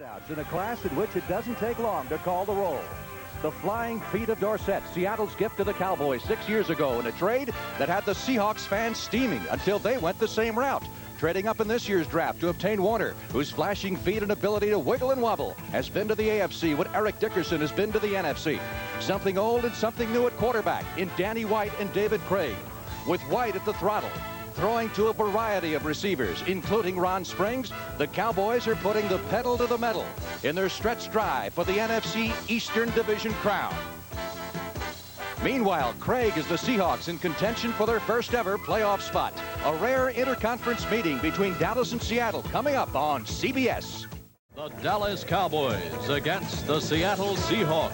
In a class in which it doesn't take long to call the roll. The flying feet of Dorsett, Seattle's gift to the Cowboys 6 years ago in a trade that had the Seahawks fans steaming until they went the same route, trading up in this year's draft to obtain Warner, whose flashing feet and ability to wiggle and wobble has been to the AFC what Eric Dickerson has been to the NFC. Something old and something new at quarterback in Danny White and David Craig, with White at the throttle, throwing to a variety of receivers, including Ron Springs. The Cowboys are putting the pedal to the metal in their stretch drive for the NFC Eastern Division crown. Meanwhile, Craig is the Seahawks in contention for their first ever playoff spot. A rare interconference meeting between Dallas and Seattle coming up on CBS. The Dallas Cowboys against the Seattle Seahawks.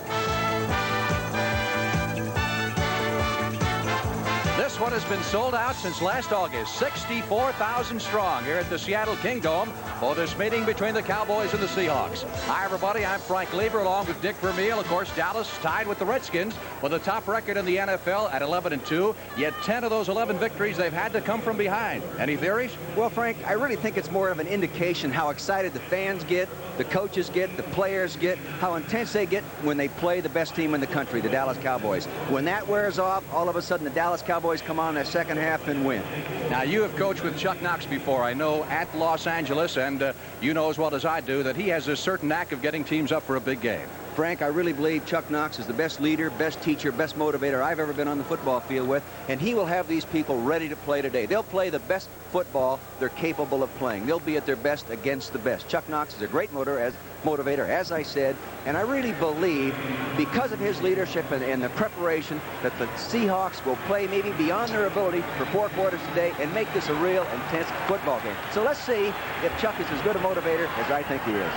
This one has been sold out since last August. 64,000 strong here at the Seattle Kingdome for this meeting between the Cowboys and the Seahawks. Hi, everybody. I'm Frank Lever along with Dick Vermeil. Of course, Dallas tied with the Redskins for the top record in the NFL at 11-2. Yet 10 of those 11 victories they've had to come from behind. Any theories? Well, Frank, I really think it's more of an indication how excited the fans get, the coaches get, the players get, how intense they get when they play the best team in the country, the Dallas Cowboys. When that wears off, all of a sudden the Dallas Cowboys come on that second half and win. Now, you have coached with Chuck Knox before, I know, at Los Angeles, and you know as well as I do that he has a certain knack of getting teams up for a big game. Frank, I really believe Chuck Knox is the best leader, best teacher, best motivator I've ever been on the football field with, and he will have these people ready to play today. They'll play the best football they're capable of playing. They'll be at their best against the best. Chuck Knox is a great motivator, as I said, and I really believe because of his leadership and the preparation that the Seahawks will play maybe beyond their ability for 4 quarters today and make this a real intense football game. So let's see if Chuck is as good a motivator as I think he is.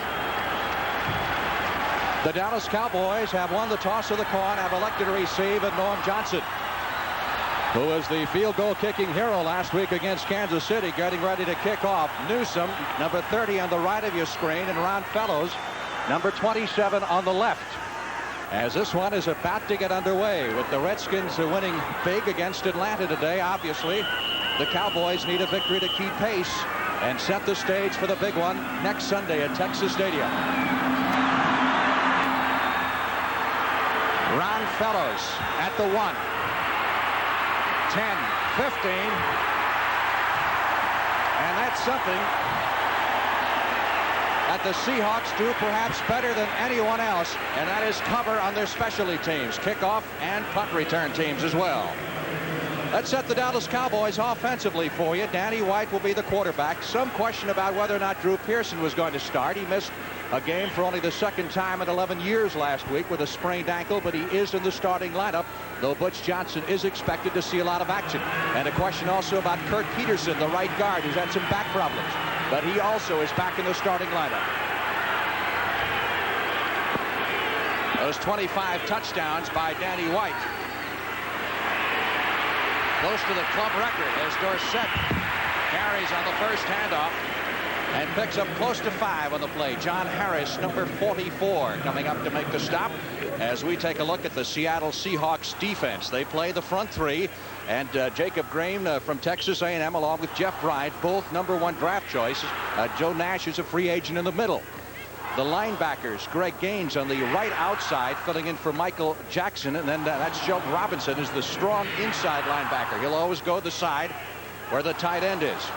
The Dallas Cowboys have won the toss of the coin, have elected to receive, and Noam Johnson, who was the field goal kicking hero last week against Kansas City, getting ready to kick off. Newsome, number 30 on the right of your screen, and Ron Fellows, number 27 on the left. As this one is about to get underway with the Redskins winning big against Atlanta today. Obviously, the Cowboys need a victory to keep pace and set the stage for the big one next Sunday at Texas Stadium. Ron Fellows at the 1. 10, 15. And that's something that the Seahawks do perhaps better than anyone else, and that is cover on their specialty teams, kickoff and punt return teams as well. Let's set the Dallas Cowboys offensively for you. Danny White will be the quarterback. Some question about whether or not Drew Pearson was going to start. He missed a game for only the second time in 11 years last week with a sprained ankle, but he is in the starting lineup, though Butch Johnson is expected to see a lot of action. And a question also about Kurt Peterson, the right guard, who's had some back problems, but he also is back in the starting lineup. Those 25 touchdowns by Danny White, close to the club record as Dorsett carries on the first handoff and picks up close to 5 on the play. John Harris, number 44, coming up to make the stop as we take a look at the Seattle Seahawks defense. They play the front 3, and Jacob Graham from Texas A&M along with Jeff Bryant, both number 1 draft choices. Joe Nash is a free agent in the middle. The linebackers, Greg Gaines on the right outside, filling in for Michael Jackson, and then that's Shelton Robinson is the strong inside linebacker. He'll always go the side where the tight end is.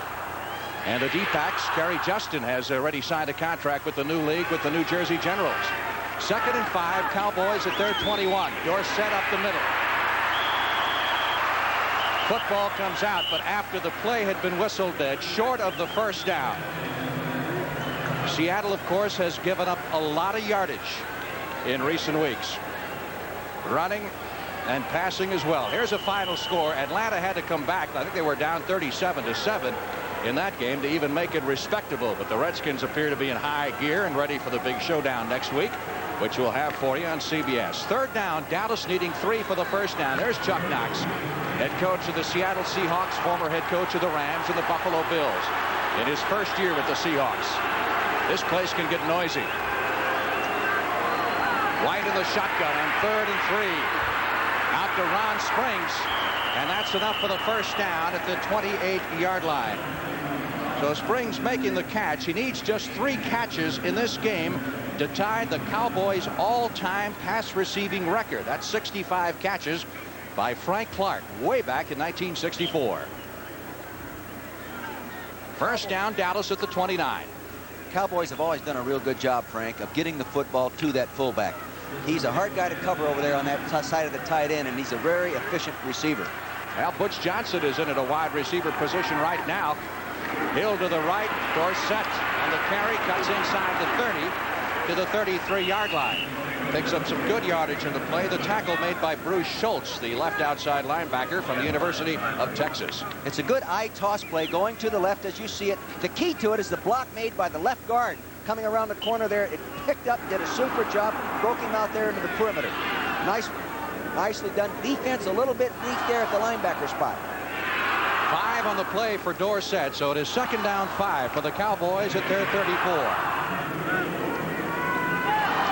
And the D-backs, Kerry Justin has already signed a contract with the new league with the New Jersey Generals. 2nd and 5, Cowboys at their 21. Dorsett up the middle. Football comes out, but after the play had been whistled, short of the first down. Seattle, of course, has given up a lot of yardage in recent weeks, running and passing as well. Here's a final score. Atlanta had to come back. I think they were down 37-7 in that game to even make it respectable, but the Redskins appear to be in high gear and ready for the big showdown next week, which we'll have for you on CBS. 3rd down, Dallas needing 3 for the first down. There's Chuck Knox, head coach of the Seattle Seahawks, former head coach of the Rams and the Buffalo Bills, in his first year with the Seahawks. This place can get noisy. White in the shotgun on 3rd and 3. Out to Ron Springs, and that's enough for the first down at the 28-yard line. So Springs making the catch. He needs just 3 catches in this game to tie the Cowboys all-time pass receiving record. That's 65 catches by Frank Clark way back in 1964. First down, Dallas at the 29. Cowboys have always done a real good job, Frank, of getting the football to that fullback. He's a hard guy to cover over there on that side of the tight end, and he's a very efficient receiver. Well, Butch Johnson is in at a wide receiver position right now. Hill to the right, Dorsett on the carry, cuts inside the 30 to the 33-yard line. Picks up some good yardage in the play. The tackle made by Bruce Schultz, the left outside linebacker from the University of Texas. It's a good eye toss play going to the left as you see it. The key to it is the block made by the left guard. Coming around the corner there, it picked up, did a super job, broke him out there into the perimeter. Nicely done. Defense a little bit weak there at the linebacker spot. 5 on the play for Dorsett, so it is second down 5 for the Cowboys at their 34.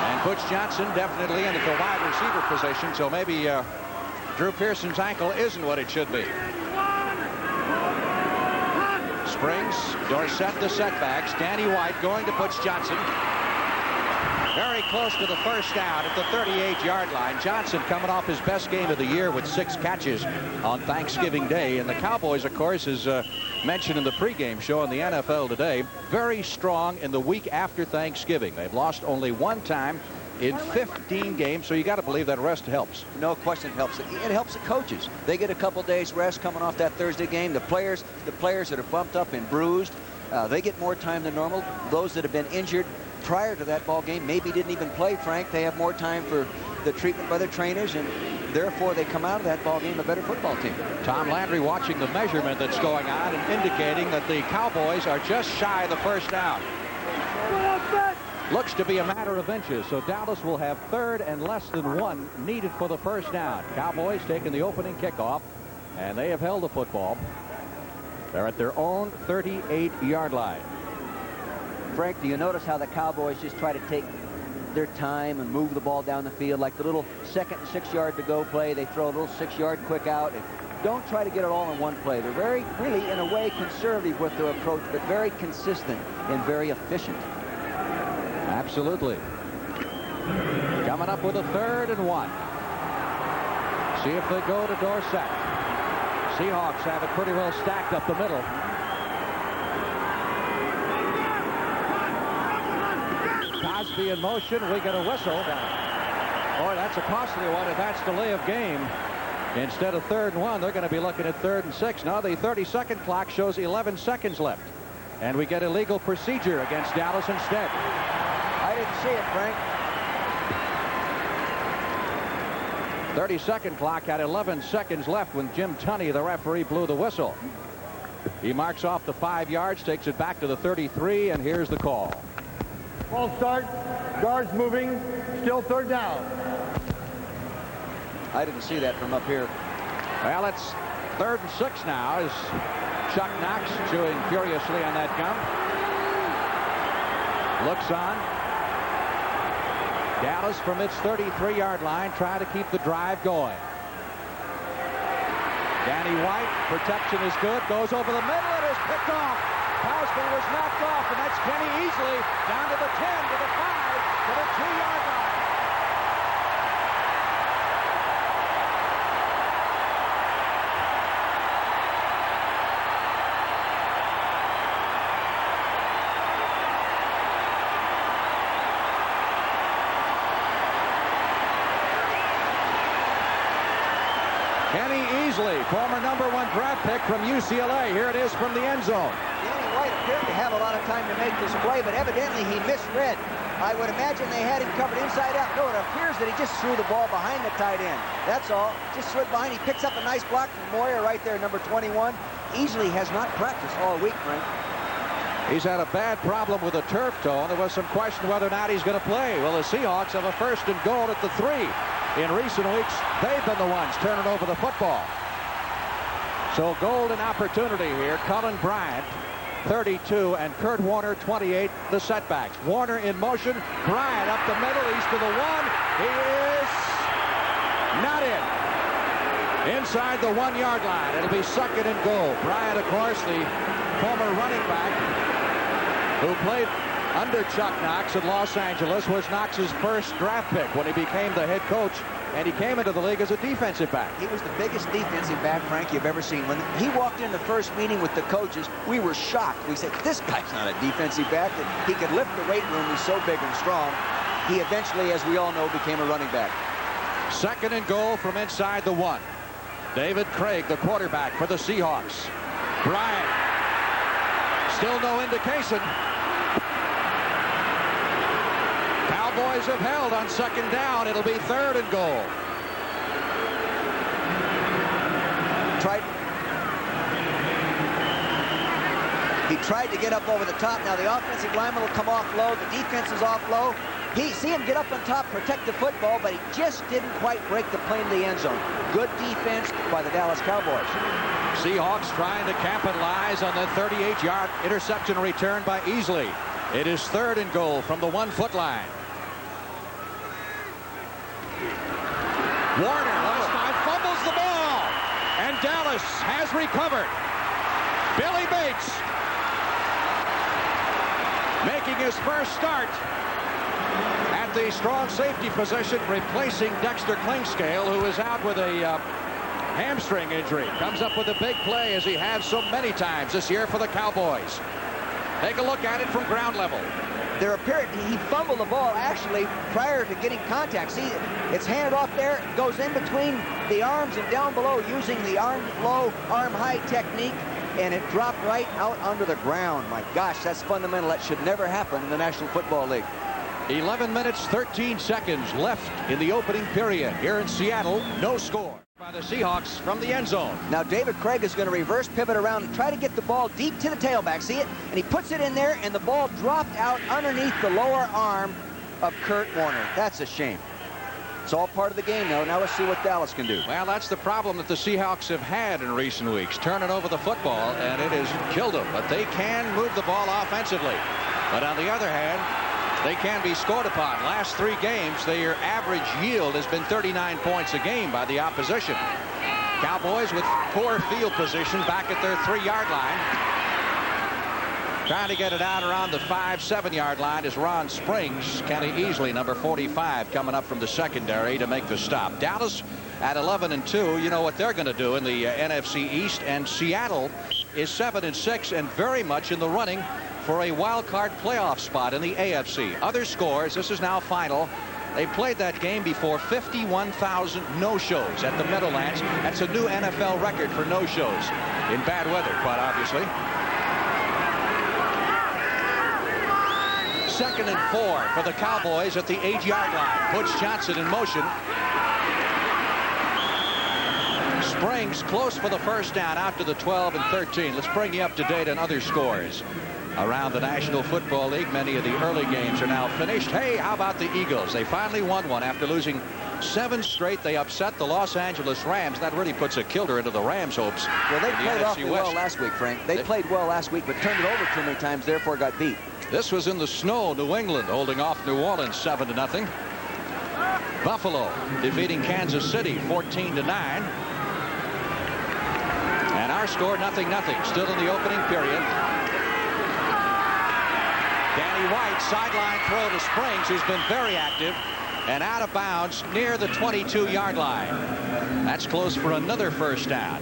And Butch Johnson definitely in at the wide receiver position, so maybe Drew Pearson's ankle isn't what it should be. Springs, Dorsett the setbacks. Danny White going to Butch Johnson. Very close to the first down at the 38-yard line. Johnson coming off his best game of the year with 6 catches on Thanksgiving Day. And the Cowboys, of course, as mentioned in the pregame show on the NFL Today, very strong in the week after Thanksgiving. They've lost only 1 time in 15 games, so you got to believe that rest helps. No question it helps. It helps the coaches. They get a couple days rest coming off that Thursday game. The players that are bumped up and bruised, they get more time than normal. Those that have been injured prior to that ball game maybe didn't even play, Frank. They have more time for the treatment by their trainers, and therefore they come out of that ball game a better football team. Tom Landry watching the measurement that's going on and indicating that the Cowboys are just shy of the first down. Looks to be a matter of inches, so Dallas will have 3rd and less than 1 needed for the first down. Cowboys taking the opening kickoff, and they have held the football. They're at their own 38-yard line. Frank, do you notice how the Cowboys just try to take their time and move the ball down the field? Like the little 2nd and 6-yard to go play, they throw a little 6-yard quick out. And don't try to get it all in one play. They're very, really, in a way, conservative with their approach, but very consistent and very efficient. Absolutely. Coming up with a 3rd and 1. See if they go to Dorsett. Seahawks have it pretty well stacked up the middle. Cosby in motion. We get a whistle. Boy, that's a costly one if that's delay of game. Instead of 3rd and 1, they're going to be looking at 3rd and 6. Now the 30-second clock shows 11 seconds left. And we get illegal procedure against Dallas instead. I didn't see it, Frank. 30-second clock had 11 seconds left when Jim Tunney, the referee, blew the whistle. He marks off the 5 yards, takes it back to the 33, and here's the call. Ball start, guards moving, still 3rd down. I didn't see that from up here. Well, it's 3rd and 6 now as Chuck Knox chewing furiously on that gum. Looks on. Dallas from its 33-yard line trying to keep the drive going. Danny White, protection is good, goes over the middle and is picked off. Cosby was knocked off, and that's Kenny Easley down to the 10, to the 5, to the 2-yard line. Kenny Easley, former #1 draft pick from UCLA. Here it is from the end zone. Danny White appeared to have a lot of time to make this play, but evidently he misread. I would imagine they had him covered inside out. No, it appears that he just threw the ball behind the tight end. That's all. Just slid behind. He picks up a nice block from Moyer right there, number 21. Easley has not practiced all week, Frank. He's had a bad problem with a turf toe, and there was some question whether or not he's going to play. Well, the Seahawks have a 1st and goal at the 3. In recent weeks, they've been the ones turning over the football. So golden opportunity here. Cullen Bryant, 32, and Kurt Warner, 28, the setbacks. Warner in motion. Bryant up the middle. He's to the 1. He is not in. Inside the 1-yard line. It'll be 2nd and goal. Bryant, of course, the former running back who played under Chuck Knox in Los Angeles, was Knox's first draft pick when he became the head coach, and he came into the league as a defensive back. He was the biggest defensive back, Frank, you've ever seen. When he walked in the first meeting with the coaches, we were shocked. We said, this guy's not a defensive back. He could lift the weight room. He's so big and strong. He eventually, as we all know, became a running back. Second and goal from inside the 1. David Craig, the quarterback for the Seahawks. Bryant. Still no indication. Cowboys have held on second down. It'll be third and goal. He tried to get up over the top. Now the offensive lineman will come off low. The defense is off low. See him get up on top, protect the football, but he just didn't quite break the plane to the end zone. Good defense by the Dallas Cowboys. Seahawks trying to capitalize on the 38-yard interception return by Easley. It is third and goal from the 1-foot line. Warner last time fumbles the ball, and Dallas has recovered. Billy Bates making his first start at the strong safety position, replacing Dexter Klingscale, who is out with a hamstring injury. Comes up with a big play, as he has so many times this year for the Cowboys. Take a look at it from ground level. He fumbled the ball actually prior to getting contact. See, it's handed off there, it goes in between the arms and down below using the arm low, arm high technique, and it dropped right out under the ground. My gosh, that's fundamental. That should never happen in the National Football League. 11 minutes, 13 seconds left in the opening period. Here in Seattle, no score by the Seahawks from the end zone. Now David Craig is going to reverse pivot around and try to get the ball deep to the tailback. See it? And he puts it in there, and the ball dropped out underneath the lower arm of Kurt Warner. That's a shame. It's all part of the game, though. Now let's see what Dallas can do. Well, that's the problem that the Seahawks have had in recent weeks, turning over the football, and it has killed them. But they can move the ball offensively. But on the other hand, they can be scored upon. Last 3 games, their average yield has been 39 points a game by the opposition. Cowboys with poor field position back at their 3-yard line. Trying to get it out around the 5-7-yard line is Ron Springs. Kenny Easley, number 45, coming up from the secondary to make the stop. Dallas at 11-2. You know what they're going to do in the NFC East, and Seattle is 7-6 and very much in the running for a wild card playoff spot in the AFC. Other scores, this is now final. They played that game before 51,000 no-shows at the Meadowlands. That's a new NFL record for no-shows in bad weather, quite obviously. 2nd and 4 for the Cowboys at the 8-yard line. Butch Johnson in motion. Springs close for the first down out to the 12 and 13. Let's bring you up to date on other scores around the National Football League. Many of the early games are now finished. Hey, how about the Eagles? They finally won one after losing 7 straight. They upset the Los Angeles Rams. That really puts a kilter into the Rams' hopes. Well, they played awfully well last week, Frank. They played well last week, but turned it over too many times, therefore got beat. This was in the snow. New England holding off New Orleans 7-0. Buffalo defeating Kansas City 14-9. And our score 0-0. Still in the opening period. Danny White, sideline throw to Springs, who's been very active, and out of bounds near the 22-yard line. That's close for another first down.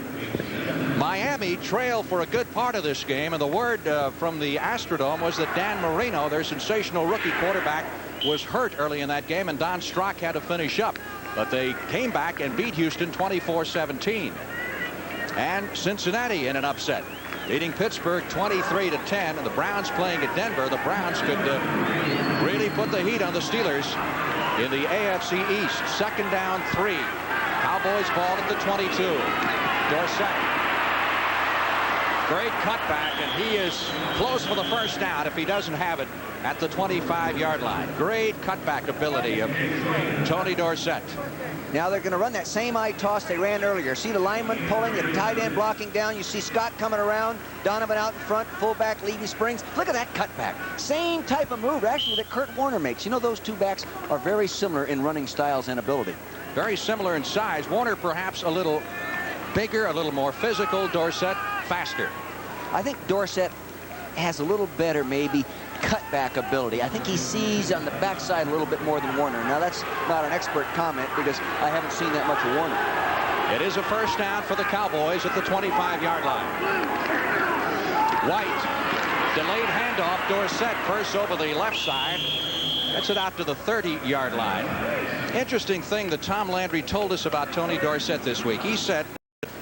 Miami trailed for a good part of this game, and the word from the Astrodome was that Dan Marino, their sensational rookie quarterback, was hurt early in that game, and Don Strock had to finish up. But they came back and beat Houston 24-17. And Cincinnati in an upset, beating Pittsburgh 23-10, and the Browns playing at Denver. The Browns could really put the heat on the Steelers in the AFC East. 2nd down 3. Cowboys ball at the 22. Dorsett. Great cutback, and he is close for the first down if he doesn't have it at the 25-yard line. Great cutback ability of Tony Dorsett. Now they're going to run that same eye toss they ran earlier. See the lineman pulling, the tight end blocking down. You see Scott coming around, Donovan out in front, fullback Levy Springs. Look at that cutback. Same type of move, actually, that Kurt Warner makes. You know, those two backs are very similar in running styles and ability. Very similar in size. Warner perhaps a little bigger, a little more physical. Dorsett faster. I think Dorsett has a little better, maybe, cutback ability. I think he sees on the backside a little bit more than Warner. Now, that's not an expert comment because I haven't seen that much of Warner. It is a first down for the Cowboys at the 25-yard line. White, delayed handoff. Dorsett first over the left side. Gets it out to the 30-yard line. Interesting thing that Tom Landry told us about Tony Dorsett this week. He said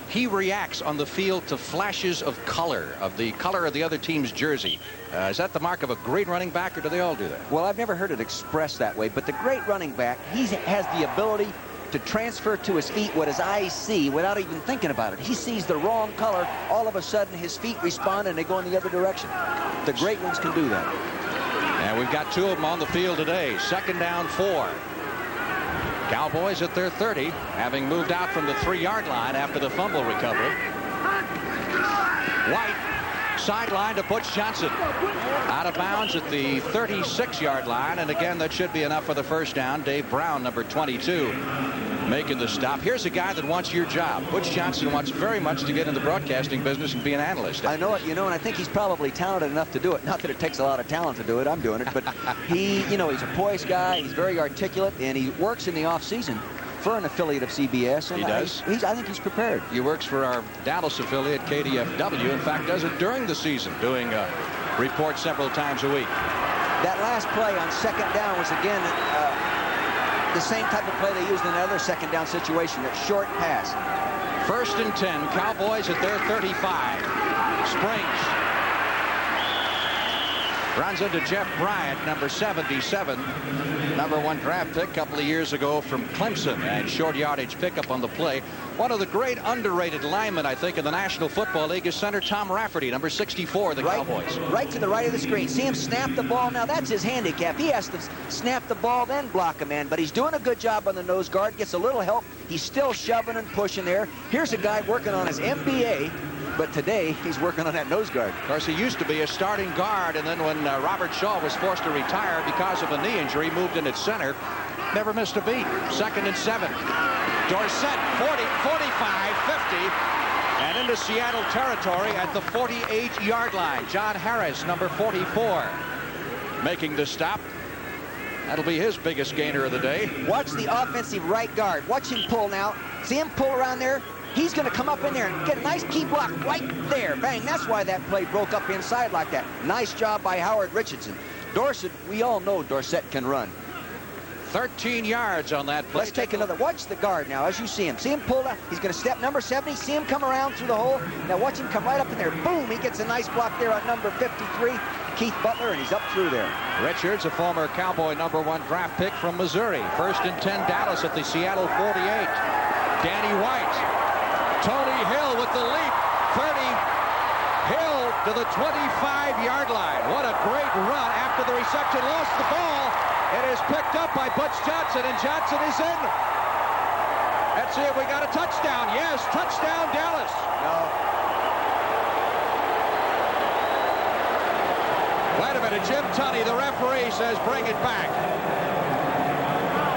he reacts on the field to flashes of color, of the color of the other team's jersey. Is that the mark of a great running back, or do they all do that? Well, I've never heard it expressed that way, but the great running back, he has the ability to transfer to his feet what his eyes see without even thinking about it. He sees the wrong color, all of a sudden his feet respond and they go in the other direction. The great ones can do that. And we've got 2 of them on the field today. Second down 4. Cowboys at their 30, having moved out from the 3-yard line after the fumble recovery. White, sideline to Butch Johnson. Out of bounds at the 36-yard line, and again, that should be enough for the first down. Dave Brown, number 22, making the stop. Here's a guy that wants your job. Butch Johnson wants very much to get in the broadcasting business and be an analyst. I know it, and I think he's probably talented enough to do it. Not that it takes a lot of talent to do it. I'm doing it, but he's a poised guy. He's very articulate, and he works in the off-season for an affiliate of CBS. And he does? I think he's prepared. He works for our Dallas affiliate, KDFW. In fact, does it during the season, doing reports several times a week. That last play on second down was, again, the same type of play they used in another second down situation, that short pass. First and 10, Cowboys at their 35. Springs runs into Jeff Bryant, number 77, number 1 draft pick a couple of years ago from Clemson, and short yardage pickup on the play. One of the great underrated linemen, I think, in the National Football League is center Tom Rafferty, number 64, the Cowboys. Right to the right of the screen. See him snap the ball. Now, that's his handicap. He has to snap the ball, then block a man, but he's doing a good job on the nose guard, gets a little help. He's still shoving and pushing there. Here's a guy working on his MBA, but today he's working on that nose guard. Of course, he used to be a starting guard, and then when Robert Shaw was forced to retire because of a knee injury, moved in at center. Never missed a beat. Second and 7. Dorsett, 40, 45, 50, and into Seattle territory at the 48-yard line. John Harris, number 44, making the stop. That'll be his biggest gainer of the day. Watch the offensive right guard. Watch him pull now. See him pull around there? He's going to come up in there and get a nice key block right there. Bang. That's why that play broke up inside like that. Nice job by Howard Richardson. Dorsett, we all know Dorsett can run. 13 yards on that play. Let's take another. Watch the guard now as you see him. See him pull out. He's going to step number 70. See him come around through the hole. Now watch him come right up in there. Boom. He gets a nice block there on number 53, Keith Butler, and he's up through there. Richards, a former Cowboy number 1 draft pick from Missouri. First and 10, Dallas at the Seattle 48. Danny White. Tony Hill with the leap. 30. Hill to the 25-yard line. What a great run after the reception. Lost the ball. It is picked up by Butch Johnson, and Johnson is in. Let's see if we got a touchdown. Yes, touchdown, Dallas. No. Wait a minute. Jim Tunney, the referee, says bring it back.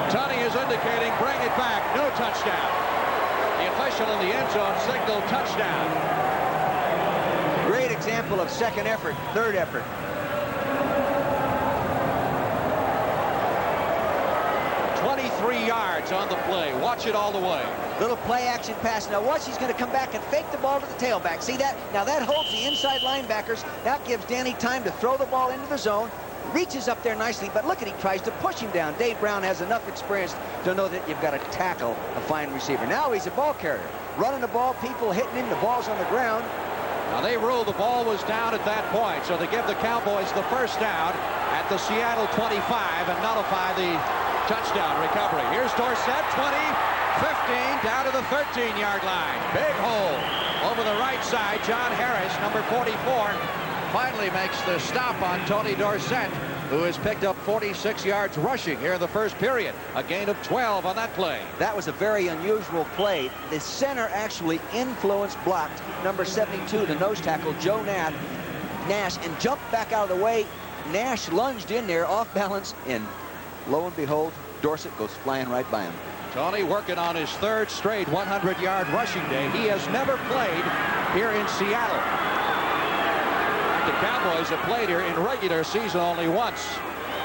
Tunney is indicating bring it back. No touchdown. The official in the end zone signaled touchdown. Great example of second effort, third effort. 23 yards on the play. Watch it all the way. Little play action pass. Now watch, he's going to come back and fake the ball to the tailback. See that? Now that holds the inside linebackers. That gives Danny time to throw the ball into the zone. Reaches up there nicely, but look at, he tries to push him down. Dave Brown has enough experience to know that you've got to tackle a fine receiver. Now he's a ball carrier. Running the ball, people hitting him, the ball's on the ground. Now they ruled the ball was down at that point, so they give the Cowboys the first down at the Seattle 25 and nullify the touchdown recovery. Here's Dorsett, 20, 15, down to the 13-yard line. Big hole over the right side. John Harris, number 44, finally makes the stop on Tony Dorsett, who has picked up 46 yards rushing here in the first period. A gain of 12 on that play. That was a very unusual play. The center actually influenced, blocked number 72, the nose tackle, Joe Nash, and jumped back out of the way. Nash lunged in there off balance, and lo and behold, Dorsett goes flying right by him. Tony working on his 3rd straight 100-yard rushing day. He has never played here in Seattle. the Cowboys have played here in regular season only once.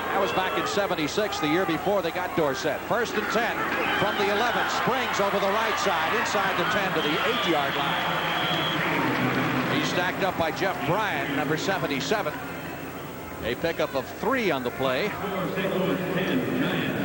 That was back in '76, the year before they got Dorsett. 1st and 10 from the 11. Springs over the right side, inside the 10 to the 8-yard line. He's stacked up by Jeff Bryan, number 77. A pickup of 3 on the play.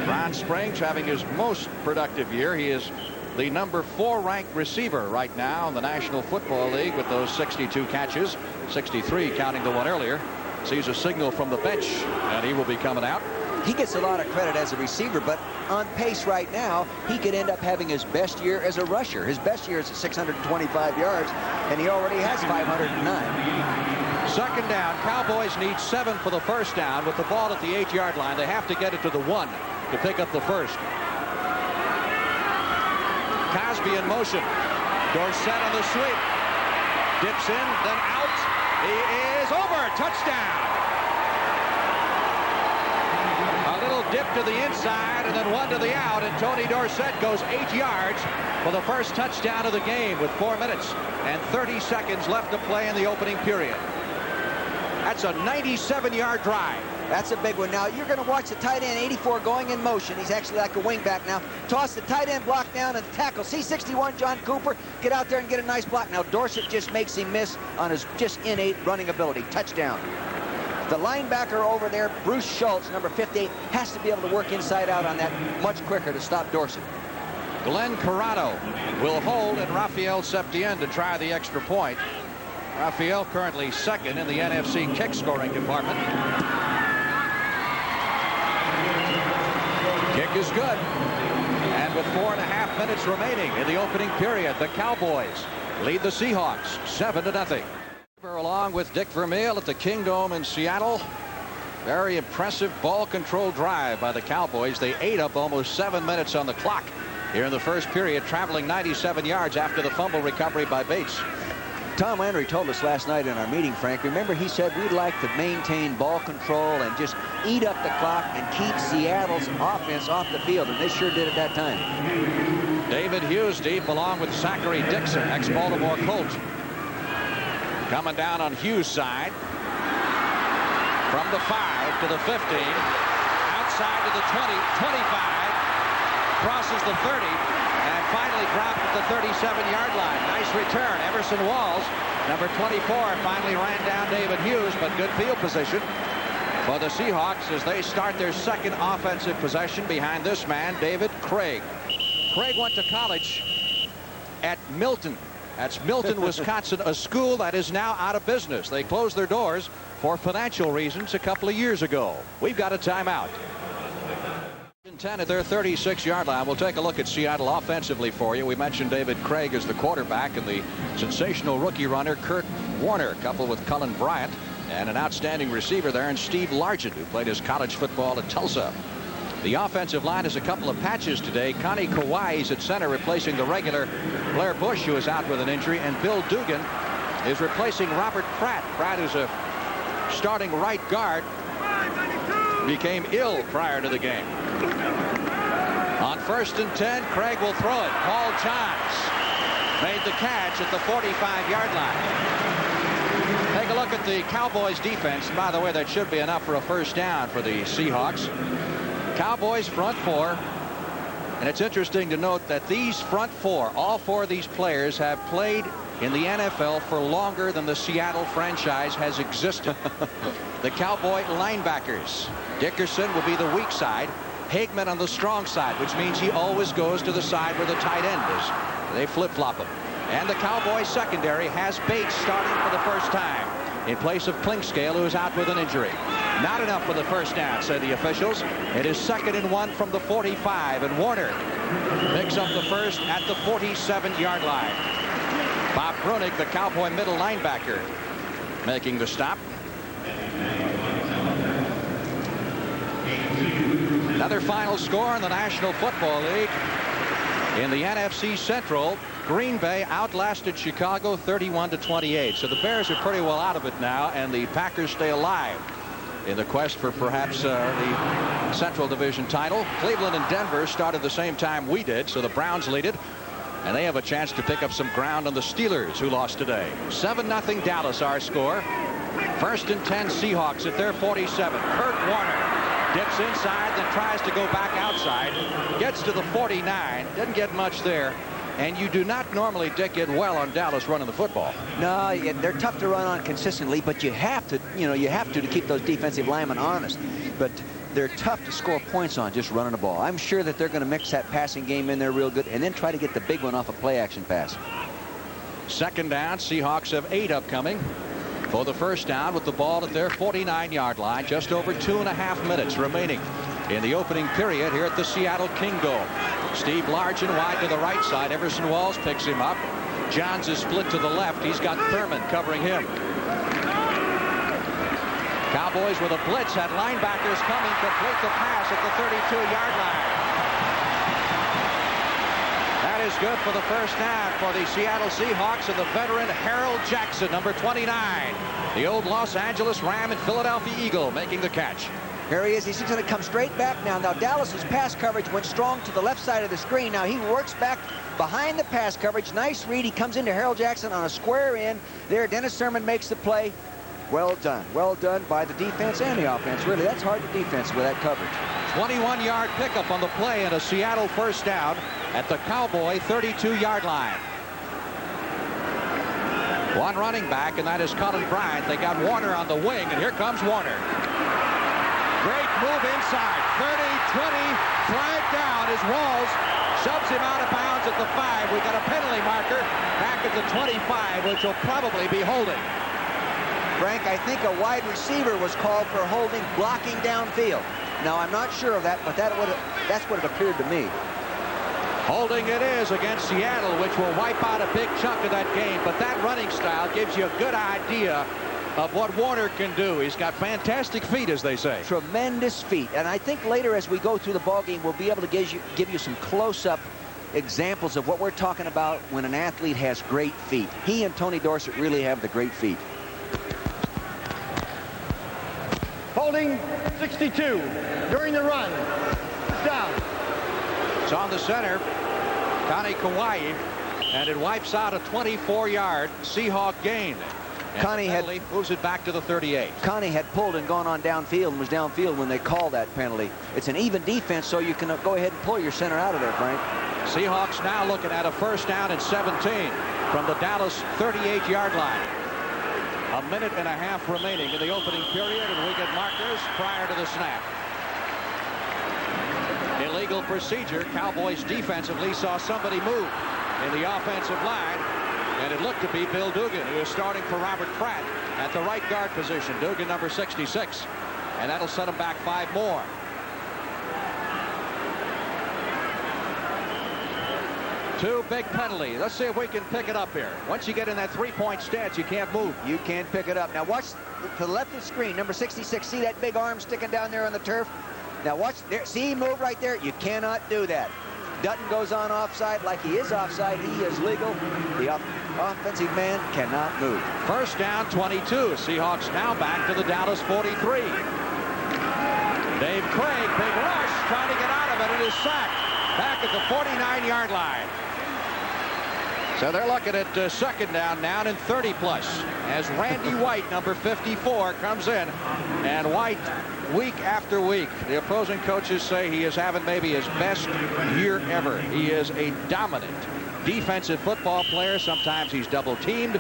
Ron Springs having his most productive year. He is the number 4 ranked receiver right now in the National Football League with those 62 catches, 63 counting the one earlier. Sees a signal from the bench, and he will be coming out. He gets a lot of credit as a receiver, but on pace right now, he could end up having his best year as a rusher. His best year is at 625 yards, and he already has 509. Second down. Cowboys need 7 for the first down. With the ball at the 8-yard line, they have to get it to the 1 to pick up the first. Cosby in motion. Dorsett on the sweep. Dips in, then out. He is over. Touchdown. A little dip to the inside and then 1 to the out, and Tony Dorsett goes 8 yards for the first touchdown of the game with 4 minutes and 30 seconds left to play in the opening period. That's a 97-yard drive. That's a big one. Now, you're going to watch the tight end, 84, going in motion. He's actually like a wing back now. Toss the tight end block down and tackle. C61, John Cooper, get out there and get a nice block. Now, Dorsett just makes him miss on his just innate running ability. Touchdown. The linebacker over there, Bruce Schultz, number 58, has to be able to work inside out on that much quicker to stop Dorsett. Glenn Corrado will hold, and Rafael Septien to try the extra point. Rafael currently second in the NFC kick scoring department. Kick is good. And with 4.5 minutes remaining in the opening period, the Cowboys lead the Seahawks 7-0. Along with Dick Vermeil at the Kingdome in Seattle. Very impressive ball control drive by the Cowboys. They ate up almost 7 minutes on the clock here in the first period, traveling 97 yards after the fumble recovery by Bates. Tom Landry told us last night in our meeting, Frank, remember he said we'd like to maintain ball control and just eat up the clock and keep Seattle's offense off the field, and they sure did at that time. David Hughes deep along with Zachary Dixon, ex-Baltimore Colt. Coming down on Hughes' side. From the 5 to the 15. Outside to the 20, 25. Crosses the 30. And finally dropped at the 37-yard line. Nice return. Everson Walls, number 24, finally ran down David Hughes, but good field position for the Seahawks as they start their second offensive possession behind this man, David Craig. Craig went to college at Milton. That's Milton, Wisconsin, a school that is now out of business. They closed their doors for financial reasons a couple of years ago. We've got a timeout. 10 at their 36-yard line. We'll take a look at Seattle offensively for you. We mentioned David Craig as the quarterback and the sensational rookie runner Kurt Warner, coupled with Cullen Bryant, and an outstanding receiver there in Steve Largent, who played his college football at Tulsa. The offensive line has a couple of patches today. Connie Kawhi is at center, replacing the regular Blair Bush, who is out with an injury, and Bill Dugan is replacing Robert Pratt. Pratt is a starting right guard, became ill prior to the game. On 1st and 10, Craig will throw it. Paul Johns made the catch at the 45-yard line. Take a look at the Cowboys defense. And by the way, that should be enough for a first down for the Seahawks. Cowboys front 4. And it's interesting to note that these front 4, all 4 of these players have played in the NFL for longer than the Seattle franchise has existed. The Cowboy linebackers. Dickerson will be the weak side. Hagman on the strong side, which means he always goes to the side where the tight end is. They flip-flop him. And the Cowboys secondary has Bates starting for the first time in place of Klinkscale, who is out with an injury. Not enough for the first down, say the officials. It is 2nd and 1 from the 45, and Warner picks up the first at the 47-yard line. Bob Brunig, the Cowboy middle linebacker, making the stop. Another final score in the National Football League. In the NFC Central, Green Bay outlasted Chicago 31-28. So the Bears are pretty well out of it now, and the Packers stay alive in the quest for perhaps the Central Division title. Cleveland and Denver started the same time we did, so the Browns lead it, and they have a chance to pick up some ground on the Steelers, who lost today. 7-0 Dallas, our score. First and 10 Seahawks at their 47. Kurt Warner dips inside, then tries to go back outside. Gets to the 49. Doesn't get much there. And you do not normally get well on Dallas running the football. No, they're tough to run on consistently, but you have to, to keep those defensive linemen honest. But they're tough to score points on just running the ball. I'm sure that they're going to mix that passing game in there real good and then try to get the big one off a play-action pass. Second down, Seahawks have 8 upcoming for the first down with the ball at their 49-yard line. Just over 2.5 minutes remaining in the opening period here at the Seattle Kingdome. Steve Largent wide to the right side. Everson Walls picks him up. Johns is split to the left. He's got Thurman covering him. Cowboys with a blitz had linebackers coming, complete the pass at the 32-yard line. That is good for the first down for the Seattle Seahawks and the veteran Harold Jackson, number 29. The old Los Angeles Ram and Philadelphia Eagle making the catch. Here he is. He's going to come straight back now. Now, Dallas's pass coverage went strong to the left side of the screen. Now, he works back behind the pass coverage. Nice read. He comes into Harold Jackson on a square in. There, Dennis Sherman makes the play. Well done. Well done by the defense and the offense. Really, that's hard to defense with that coverage. 21-yard pickup on the play and a Seattle first down at the Cowboy 32-yard line. One running back, and that is Colin Bryant. They got Warner on the wing, and here comes Warner. Great move inside. 30, 20, flag down as Walls shoves him out of bounds at the 5. We got a penalty marker back at the 25, which will probably be holding. Frank, I think a wide receiver was called for holding, blocking downfield. Now, I'm not sure of that, but that's what it appeared to me. Holding it is against Seattle, which will wipe out a big chunk of that game. But that running style gives you a good idea of what Warner can do. He's got fantastic feet, as they say. Tremendous feet. And I think later as we go through the ball game, we'll be able to give you some close-up examples of what we're talking about when an athlete has great feet. He and Tony Dorsett really have the great feet. Holding 62 during the run. Down. It's on the center, Connie Kauai, and it wipes out a 24-yard Seahawk gain. And Connie moves it back to the 38. Connie had pulled and gone on downfield and was downfield when they called that penalty. It's an even defense, so you can go ahead and pull your center out of there, Frank. Seahawks now looking at a first down and 17 from the Dallas 38-yard line. A minute and a half remaining in the opening period, and we get markers prior to the snap. Illegal procedure. Cowboys defensively saw somebody move in the offensive line, and it looked to be Bill Dugan, who is starting for Robert Pratt at the right guard position. Dugan, number 66, and that'll set him back 5 more. Two big penalties. Let's see if we can pick it up here. Once you get in that 3-point stance, you can't move. You can't pick it up. Now watch to the left of the screen, number 66. See that big arm sticking down there on the turf? Now watch there. See him move right there? You cannot do that. Dutton goes on offside like he is offside. He is legal. The offensive man cannot move. First down, 22. Seahawks now back to the Dallas 43. Dave Craig, big rush, trying to get out of it, and is sacked back at the 49-yard line. So they're looking at second down now and 30-plus as Randy White, number 54, comes in. And White, week after week, the opposing coaches say he is having maybe his best year ever. He is a dominant defensive football player. Sometimes he's double-teamed,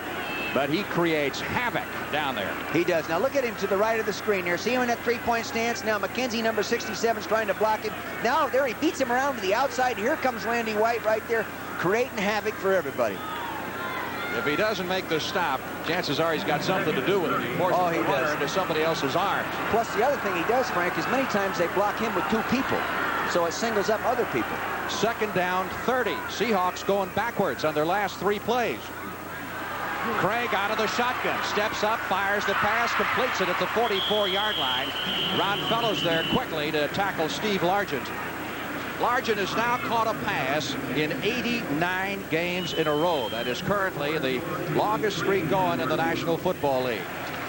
but he creates havoc down there. He does. Now look at him to the right of the screen here. See him in that 3-point stance? Now McKenzie, number 67, is trying to block him. Now there he beats him around to the outside. Here comes Randy White right there, creating havoc for everybody. If he doesn't make the stop, chances are he's got something to do with it. He forces the runner into somebody else's arms. Plus, the other thing he does, Frank, is many times they block him with 2 people. So it singles up other people. Second down, 30. Seahawks going backwards on their last 3 plays. Craig out of the shotgun, steps up, fires the pass, completes it at the 44-yard line. Ron Fellows there quickly to tackle Steve Largent. Largent has now caught a pass in 89 games in a row. That is currently the longest streak going in the National Football League.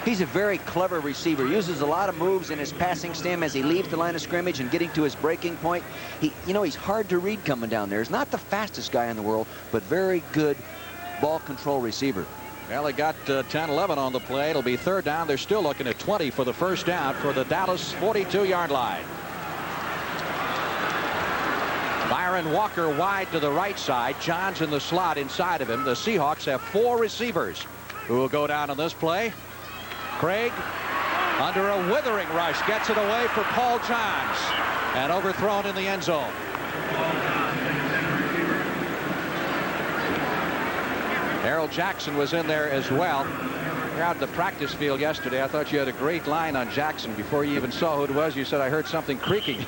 He's a very clever receiver. Uses a lot of moves in his passing stem as he leaves the line of scrimmage and getting to his breaking point. He's hard to read coming down there. He's not the fastest guy in the world, but very good ball control receiver. Well, they got 10-11 on the play. It'll be third down. They're still looking at 20 for the first down for the Dallas 42-yard line. Byron Walker wide to the right side. Johns in the slot inside of him. The Seahawks have 4 receivers who will go down on this play. Craig, under a withering rush, gets it away for Paul Johns and overthrown in the end zone. Harold Jackson was in there as well. You're out at the practice field yesterday. I thought you had a great line on Jackson before you even saw who it was. You said, I heard something creaking.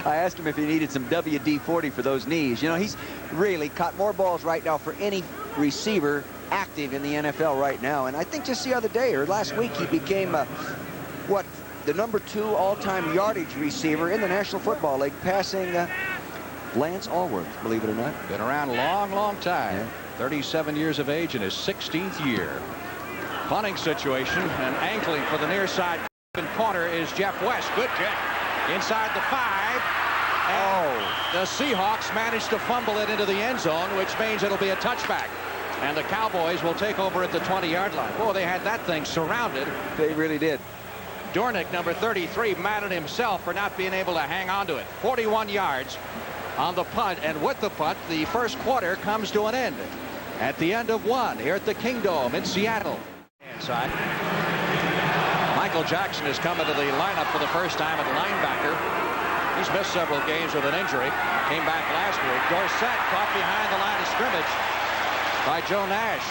I asked him if he needed some WD-40 for those knees. You know, he's really caught more balls right now for any receiver active in the NFL right now. And I think just the other day or last week he became the number 2 all-time yardage receiver in the National Football League, passing Lance Allworth, believe it or not. Been around a long time. Yeah. 37 years of age in his 16th year. Punting situation and ankling for the near side corner is Jeff West. Good kick inside the 5. And the Seahawks managed to fumble it into the end zone, which means it'll be a touchback. And the Cowboys will take over at the 20-yard line. Boy, they had that thing surrounded. They really did. Dornick, number 33, mad at himself for not being able to hang on to it. 41 yards on the punt, and with the punt, the first quarter comes to an end. At the end of 1 here at the Kingdome in Seattle. Inside. Michael Jackson has come into the lineup for the first time at linebacker. He's missed several games with an injury. Came back last week. Dorsett caught behind the line of scrimmage by Joe Nash.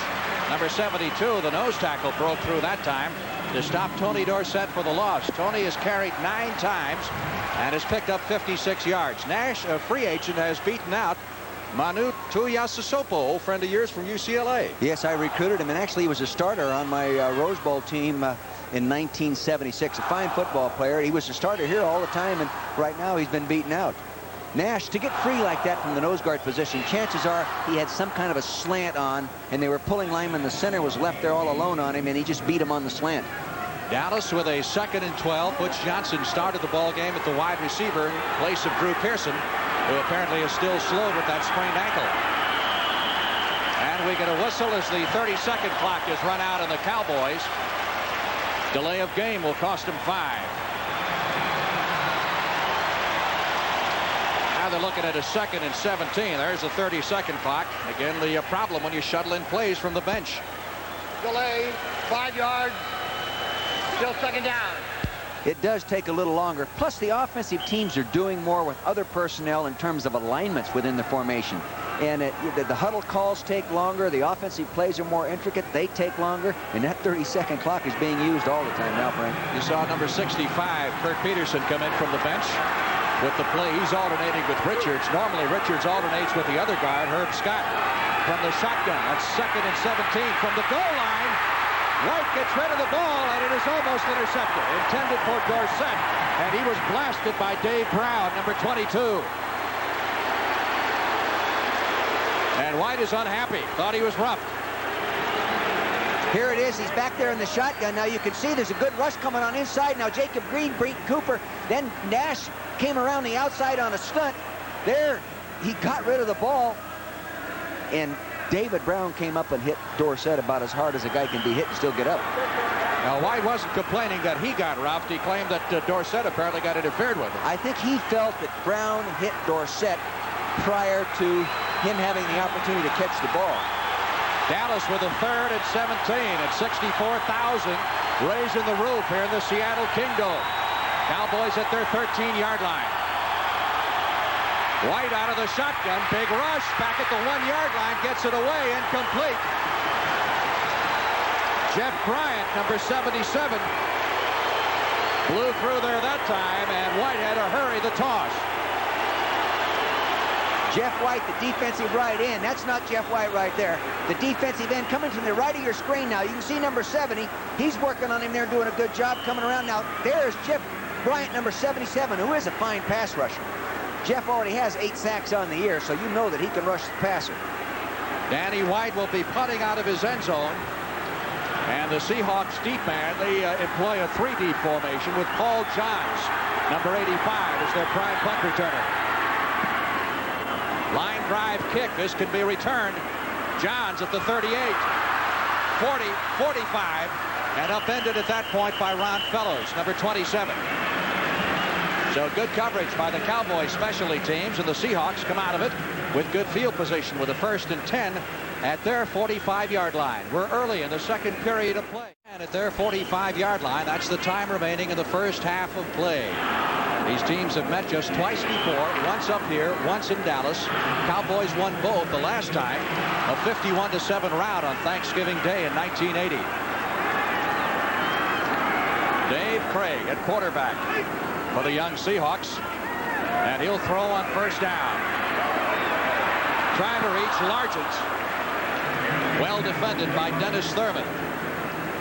Number 72, the nose tackle, broke through that time to stop Tony Dorsett for the loss. Tony has carried 9 times and has picked up 56 yards. Nash, a free agent, has beaten out Manu Tuiasosopo, old friend of yours from UCLA. Yes, I recruited him, and actually he was a starter on my Rose Bowl team in 1976. A fine football player. He was a starter here all the time, and right now he's been beaten out. Nash, to get free like that from the nose guard position, chances are he had some kind of a slant on, and they were pulling lineman. The center was left there all alone on him, and he just beat him on the slant. Dallas with a 2nd and 12. Butch Johnson started the ball game at the wide receiver in place of Drew Pearson, who apparently is still slow with that sprained ankle. And we get a whistle as the 30-second clock is run out on the Cowboys. Delay of game will cost them 5. Now they're looking at a 2nd and 17. There's the 30-second clock. Again, the problem when you shuttle in plays from the bench. Delay, 5 yards, still 2nd down. It does take a little longer. Plus, the offensive teams are doing more with other personnel in terms of alignments within the formation. And the huddle calls take longer. The offensive plays are more intricate. They take longer. And that 30-second clock is being used all the time now, Frank. You saw number 65, Kurt Peterson, come in from the bench with the play. He's alternating with Richards. Normally, Richards alternates with the other guard, Herb Scott, from the shotgun. That's 2nd and 17 from the goal line. White gets rid of the ball, and it is almost intercepted. Intended for Dorsett, and he was blasted by Dave Brown, number 22. And White is unhappy. Thought he was roughed. Here it is. He's back there in the shotgun. Now you can see there's a good rush coming on inside. Now Jacob Green, Breton Cooper. Then Nash came around the outside on a stunt. There, he got rid of the ball, and David Brown came up and hit Dorsett about as hard as a guy can be hit and still get up. Now, White wasn't complaining that he got roughed. He claimed that Dorsett apparently got interfered with. I think he felt that Brown hit Dorsett prior to him having the opportunity to catch the ball. Dallas with a 3rd and 17 at 64,000, raising the roof here in the Seattle Kingdome. Cowboys at their 13-yard line. White out of the shotgun, big rush, back at the 1-yard line, gets it away, incomplete. Jeff Bryant, number 77, blew through there that time, and White had to hurry the toss. Jeff White, the defensive right end. That's not Jeff White right there. The defensive end coming from the right of your screen now. You can see number 70. He's working on him there, doing a good job coming around. Now, there's Jeff Bryant, number 77, who is a fine pass rusher. Jeff already has 8 sacks on the year, so you know that he can rush the passer. Danny White will be punting out of his end zone. And the Seahawks deep man, they employ a 3-deep formation with Paul Johns, number 85, as their prime punt returner. Line drive kick. This can be returned. Johns at the 38. 40, 45, and upended at that point by Ron Fellows, number 27. So good coverage by the Cowboys specialty teams, and the Seahawks come out of it with good field position with a 1st and 10 at their 45-yard line. We're early in the second period of play. And at their 45-yard line, that's the time remaining in the first half of play. These teams have met just twice before, once up here, once in Dallas. Cowboys won both the last time, a 51-7 rout on Thanksgiving Day in 1980. Dave Craig at quarterback for the young Seahawks, and he'll throw on first down. Trying to reach Largent. Well defended by Dennis Thurman.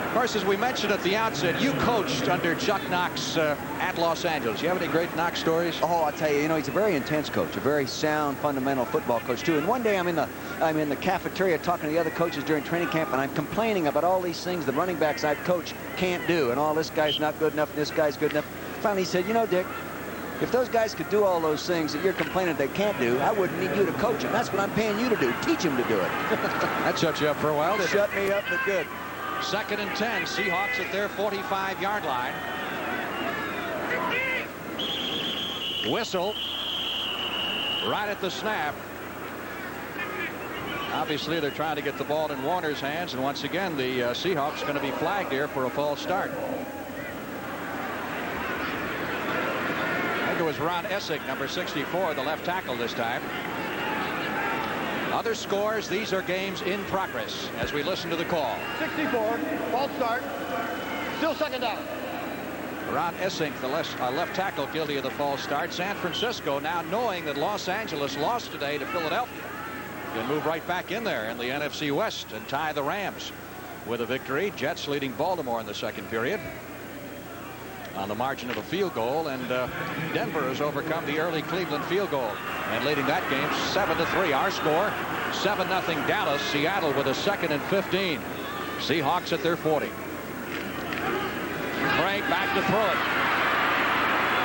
Of course, as we mentioned at the outset, you coached under Chuck Knox at Los Angeles. You have any great Knox stories? Oh, I'll tell you, he's a very intense coach, a very sound, fundamental football coach, too. And one day I'm in the cafeteria talking to the other coaches during training camp, and I'm complaining about all these things the running backs I've coached can't do, and all this guy's not good enough, and this guy's good enough. Finally, he said, Dick, if those guys could do all those things that you're complaining they can't do, I wouldn't need you to coach them. That's what I'm paying you to do. Teach them to do it. That shut you up for a while, didn't it? Shut me up, but good. 2nd and 10. Seahawks at their 45-yard line. Whistle right at the snap. Obviously, they're trying to get the ball in Warner's hands, and once again, the Seahawks going to be flagged here for a false start. It was Ron Essig, number 64, the left tackle this time. Other scores, these are games in progress as we listen to the call. 64, false start, still 2nd down. Ron Essig, the left tackle, guilty of the false start. San Francisco, now knowing that Los Angeles lost today to Philadelphia, can move right back in there in the NFC West and tie the Rams with a victory. Jets leading Baltimore in the second period on the margin of a field goal, and Denver has overcome the early Cleveland field goal and leading that game 7-3. Our score 7-0 Dallas. Seattle with a 2nd and 15. Seahawks at their 40. Craig back to throw it,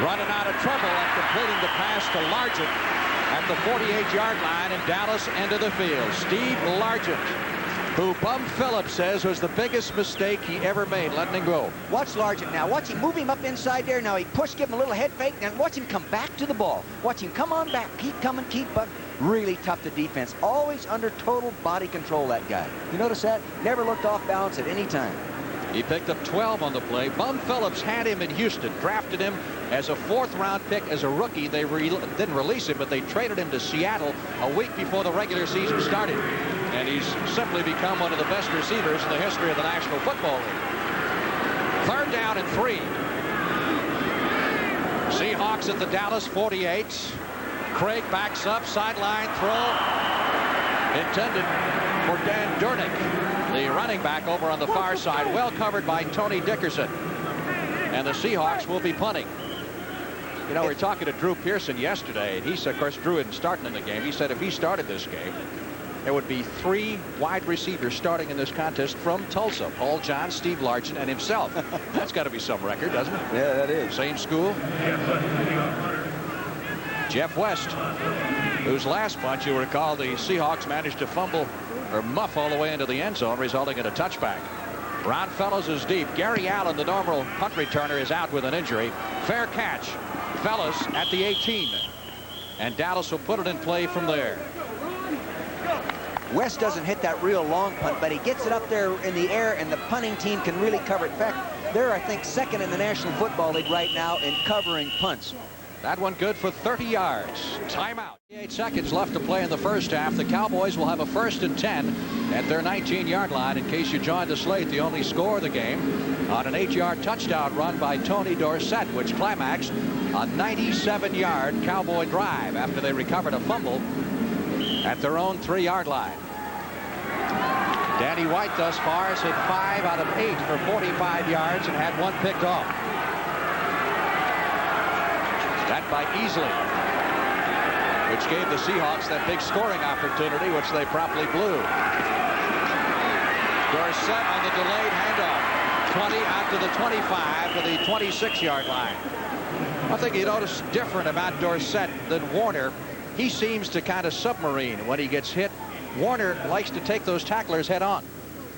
running out of trouble and completing the pass to Largent at the 48-yard line, and Dallas into the field. Steve Largent, who Bum Phillips says was the biggest mistake he ever made, letting him go. Watch Largent now. Watch him move him up inside there. Now he give him a little head fake, and watch him come back to the ball. Watch him come on back. Keep coming, keep up. Really tough to defense. Always under total body control, that guy. You notice that? Never looked off balance at any time. He picked up 12 on the play. Bum Phillips had him in Houston, drafted him as a 4th-round pick as a rookie. They didn't release him, but they traded him to Seattle a week before the regular season started. And he's simply become one of the best receivers in the history of the National Football League. 3rd down and 3. Seahawks at the Dallas 48. Craig backs up, sideline throw intended for Dan Durnick, the running back over on the far side, well covered by Tony Dickerson. And the Seahawks will be punting. We were talking to Drew Pearson yesterday, and he said, of course, Drew isn't starting in the game. He said if he started this game, there would be 3 wide receivers starting in this contest from Tulsa: Paul Johns, Steve Largent, and himself. That's got to be some record, doesn't it? Yeah, that is. Same school. Jeff West, whose last punch, you recall, the Seahawks managed to fumble or muff all the way into the end zone, resulting in a touchback. Ron Fellows is deep. Gary Allen, the normal punt returner, is out with an injury. Fair catch. Fellows at the 18. And Dallas will put it in play from there. West doesn't hit that real long punt, but he gets it up there in the air, and the punting team can really cover it. In fact, they're, I think, 2nd in the National Football League right now in covering punts. That one good for 30 yards. Timeout. 8 seconds left to play in the first half. The Cowboys will have a 1st and 10 at their 19-yard line. In case you joined us late, the only score of the game on an 8-yard touchdown run by Tony Dorsett, which climaxed a 97-yard Cowboy drive after they recovered a fumble at their own 3-yard line. Danny White thus far has hit 5 out of 8 for 45 yards and had 1 picked off. That by Easley, which gave the Seahawks that big scoring opportunity, which they promptly blew. Dorsett on the delayed handoff. 20 out to the 25 to the 26-yard line. One thing you notice different about Dorsett than Warner, he seems to kind of submarine when he gets hit. Warner likes to take those tacklers head on.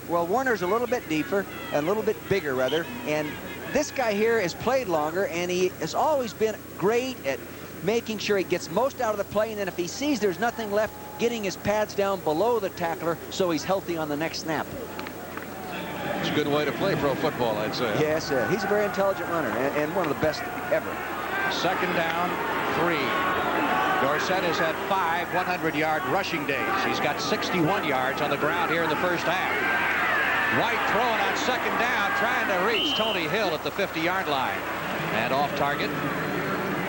Well, Warner's a little bit deeper, and a little bit bigger, rather. And this guy here has played longer, and he has always been great at making sure he gets most out of the play. And then if he sees there's nothing left, getting his pads down below the tackler so he's healthy on the next snap. It's a good way to play pro football, I'd say. Yes, he's a very intelligent runner, and one of the best ever. Second down, 3. Dorsett has had 5 100-yard rushing days. He's got 61 yards on the ground here in the first half. White throwing on second down, trying to reach Tony Hill at the 50-yard line. And off target.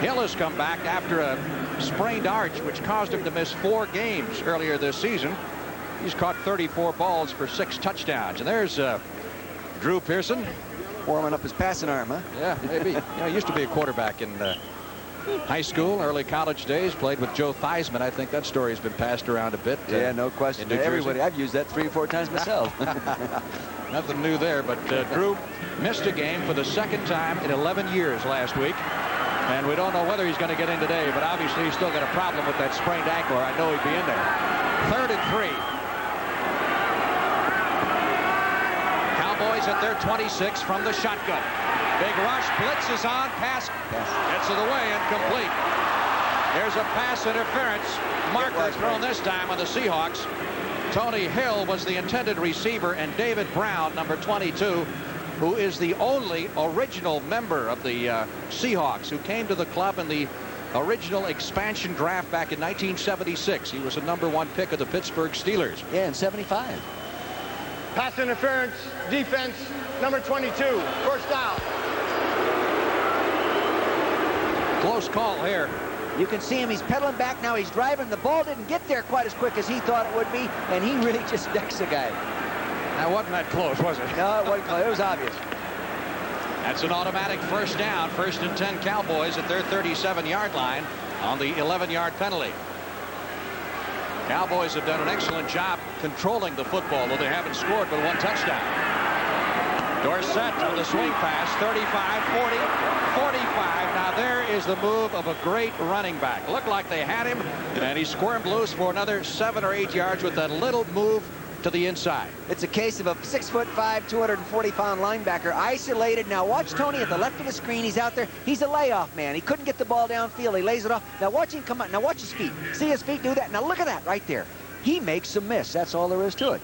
Hill has come back after a sprained arch, which caused him to miss 4 games earlier this season. He's caught 34 balls for 6 touchdowns. And there's Drew Pearson. Warming up his passing arm, huh? Yeah, maybe. He used to be a quarterback in high school, early college days. Played with Joe Theismann. I think that story has been passed around a bit. Yeah, no question. Everybody, I've used that 3 or 4 times myself. Nothing new there, but Drew missed a game for the second time in 11 years last week. And we don't know whether he's going to get in today, but obviously he's still got a problem with that sprained ankle, or I know he'd be in there. 3rd and 3. Cowboys at their 26 from the shotgun. Big rush, blitz is on, pass gets it away, incomplete. There's a pass interference marker thrown this time on the Seahawks. Tony Hill was the intended receiver, and David Brown, number 22, who is the only original member of the Seahawks who came to the club in the original expansion draft back in 1976. He was a #1 pick of the Pittsburgh Steelers. Yeah, in 75. Pass interference, defense, number 22, first down. Close call here. You can see him, he's pedaling back now, he's driving. The ball didn't get there quite as quick as he thought it would be, and he really just decks the guy. That wasn't that close, was it? No, it wasn't close. It was obvious. That's an automatic first down. 1st and 10 Cowboys at their 37-yard line on the 11-yard penalty. Cowboys have done an excellent job controlling the football, though they haven't scored but 1 touchdown. Dorsett on the swing pass, 35, 40, 45. Now there is the move of a great running back. Looked like they had him, and he squirmed loose for another 7 or 8 yards with that little move to the inside. It's a case of a 6'5", 240-pound linebacker isolated. Now watch Tony at the left of the screen. He's out there. He's a layoff man. He couldn't get the ball downfield. He lays it off. Now watch him come out. Now watch his feet. See his feet do that. Now look at that right there. He makes a miss. That's all there is to it.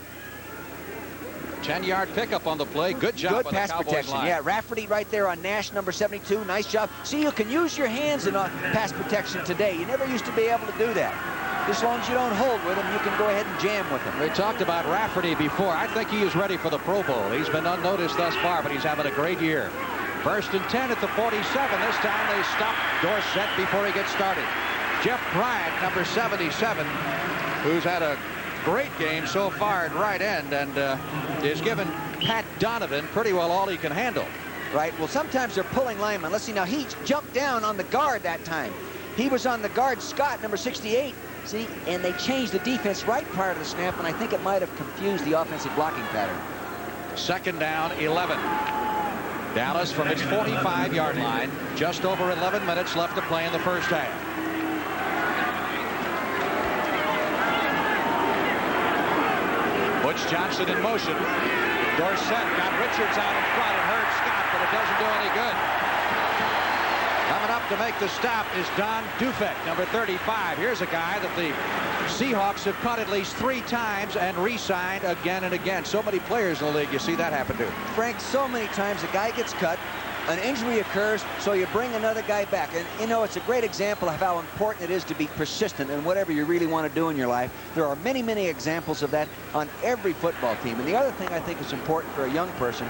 10-yard pickup on the play. Good job Good on pass the Cowboys protection. line. Yeah, Rafferty right there on Nash, number 72. Nice job. See, you can use your hands in pass protection today. You never used to be able to do that. As long as you don't hold with him, you can go ahead and jam with him. We talked about Rafferty before. I think he is ready for the Pro Bowl. He's been unnoticed thus far, but he's having a great year. 1st and 10 at the 47. This time they stop Dorsett before he gets started. Jeff Bryant, number 77, who's had a great game so far at right end, and is given Pat Donovan pretty well all he can handle. Right. Well, sometimes they're pulling linemen. Let's see. Now, he jumped down on the guard that time. He was on the guard, Scott, number 68. See, and they changed the defense right prior to the snap, and I think it might have confused the offensive blocking pattern. 2nd down, 11. Dallas from its 45-yard line. Just over 11 minutes left to play in the first half. Butch Johnson in motion. Dorsett got Richards out in front and hurt Scott, but it doesn't do any good. Coming up to make the stop is Don Dufek, number 35. Here's a guy that the Seahawks have cut at least 3 times and re-signed again and again. So many players in the league, you see that happen to. Frank, so many times a guy gets cut, an injury occurs, so you bring another guy back. And, you know, it's a great example of how important it is to be persistent in whatever you really want to do in your life. There are many, many examples of that on every football team. And the other thing I think is important for a young person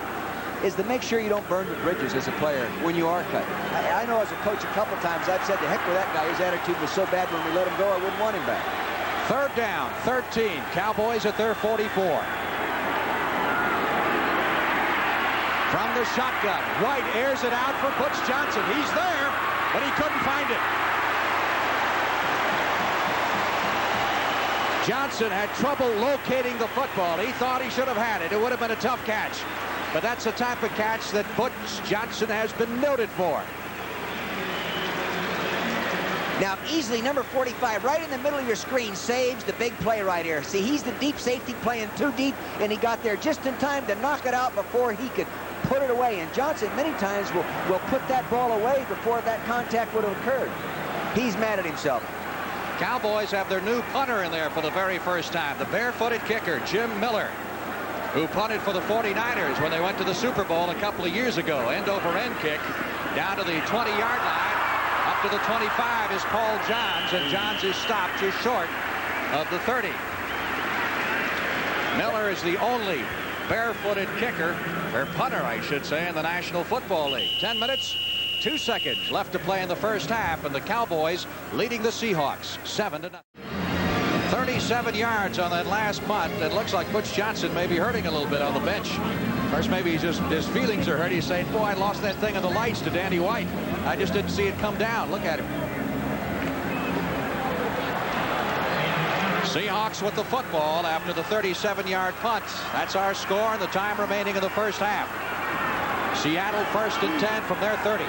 is to make sure you don't burn the bridges as a player when you are cut. I know as a coach a couple times I've said, to heck with that guy. His attitude was so bad when we let him go, I wouldn't want him back. 3rd down, 13. Cowboys at their 44. From the shotgun, White airs it out for Butch Johnson. He's there, but he couldn't find it. Johnson had trouble locating the football. He thought he should have had it. It would have been a tough catch. But that's the type of catch that Butch Johnson has been noted for. Now, easily, number 45, right in the middle of your screen, saves the big play right here. See, he's the deep safety playing too deep, and he got there just in time to knock it out before he could put it away. And Johnson many times will put that ball away before that contact would have occurred. He's mad at himself. Cowboys have their new punter in there for the very first time, the barefooted kicker, Jim Miller, who punted for the 49ers when they went to the Super Bowl a couple of years ago. End-over-end kick down to the 20-yard line. Up to the 25 is Paul Johns, and Johns is stopped just short of the 30. Miller is the only barefooted kicker, or punter, I should say, in the National Football League. 10 minutes. 2 seconds left to play in the first half, and the Cowboys leading the Seahawks 7-0. 37 yards on that last punt. It looks like Butch Johnson may be hurting a little bit on the bench. First, maybe his feelings are hurt. He's saying, boy, I lost that thing in the lights to Danny White. I just didn't see it come down. Look at him. Seahawks with the football after the 37-yard punt. That's our score and the time remaining in the first half. Seattle 1st and 10 from their 30.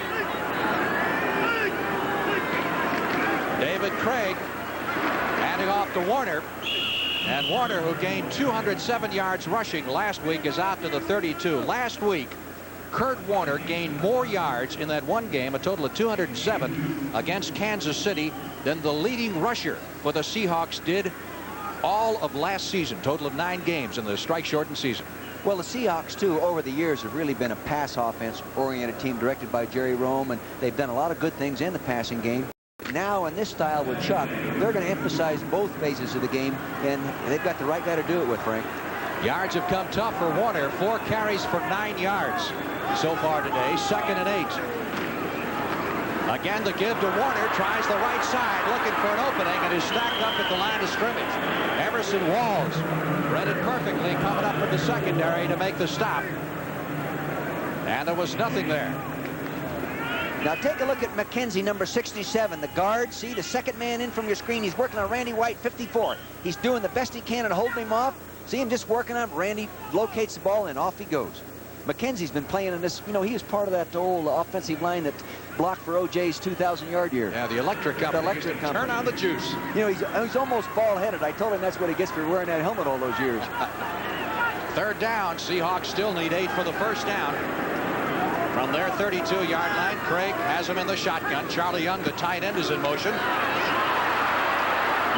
David Craig handing off to Warner. And Warner, who gained 207 yards rushing last week, is out to the 32. Last week, Kurt Warner gained more yards in that one game, a total of 207, against Kansas City than the leading rusher for the Seahawks did all of last season. Total of 9 games in the strike-shortened season. Well, the Seahawks, too, over the years have really been a pass offense-oriented team directed by Jerry Rome, and they've done a lot of good things in the passing game. Now, in this style with Chuck, they're going to emphasize both phases of the game, and they've got the right guy to do it with, Frank. Yards have come tough for Warner. 4 carries for 9 yards so far today. 2nd and 8. Again, the give to Warner. Tries the right side, looking for an opening, and is stacked up at the line of scrimmage. Everson Walls read it perfectly, coming up from the secondary to make the stop. And there was nothing there. Now take a look at McKenzie, number 67, the guard. See, the second man in from your screen. He's working on Randy White, 54. He's doing the best he can and holding him off. See him just working on him. Randy locates the ball, and off he goes. McKenzie's been playing in this. You know, he was part of that old offensive line that blocked for O.J.'s 2,000-yard year. Yeah, the electric company. The electric company. Turn on the juice. You know, he's almost bald-headed. I told him that's what he gets for wearing that helmet all those years. 3rd down. Seahawks still need 8 for the first down. From their 32-yard line, Craig has him in the shotgun. Charlie Young, the tight end, is in motion.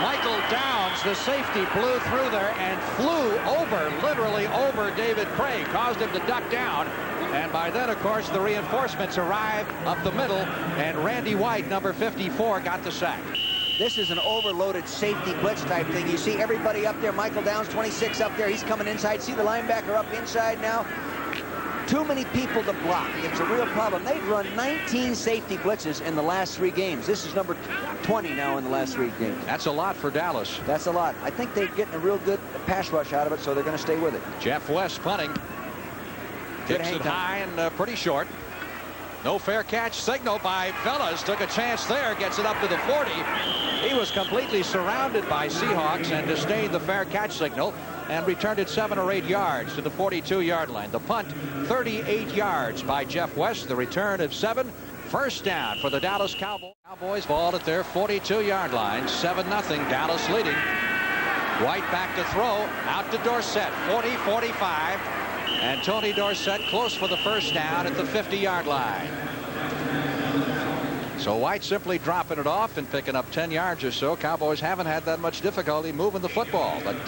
Michael Downs, the safety, blew through there and flew over, literally over David Craig, caused him to duck down. And by then, of course, the reinforcements arrived up the middle, and Randy White, number 54, got the sack. This is an overloaded safety blitz type thing. You see everybody up there. Michael Downs, 26 up there. He's coming inside. See the linebacker up inside now. Too many people to block. It's a real problem. They've run 19 safety blitzes in the last 3 games. This is number 20 now in the last 3 games. That's a lot for Dallas. That's a lot. I think they're getting a real good pass rush out of it, so they're going to stay with it. Jeff West punting. Kicks it high and pretty short. No fair catch signal by Fellas. Took a chance there. Gets it up to the 40. He was completely surrounded by Seahawks and disdained the fair catch signal and returned it 7 or 8 yards to the 42-yard line. The punt, 38 yards by Jeff West. The return of 7. First down for the Dallas Cowboys. Cowboys ball at their 42-yard line. 7-0. Dallas leading. White back to throw. Out to Dorsett. 40-45. And Tony Dorsett close for the first down at the 50-yard line. So White simply dropping it off and picking up 10 yards or so. Cowboys haven't had that much difficulty moving the football. But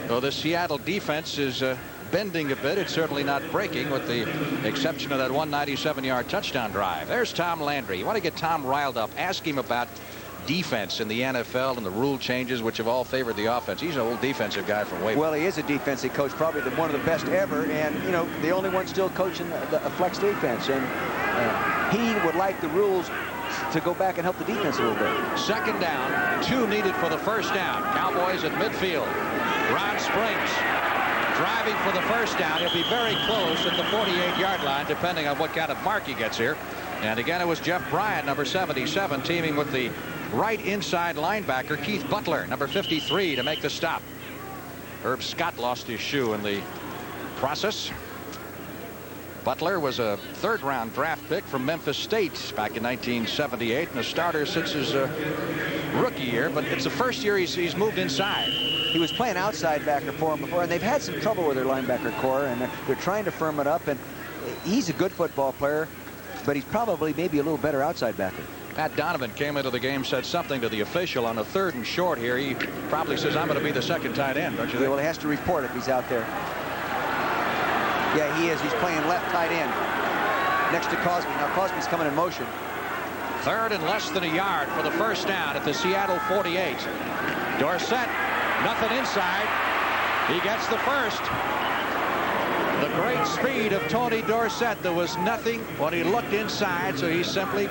though the Seattle defense is bending a bit, it's certainly not breaking, with the exception of that 197-yard touchdown drive. There's Tom Landry. You want to get Tom riled up. Ask him about defense in the NFL and the rule changes which have all favored the offense. He's an old defensive guy from way back. Well, he is a defensive coach, probably one of the best ever, and you know, the only one still coaching a flex defense, and he would like the rules to go back and help the defense a little bit. 2nd down, 2 needed for the first down. Cowboys at midfield. Ron Springs driving for the first down. He'll be very close at the 48-yard line, depending on what kind of mark he gets here. And again, it was Jeff Bryant, number 77, teaming with the right inside linebacker Keith Butler, number 53, to make the stop. Herb Scott lost his shoe in the process. Butler was a third-round draft pick from Memphis State back in 1978, and a starter since his rookie year. But it's the first year he's moved inside. He was playing outside backer for him before, and they've had some trouble with their linebacker core, and they're trying to firm it up. And he's a good football player, but he's probably maybe a little better outside backer. Pat Donovan came into the game, said something to the official on a 3rd and short here. He probably says, I'm going to be the second tight end, don't you think? Yeah, well, he has to report if he's out there. Yeah, he is. He's playing left tight end next to Cosby. Now Cosby's coming in motion. 3rd and less than a yard for the first down at the Seattle 48. Dorsett, nothing inside. He gets the first. The great speed of Tony Dorsett. There was nothing when he looked inside, so he simply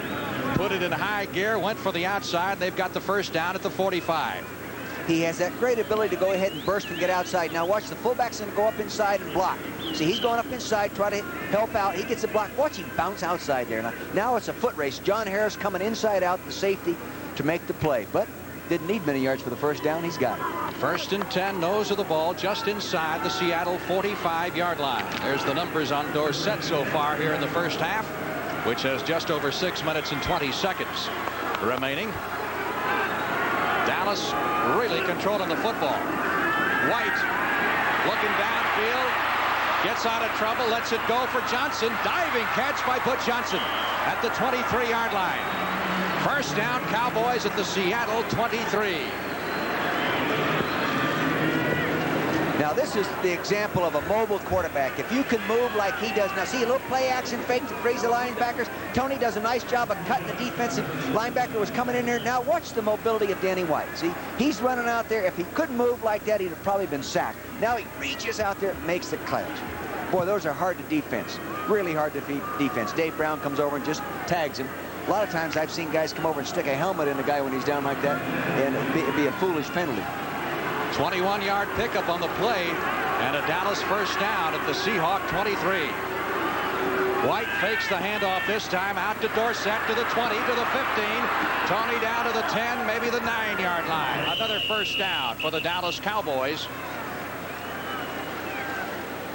put it in high gear, went for the outside, and they've got the first down at the 45. He has that great ability to go ahead and burst and get outside. Now watch, the fullback's going to go up inside and block. See, he's going up inside, try to help out. He gets a block. Watch him bounce outside there. Now it's a foot race. John Harris coming inside out, the safety, to make the play. But didn't need many yards for the first down. He's got it. 1st and 10, nose of the ball, just inside the Seattle 45-yard line. There's the numbers on Dorsett so far here in the first half, which has just over 6 minutes and 20 seconds remaining. Dallas really controlling the football. White looking downfield, gets out of trouble, lets it go for Johnson. Diving catch by Butch Johnson at the 23-yard line. First down, Cowboys at the Seattle 23. Now this is the example of a mobile quarterback. If you can move like he does. Now see, a little play action fake to crazy linebackers. Tony does a nice job of cutting the defensive linebacker was coming in there. Now watch the mobility of Danny White. See, he's running out there. If he couldn't move like that, he'd have probably been sacked. Now he reaches out there and makes the catch. Boy, those are hard to defense. Really hard to defense. Dave Brown comes over and just tags him. A lot of times I've seen guys come over and stick a helmet in the guy when he's down like that, and it'd be a foolish penalty. 21-yard pickup on the play, and a Dallas first down at the Seahawk 23. White fakes the handoff this time out to Dorsett, to the 20, to the 15. Tony down to the 10, maybe the 9-yard line. Another first down for the Dallas Cowboys.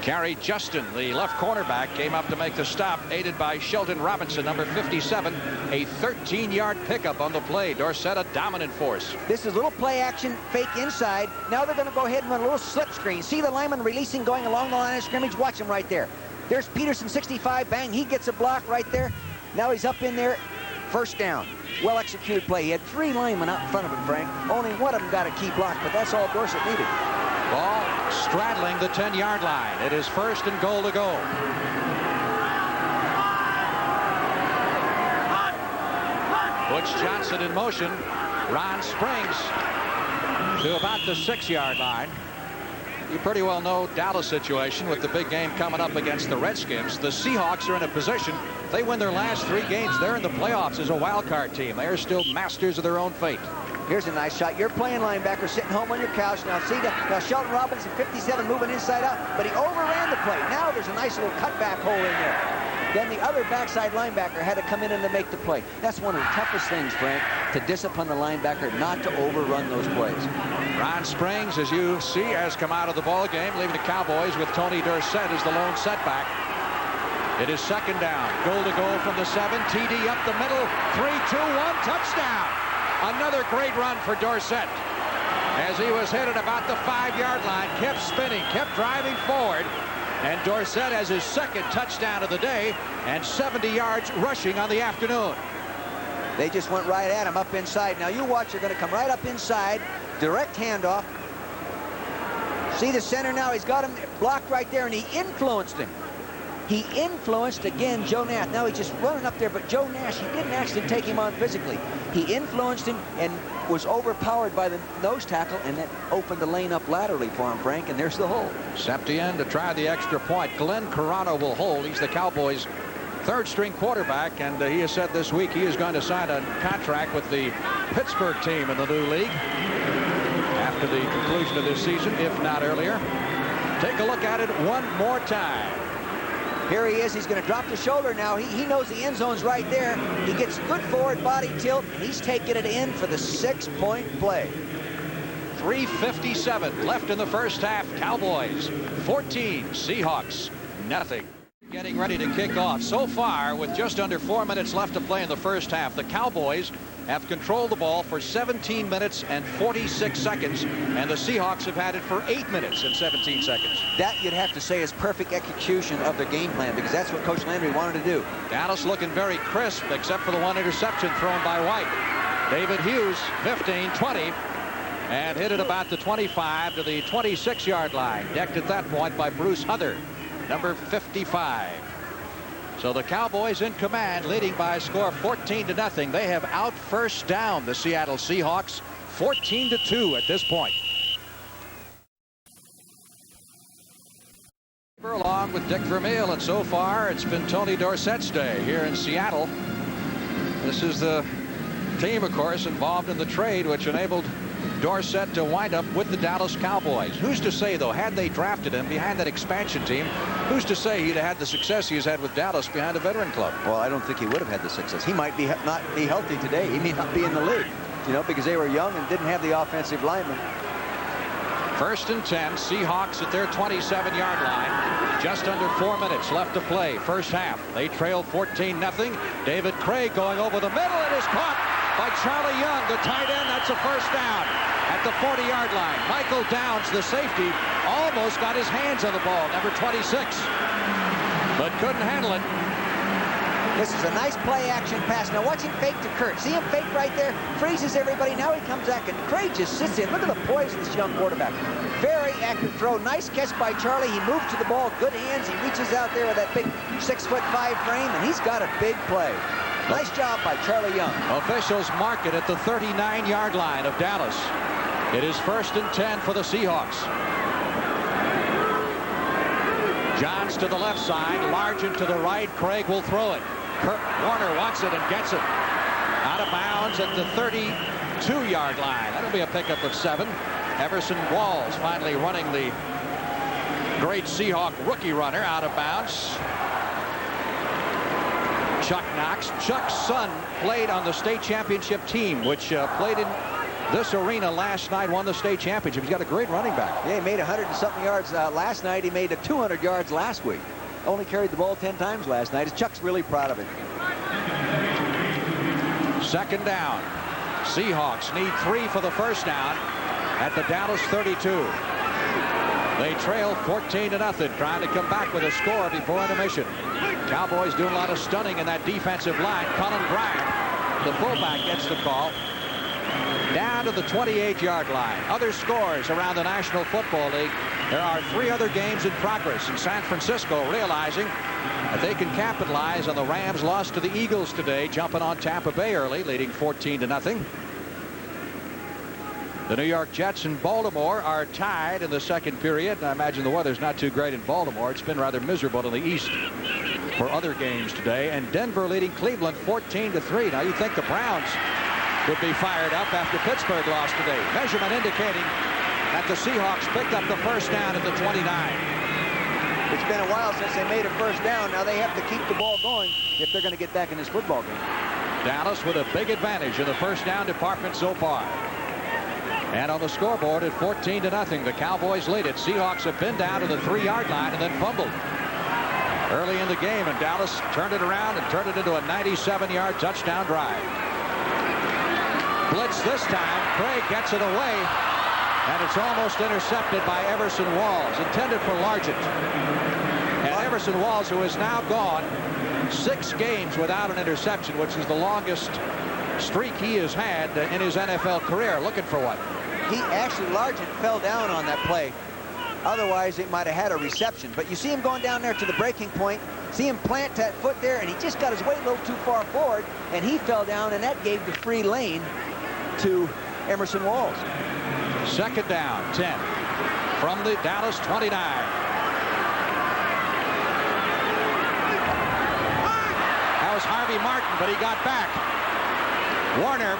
Gary Justin, the left cornerback, came up to make the stop, aided by Shelton Robinson, number 57. A 13-yard pickup on the play. Dorsett, a dominant force. This is a little play action, fake inside. Now they're going to go ahead and run a little slip screen. See the lineman releasing, going along the line of scrimmage. Watch him right there. There's Peterson, 65. Bang, he gets a block right there. Now he's up in there. First down. Well-executed play. He had 3 linemen out in front of him, Frank. Only one of them got a key block, but that's all Dorsett needed. Ball straddling the 10-yard line. It is 1st and goal to go. Butch Johnson in motion. Ron Springs to about the 6-yard line. You pretty well know Dallas' situation with the big game coming up against the Redskins. The Seahawks are in a position. They win their last 3 games. They're in the playoffs as a wild card team. They are still masters of their own fate. Here's a nice shot. You're playing linebacker, sitting home on your couch. Now see that. Now Shelton Robinson, 57, moving inside out, but he overran the play. Now there's a nice little cutback hole in there. Then the other backside linebacker had to come in and to make the play. That's one of the toughest things, Frank, to discipline the linebacker not to overrun those plays. Ron Springs, as you see, has come out of the ball game, leaving the Cowboys with Tony Dorsett as the lone setback. It is 2nd down. Goal to go from the 7. TD up the middle. 3-2-1, touchdown. Another great run for Dorsett as he was hit at about the 5-yard line, kept spinning, kept driving forward, and Dorsett has his 2nd touchdown of the day and 70 yards rushing on the afternoon. They just went right at him up inside. Now you watch, they're going to come right up inside, direct handoff. See the center now, he's got him blocked right there, and he influenced him. He influenced, again, Joe Nash. Now he's just running up there, but Joe Nash, he didn't actually take him on physically. He influenced him and was overpowered by the nose tackle, and that opened the lane up laterally for him, Frank, and there's the hole. Septien to try the extra point. Glenn Carano will hold. He's the Cowboys' 3rd-string quarterback, and he has said this week he is going to sign a contract with the Pittsburgh team in the new league after the conclusion of this season, if not earlier. Take a look at it one more time. Here he is. He's going to drop the shoulder now. He knows the end zone's right there. He gets good forward body tilt. He's taking it in for the 6-point play. 3:57 left in the first half. Cowboys 14, Seahawks nothing. Getting ready to kick off. So far, with just under 4 minutes left to play in the first half, the Cowboys have controlled the ball for 17 minutes and 46 seconds, and the Seahawks have had it for 8 minutes and 17 seconds. That, you'd have to say, is perfect execution of the game plan, because that's what Coach Landry wanted to do. Dallas looking very crisp, except for the one interception thrown by White. David Hughes, 15-20, and hit it about the 25 to the 26-yard line. Decked at that point by Bruce Huther, number 55. So the Cowboys in command, leading by a score of 14-0. They have out first down the Seattle Seahawks, 14-2 at this point. Along with Dick Vermeil, and so far it's been Tony Dorsett's day here in Seattle. This is the team, of course, involved in the trade which enabled Dorsett to wind up with the Dallas Cowboys. Who's to say, though, had they drafted him behind that expansion team, who's to say he'd have had the success he's had with Dallas behind a veteran club? Well, I don't think he would have had the success. He might not be healthy today. He may not be in the league, you know, because they were young and didn't have the offensive linemen. 1st and 10, Seahawks at their 27-yard line. Just under 4 minutes left to play. First half. They trail 14-0. David Craig going over the middle. It is caught by Charlie Young, the tight end. That's a first down at the 40-yard line. Michael Downs, the safety, almost got his hands on the ball, number 26, but couldn't handle it. This is a nice play-action pass. Now watch him fake to Kurt. See him fake right there? Freezes everybody. Now he comes back, and Craig just sits in. Look at the poise of this young quarterback. Very accurate throw. Nice catch by Charlie. He moved to the ball. Good hands. He reaches out there with that big 6'5" frame, and he's got a big play. Nice job by Charlie Young. Officials mark it at the 39-yard line of Dallas. It is 1st and 10 for the Seahawks. Johns to the left side. Largent to the right. Craig will throw it. Kurt Warner wants it and gets it. Out of bounds at the 32-yard line. That'll be a pickup of 7. Everson Walls finally running the great Seahawk rookie runner out of bounds. Chuck Knox. Chuck's son played on the state championship team, which played in this arena last night, won the state championship. He's got a great running back. Yeah, he made 100-something yards last night. He made 200 yards last week. Only carried the ball 10 times last night. Chuck's really proud of it. 2nd down. Seahawks need 3 for the first down at the Dallas 32. They trail 14-0, trying to come back with a score before intermission. Cowboys doing a lot of stunning in that defensive line. Colin Bryant, the fullback, gets the call. Down to the 28-yard line. Other scores around the National Football League. There are 3 other games in progress, and San Francisco realizing that they can capitalize on the Rams' loss to the Eagles today, jumping on Tampa Bay early, leading 14-0. The New York Jets and Baltimore are tied in the second period. I imagine the weather's not too great in Baltimore. It's been rather miserable in the East for other games today. And Denver leading Cleveland 14-3. Now you think the Browns would be fired up after Pittsburgh lost today. Measurement indicating that the Seahawks picked up the first down at the 29. It's been a while since they made a first down. Now they have to keep the ball going if they're going to get back in this football game. Dallas with a big advantage in the first down department so far. And on the scoreboard at 14-0, the Cowboys lead it. Seahawks have been down to the 3-yard line and then fumbled early in the game, and Dallas turned it around and turned it into a 97-yard touchdown drive. Blitz this time. Craig gets it away, and it's almost intercepted by Everson Walls, intended for Largent. And Everson Walls, who is now gone 6 games without an interception, which is the longest streak he has had in his NFL career, looking for one. He actually, Largent fell down on that play. Otherwise, it might have had a reception. But you see him going down there to the breaking point, see him plant that foot there, and he just got his weight a little too far forward, and he fell down, and that gave the free lane to Emerson Walls. 2nd down, 10 from the Dallas 29. That was Harvey Martin, but he got back. Warner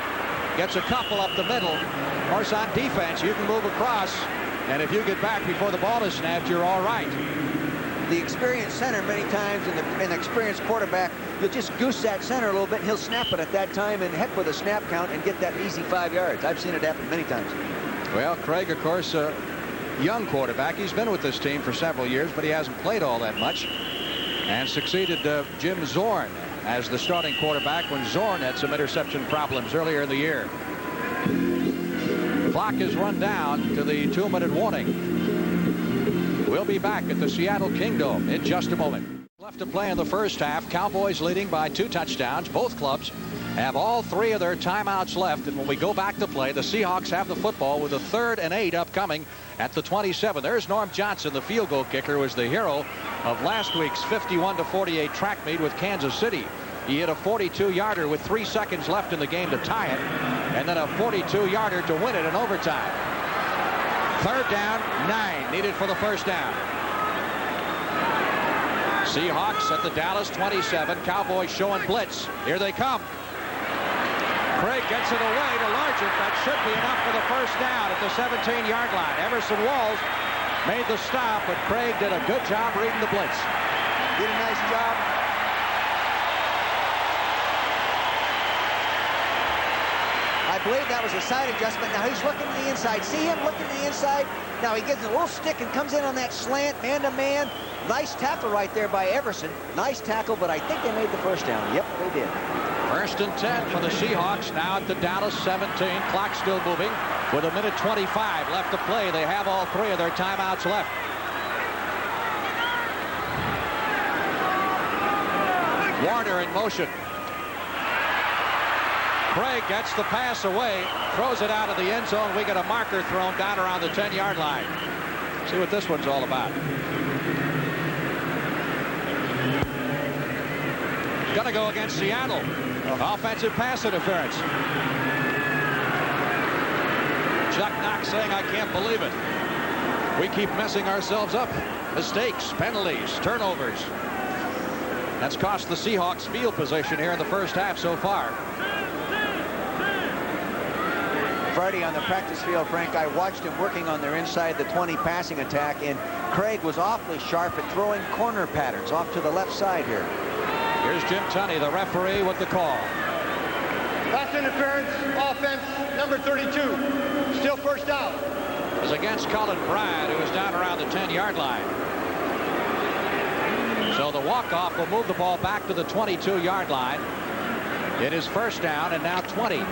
gets a couple up the middle. Of course, on defense, you can move across, and if you get back before the ball is snapped, you're all right. The experienced center many times, and the experienced quarterback, you'll just goose that center a little bit, and he'll snap it at that time, and heck with a snap count and get that easy 5 yards. I've seen it happen many times. Well, Craig, of course, a young quarterback. He's been with this team for several years, but he hasn't played all that much. and succeeded Jim Zorn as the starting quarterback when Zorn had some interception problems earlier in the year. Clock is run down to the 2-minute warning. We'll be back at the Seattle Kingdome in just a moment. Left to play in the first half. Cowboys leading by 2 touchdowns. Both clubs have all 3 of their timeouts left, and when we go back to play, the Seahawks have the football with a 3rd and 8 upcoming at the 27. There's Norm Johnson, the field goal kicker, who was the hero of last week's 51-48 track meet with Kansas City. He hit a 42-yarder with 3 seconds left in the game to tie it, and then a 42-yarder to win it in overtime. 3rd down, 9 needed for the first down. Seahawks at the Dallas 27. Cowboys showing blitz. Here they come. Craig gets it away to Largent. That should be enough for the first down at the 17-yard line. Emerson Walls made the stop, but Craig did a good job reading the blitz. Did a nice job. I believe that was a side adjustment. Now he's looking to the inside. See him looking to the inside? Now he gets a little stick and comes in on that slant, man-to-man. Nice tackle right there by Everson. Nice tackle, but I think they made the first down. Yep, they did. 1st and 10 for the Seahawks now at the Dallas 17. Clock still moving with 1:25 left to play. They have all 3 of their timeouts left. Warner in motion. Craig gets the pass away, throws it out of the end zone. We get a marker thrown down around the 10-yard line. See what this one's all about. Going to go against Seattle. Offensive pass interference. Chuck Knox saying, I can't believe it. We keep messing ourselves up. Mistakes, penalties, turnovers. That's cost the Seahawks field position here in the first half so far. Friday on the practice field, Frank, I watched him working on their inside the 20 passing attack, and Craig was awfully sharp at throwing corner patterns off to the left side here. Here's Jim Tunney, the referee, with the call. Pass interference, offense, number 32. Still first down. It was against Colin Bryant, who was down around the 10-yard line. So the walk-off will move the ball back to the 22-yard line. It is first down and now 20.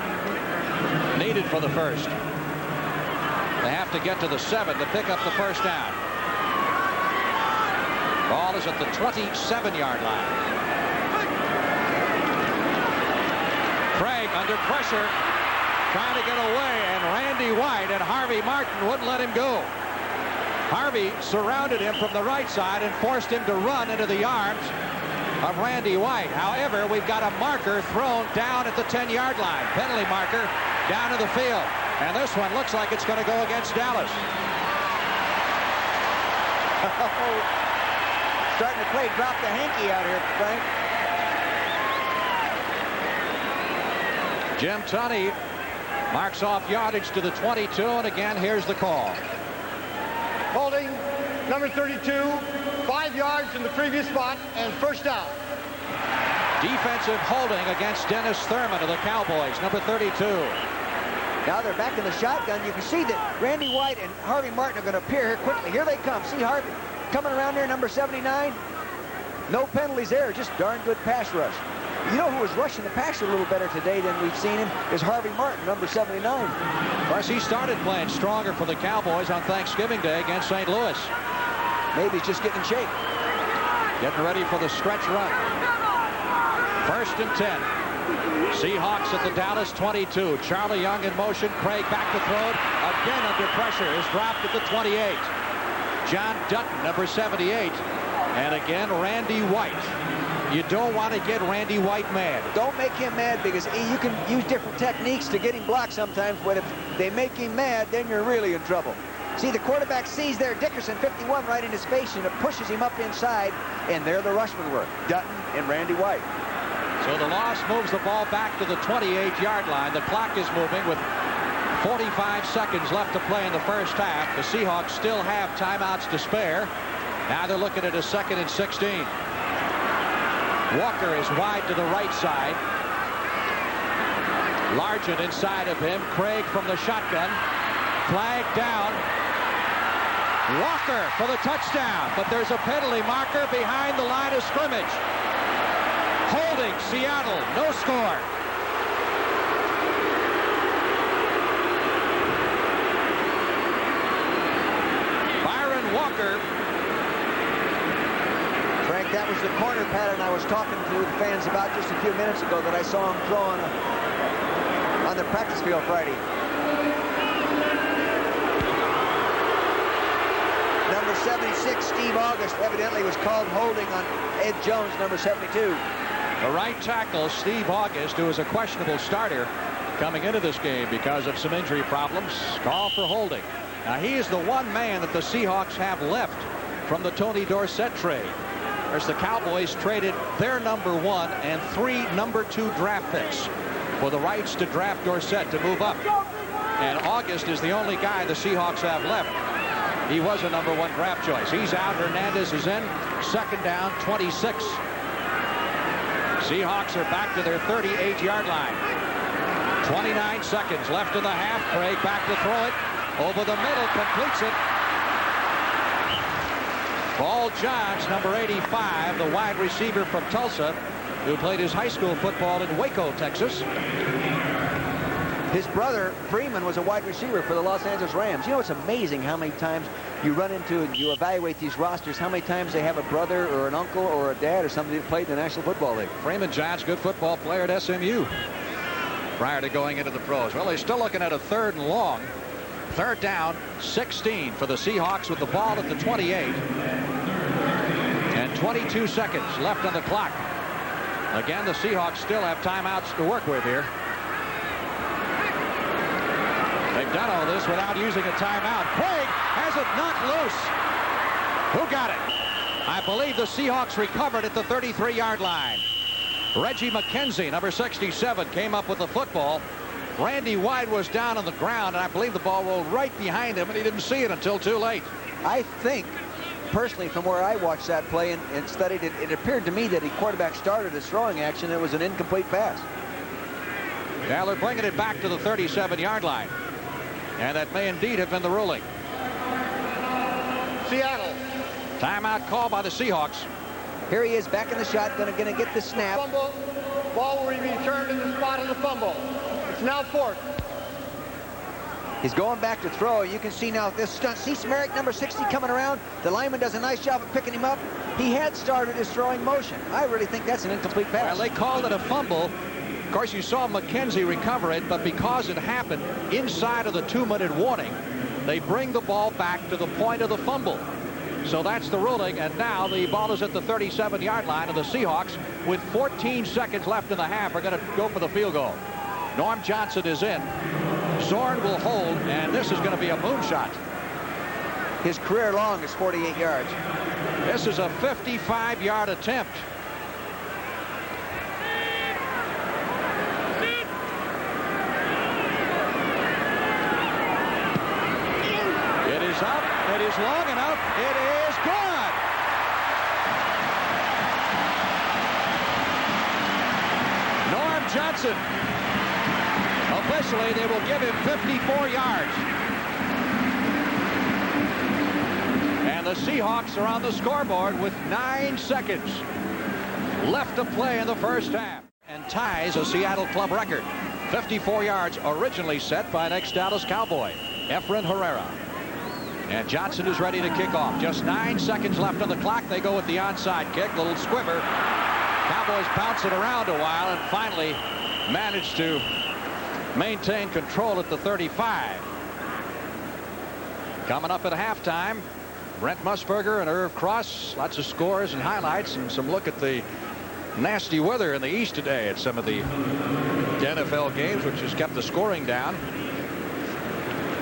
Needed for the first. They have to get to the 7 to pick up the first down. Ball is at the 27-yard line. Craig under pressure, trying to get away, and Randy White and Harvey Martin wouldn't let him go. Harvey surrounded him from the right side and forced him to run into the arms of Randy White. However, we've got a marker thrown down at the 10-yard line. Penalty marker down to the field. And this one looks like it's going to go against Dallas. Starting to play drop the hanky out here, Frank. Jim Tunney marks off yardage to the 22, and again, here's the call. Holding, number 32, 5 yards in the previous spot, and first down. Defensive holding against Dennis Thurman of the Cowboys, number 32. Now they're back in the shotgun. You can see that Randy White and Harvey Martin are going to appear here quickly. Here they come. See Harvey coming around there, number 79. No penalties there, just darn good pass rush. You know who was rushing the passer a little better today than we've seen him is Harvey Martin, number 79. Plus, he started playing stronger for the Cowboys on Thanksgiving Day against St. Louis. Maybe he's just getting in shape. Getting ready for the stretch run. 1st and 10. Seahawks at the Dallas 22. Charlie Young in motion. Craig back to throw. Again under pressure. Is dropped at the 28. John Dutton, number 78. And again, Randy White. You don't want to get Randy White mad. Don't make him mad, because you can use different techniques to get him blocked sometimes, but if they make him mad, then you're really in trouble. See, the quarterback sees there Dickerson, 51, right in his face, and it pushes him up inside, and there the rushman work. Dutton and Randy White. So the loss moves the ball back to the 28-yard line. The clock is moving with 45 seconds left to play in the first half. The Seahawks still have timeouts to spare. Now they're looking at a 2nd and 16. Walker is wide to the right side. Largent inside of him. Craig from the shotgun. Flag down. Walker for the touchdown, but there's a penalty marker behind the line of scrimmage. Holding Seattle, no score. Byron Walker. Frank, that was the corner pattern I was talking to the fans about just a few minutes ago that I saw him throw on the practice field Friday. Number 76, Steve August, evidently was called holding on Ed Jones, number 72. The right tackle, Steve August, who is a questionable starter coming into this game because of some injury problems, called for holding. Now, he is the one man that the Seahawks have left from the Tony Dorsett trade. There's the Cowboys traded their number 1 and 3 number 2 draft picks for the rights to draft Dorsett to move up. And August is the only guy the Seahawks have left. He was a number 1 draft choice. He's out. Hernandez is in. Second down, 26. Seahawks are back to their 38-yard line. 29 seconds left in the half. Craig back to throw it. Over the middle, completes it. Paul Johns, number 85, the wide receiver from Tulsa, who played his high school football in Waco, Texas. His brother, Freeman, was a wide receiver for the Los Angeles Rams. You know, it's amazing how many times you run into and you evaluate these rosters, how many times they have a brother or an uncle or a dad or somebody that played in the National Football League. Freeman Johns, good football player at SMU prior to going into the pros. Well, they're still looking at a 3rd and long. 3rd down, 16 for the Seahawks with the ball at the 28. And 22 seconds left on the clock. Again, the Seahawks still have timeouts to work with here. They've done all this without using a timeout. Craig has it knocked loose. Who got it? I believe the Seahawks recovered at the 33-yard line. Reggie McKenzie, number 67, came up with the football. Randy White was down on the ground, and I believe the ball rolled right behind him, and he didn't see it until too late. I think, personally, from where I watched that play and studied it, it appeared to me that the quarterback started his throwing action. It was an incomplete pass. Yeah, they're bringing it back to the 37-yard line. And that may indeed have been the ruling. Seattle. Timeout call by the Seahawks. Here he is back in the shotgun, going to get the snap. Fumble. Ball will be returned in the spot of the fumble. It's now 4th. He's going back to throw. You can see now this stunt. See Smerrick, number 60, coming around. The lineman does a nice job of picking him up. He had started his throwing motion. I really think that's an incomplete pass. Well, they called it a fumble. Of course, you saw McKenzie recover it, but because it happened inside of the 2-minute warning, they bring the ball back to the point of the fumble. So that's the ruling, and now the ball is at the 37-yard line, and the Seahawks, with 14 seconds left in the half, are going to go for the field goal. Norm Johnson is in. Zorn will hold, and this is going to be a moonshot. His career long is 48 yards. This is a 55-yard attempt. It is up. It is long enough. It is good. Norm Johnson. Officially, they will give him 54 yards. And the Seahawks are on the scoreboard with 9 seconds left to play in the first half. And ties a Seattle club record. 54 yards originally set by an ex-Dallas Cowboy, Efren Herrera. And Johnson is ready to kick off. Just 9 seconds left on the clock. They go with the onside kick. Little squibber. Cowboys bounce it around a while and finally manage to maintain control at the 35. Coming up at halftime, Brent Musburger and Irv Cross. Lots of scores and highlights and some look at the nasty weather in the East today at some of the NFL games, which has kept the scoring down.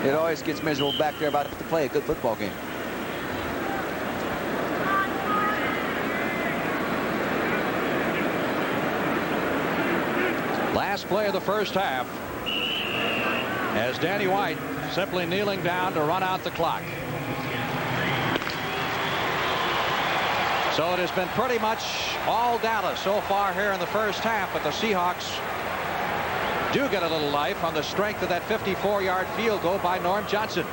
It always gets miserable back there about to play a good football game. Last play of the first half as Danny White simply kneeling down to run out the clock. So it has been pretty much all Dallas so far here in the first half, but the Seahawks do get a little life on the strength of that 54-yard field goal by Norm Johnson.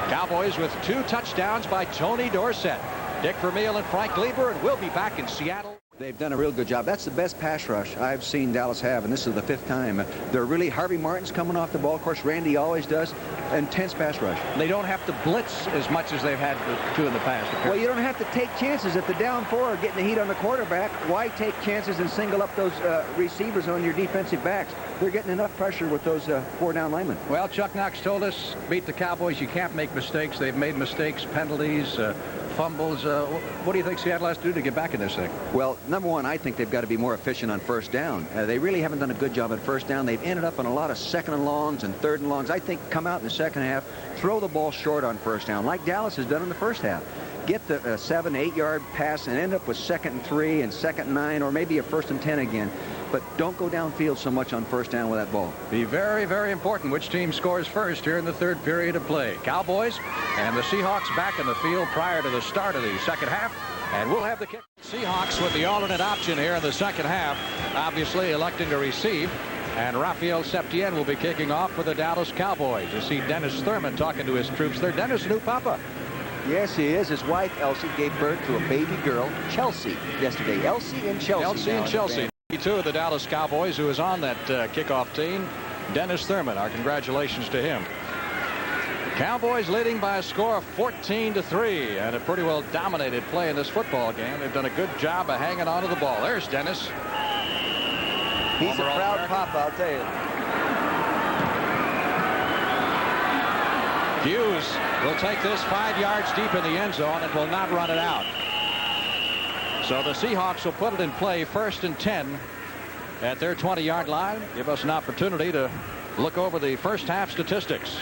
Cowboys with 2 touchdowns by Tony Dorsett. Dick Vermeil and Frank Lieber, and we'll be back in Seattle. They've done a real good job. That's the best pass rush I've seen Dallas have, and this is the 5th time. They're really, Harvey Martin's coming off the ball. Of course, Randy always does. Intense pass rush. They don't have to blitz as much as they've had to in the past. Well, you don't have to take chances. If the down 4 are getting the heat on the quarterback, why take chances and single up those receivers on your defensive backs? They're getting enough pressure with those 4 down linemen. Well, Chuck Knox told us, beat the Cowboys, you can't make mistakes. They've made mistakes, penalties, fumbles. What do you think Seattle has to do to get back in this thing? Well, number one, I think they've got to be more efficient on first down. They really haven't done a good job at first down. They've ended up on a lot of 2nd and longs and 3rd and longs. I think come out in the second half, throw the ball short on first down, like Dallas has done in the first half. Get the 7, 8 yard pass and end up with 2nd and 3 and 2nd and 9, or maybe a 1st and 10 again. But don't go downfield so much on first down with that ball. Be very, very important which team scores first here in the 3rd period of play. Cowboys and the Seahawks back in the field prior to the start of the second half. And we'll have the kick. Seahawks with the alternate option here in the second half, obviously electing to receive. And Rafael Septien will be kicking off for the Dallas Cowboys. You see Dennis Thurman talking to his troops there. Dennis, new papa. Yes, he is. His wife, Elsie, gave birth to a baby girl, Chelsea, yesterday. Elsie and Chelsea. Elsie and Chelsea. Two of the Dallas Cowboys who is on that kickoff team. Dennis Thurman, our congratulations to him. Cowboys leading by a score of 14-3, and a pretty well dominated play in this football game. They've done a good job of hanging on to the ball. There's Dennis. He's a proud papa, I'll tell you. Hughes will take this 5 yards deep in the end zone and will not run it out. So the Seahawks will put it in play 1st and 10 at their 20-yard line. Give us an opportunity to look over the first half statistics.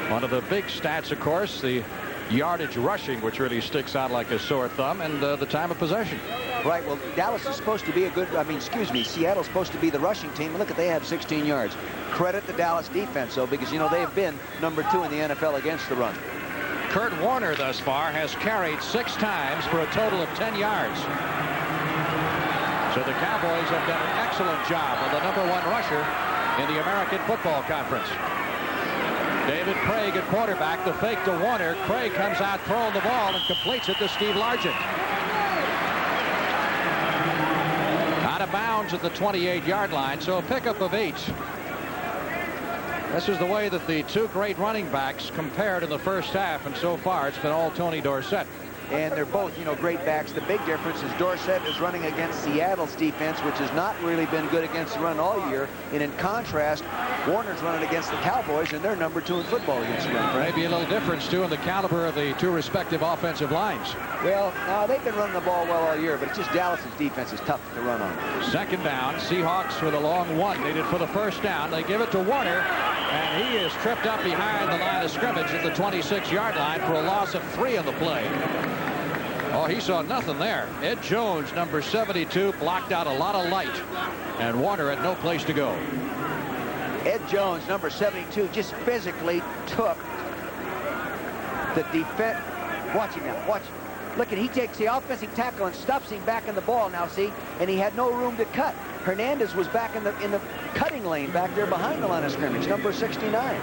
One of the big stats, of course, the yardage rushing, which really sticks out like a sore thumb, and the time of possession. Right. Well, Dallas is supposed to be a good, Seattle's supposed to be the rushing team. Look at, they have 16 yards. Credit the Dallas defense, though, because, you know, they've been number 2 in the NFL against the run. Kurt Warner thus far has carried 6 times for a total of 10 yards. So the Cowboys have done an excellent job with the #1 rusher in the American Football Conference. David Craig at quarterback, the fake to Warner. Craig comes out throwing the ball and completes it to Steve Largent. Out of bounds at the 28-yard line, so a pickup of 8. This is the way that the 2 great running backs compared in the first half, and so far it's been all Tony Dorsett. And they're both, you know, great backs. The big difference is Dorsett is running against Seattle's defense, which has not really been good against the run all year. And in contrast, Warner's running against the Cowboys, and they're number 2 in football against the run. Maybe a little difference, too, in the caliber of the 2 respective offensive lines. Well, they've been running the ball well all year, but it's just Dallas's defense is tough to run on. 2nd down, Seahawks with a long 1 needed for the first down. They give it to Warner, and he is tripped up behind the line of scrimmage at the 26-yard line for a loss of 3 on the play. Oh, he saw nothing there. Ed Jones, number 72, blocked out a lot of light, and Warner had no place to go. Ed Jones, number 72, just physically took the defense. Watch him now. Watch. Look, and he takes the offensive tackle and stuffs him back in the ball now, see? And he had no room to cut. Hernandez was back in the cutting lane back there behind the line of scrimmage, number 69.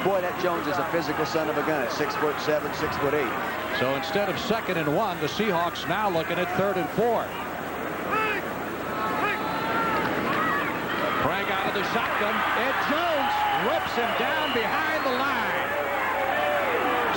Boy, that Jones is a physical son of a gun at 6'7", 6'8". So instead of 2nd and 1, the Seahawks now looking at 3rd and 4. Craig out of the shotgun. Ed Jones whips him down behind the line.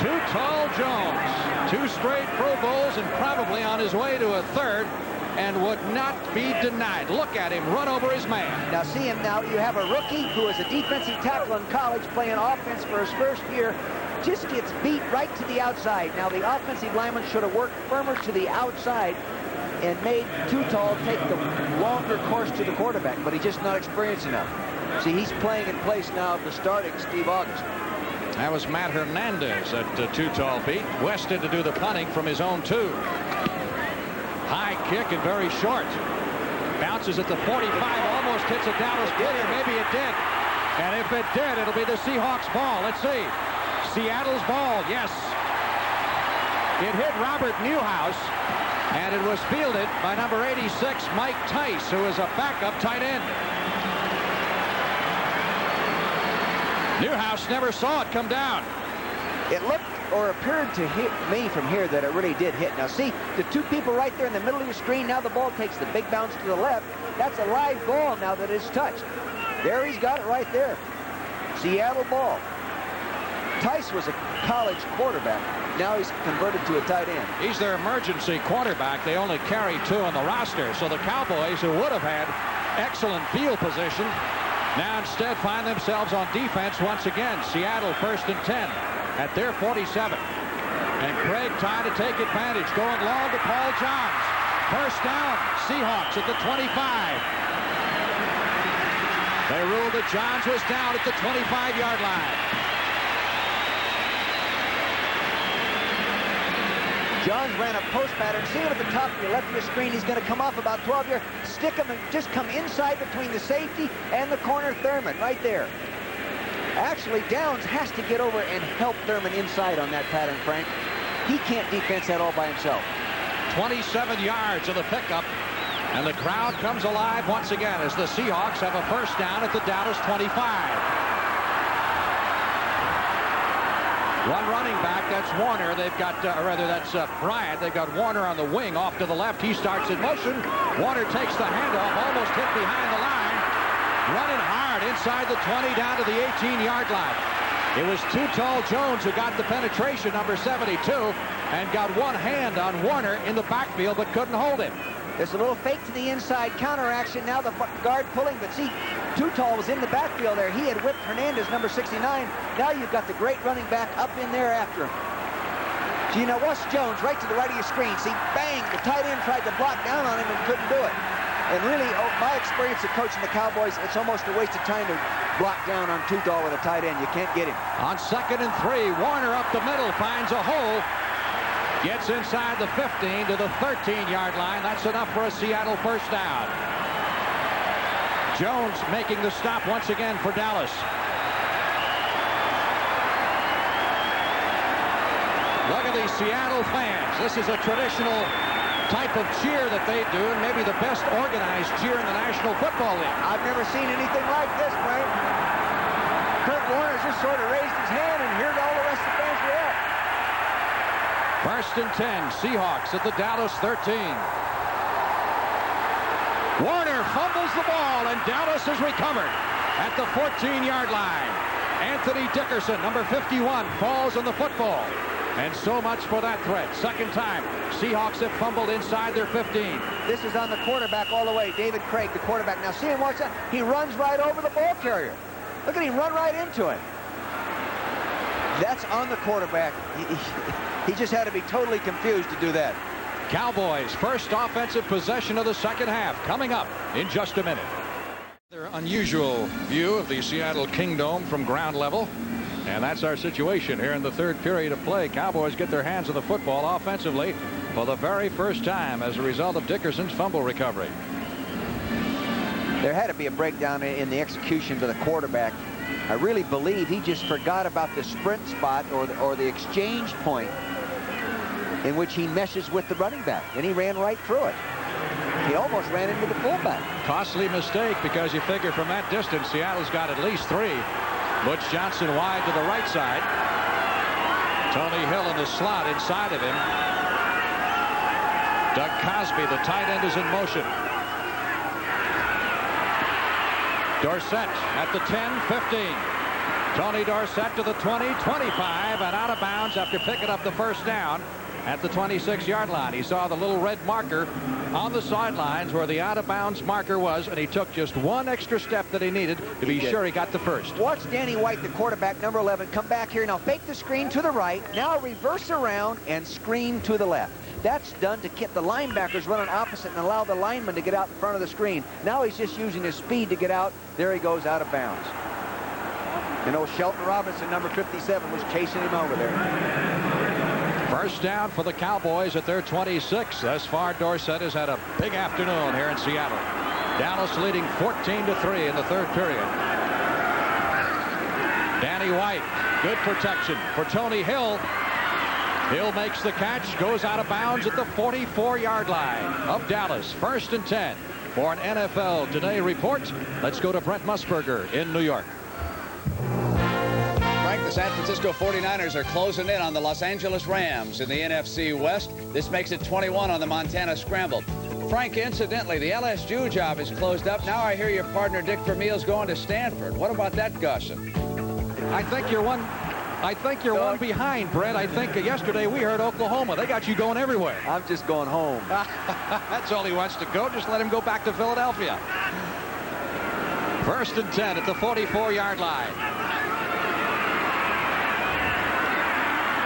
Too tall Jones. 2 straight Pro Bowls and probably on his way to a 3rd. And would not be denied. Look at him run over his man. Now see him now. You have a rookie who is a defensive tackle in college playing offense for his first year. Just gets beat right to the outside. Now the offensive lineman should have worked firmer to the outside and made Too Tall take the longer course to the quarterback, but he's just not experienced enough. See, he's playing in place now of the starting Steve August. That was Matt Hernandez that Too Tall beat. Weston to do the punting from his own 2. High kick and very short. Bounces at the 45, almost hits a Dallas player. Maybe it did. And if it did, it'll be the Seahawks ball. Let's see. Seattle's ball, yes. It hit Robert Newhouse, and it was fielded by number 86, Mike Tice, who is a backup tight end. Newhouse never saw it come down. It looked or appeared to hit me from here that it really did hit. Now see, the two people right there in the middle of your screen, now the ball takes the big bounce to the left. That's a live ball now that it's touched. There he's got it right there. Seattle ball. Tice was a college quarterback. Now he's converted to a tight end. He's their emergency quarterback. They only carry 2 on the roster. So the Cowboys, who would have had excellent field position, now instead find themselves on defense once again. Seattle 1st and 10 at their 47. And Craig trying to take advantage. Going long to Paul Johns. First down, Seahawks at the 25. They ruled that Johns was down at the 25-yard line. Johns ran a post pattern. See him at the top of your left of your screen. He's going to come off about 12 yards. Stick him and just come inside between the safety and the corner Thurman right there. Actually, Downs has to get over and help Thurman inside on that pattern, Frank. He can't defense that all by himself. 27 yards of the pickup. And the crowd comes alive once again as the Seahawks have a first down at the Dallas 25. One running back, that's Warner. They've got, that's Bryant. They've got Warner on the wing off to the left. He starts in motion. Warner takes the handoff, almost hit behind the line. Running hard inside the 20 down to the 18-yard line. It was Too Tall Jones who got the penetration, number 72, and got one hand on Warner in the backfield, but couldn't hold him. There's a little fake to the inside counter action. Now the guard pulling, but see, Too Tall was in the backfield there. He had whipped Hernandez, number 69. Now you've got the great running back up in there after him. So you know, Wes Jones right to the right of your screen. See, bang, the tight end tried to block down on him and couldn't do it. And really, my experience of coaching the Cowboys, it's almost a waste of time to block down on Too Tall with a tight end. You can't get him. On 2nd and 3, Warner up the middle, finds a hole. Gets inside the 15 to the 13-yard line. That's enough for a Seattle first down. Jones making the stop once again for Dallas. Look at these Seattle fans. This is a traditional type of cheer that they do, and maybe the best organized cheer in the National Football League. I've never seen anything like this, Frank. Kurt Warner just sort of raised his hand, and here's all the rest of the fans react. 1st and 10, Seahawks at the Dallas 13. Warner fumbles the ball, and Dallas has recovered at the 14-yard line. Anthony Dickerson, number 51, falls on the football. And so much for that threat. Second time, Seahawks have fumbled inside their 15. This is on the quarterback all the way. David Craig, the quarterback. Now see him watch that. He runs right over the ball carrier. Look at him run right into it. That's on the quarterback. He just had to be totally confused to do that. Cowboys first offensive possession of the second half coming up in just a minute. Their unusual view of the Seattle Kingdome from ground level. And that's our situation here in the third period of play. Cowboys get their hands on the football offensively for the very first time as a result of Dickerson's fumble recovery. There had to be a breakdown in the execution to the quarterback. I really believe he just forgot about the sprint spot or the exchange point in which he meshes with the running back, and he ran right through it. He almost ran into the fullback. Costly mistake, because you figure from that distance Seattle's got at least 3. Butch Johnson wide to the right side. Tony Hill in the slot inside of him. Doug Cosby, the tight end, is in motion. Dorsett at the 10, 15. Tony Dorsett to the 20, 25, and out of bounds after picking up the first down at the 26-yard line. He saw the little red marker on the sidelines where the out-of-bounds marker was, and he took just one extra step that he needed to be sure he got the first. Watch Danny White, the quarterback, number 11, come back here. Now fake the screen to the right. Now reverse around and screen to the left. That's done to get the linebackers running opposite and allow the lineman to get out in front of the screen. Now he's just using his speed to get out. There he goes out of bounds. And old Shelton Robinson, number 57, was chasing him over there. First down for the Cowboys at their 26. Thus far, Dorsett has had a big afternoon here in Seattle. Dallas leading 14-3 in the third period. Danny White, good protection for Tony Hill. Hill makes the catch, goes out of bounds at the 44-yard line of Dallas. 1st and 10 for an NFL Today report. Let's go to Brent Musburger in New York. Frank, the San Francisco 49ers are closing in on the Los Angeles Rams in the NFC West. This makes it 21 on the Montana Scramble. Frank, incidentally, the LSU job is closed up. Now I hear your partner Dick Vermeil's going to Stanford. What about that, Gusson? I think you're one behind, Brett. I think yesterday we heard Oklahoma. They got you going everywhere. I'm just going home. That's all he wants to go. Just let him go back to Philadelphia. 1st and 10 at the 44-yard line.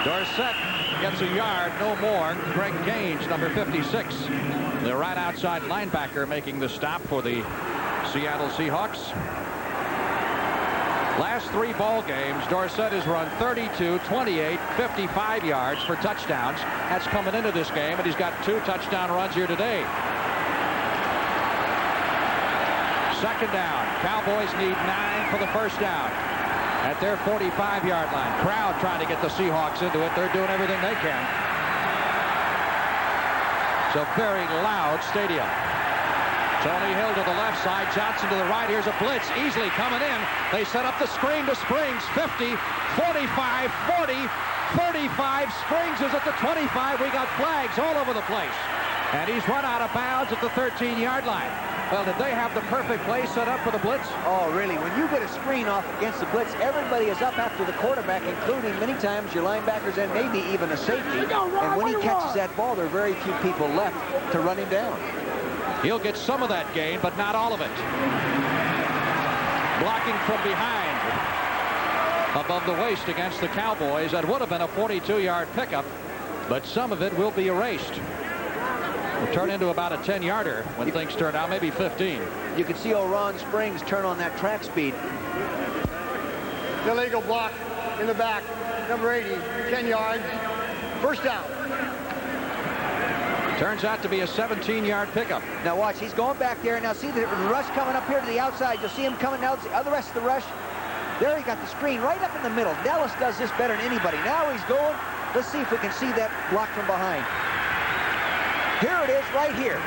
Dorsett gets a yard, no more. Greg Gaines, number 56, the right outside linebacker, making the stop for the Seattle Seahawks. Last 3 ball games, Dorsett has run 32, 28, 55 yards for touchdowns. That's coming into this game, and he's got 2 touchdown runs here today. 2nd down. Cowboys need 9 for the 1st down. At their 45-yard line. Crowd trying to get the Seahawks into it. They're doing everything they can. It's a very loud stadium. Tony Hill to the left side. Johnson to the right. Here's a blitz. Easily coming in. They set up the screen to Springs. 50, 45, 40, 35. Springs is at the 25. We got flags all over the place. And he's run out of bounds at the 13-yard line. Well, did they have the perfect play set up for the blitz? Oh, really? When you get a screen off against the blitz, everybody is up after the quarterback, including many times your linebackers and maybe even a safety. And when he catches that ball, there are very few people left to run him down. He'll get some of that gain, but not all of it. Blocking from behind. Above the waist against the Cowboys. That would have been a 42-yard pickup, but some of it will be erased. Will turn into about a 10-yarder when things turn out, maybe 15. You can see Ron Springs turn on that track speed. Illegal block in the back, number 80, 10 yards, 1st down. Turns out to be a 17-yard pickup. Now watch, he's going back there. Now see the rush coming up here to the outside. You'll see him coming out. The other rest of the rush. There he got the screen right up in the middle. Dallas does this better than anybody. Now he's going. Let's see if we can see that block from behind. Here it is right here.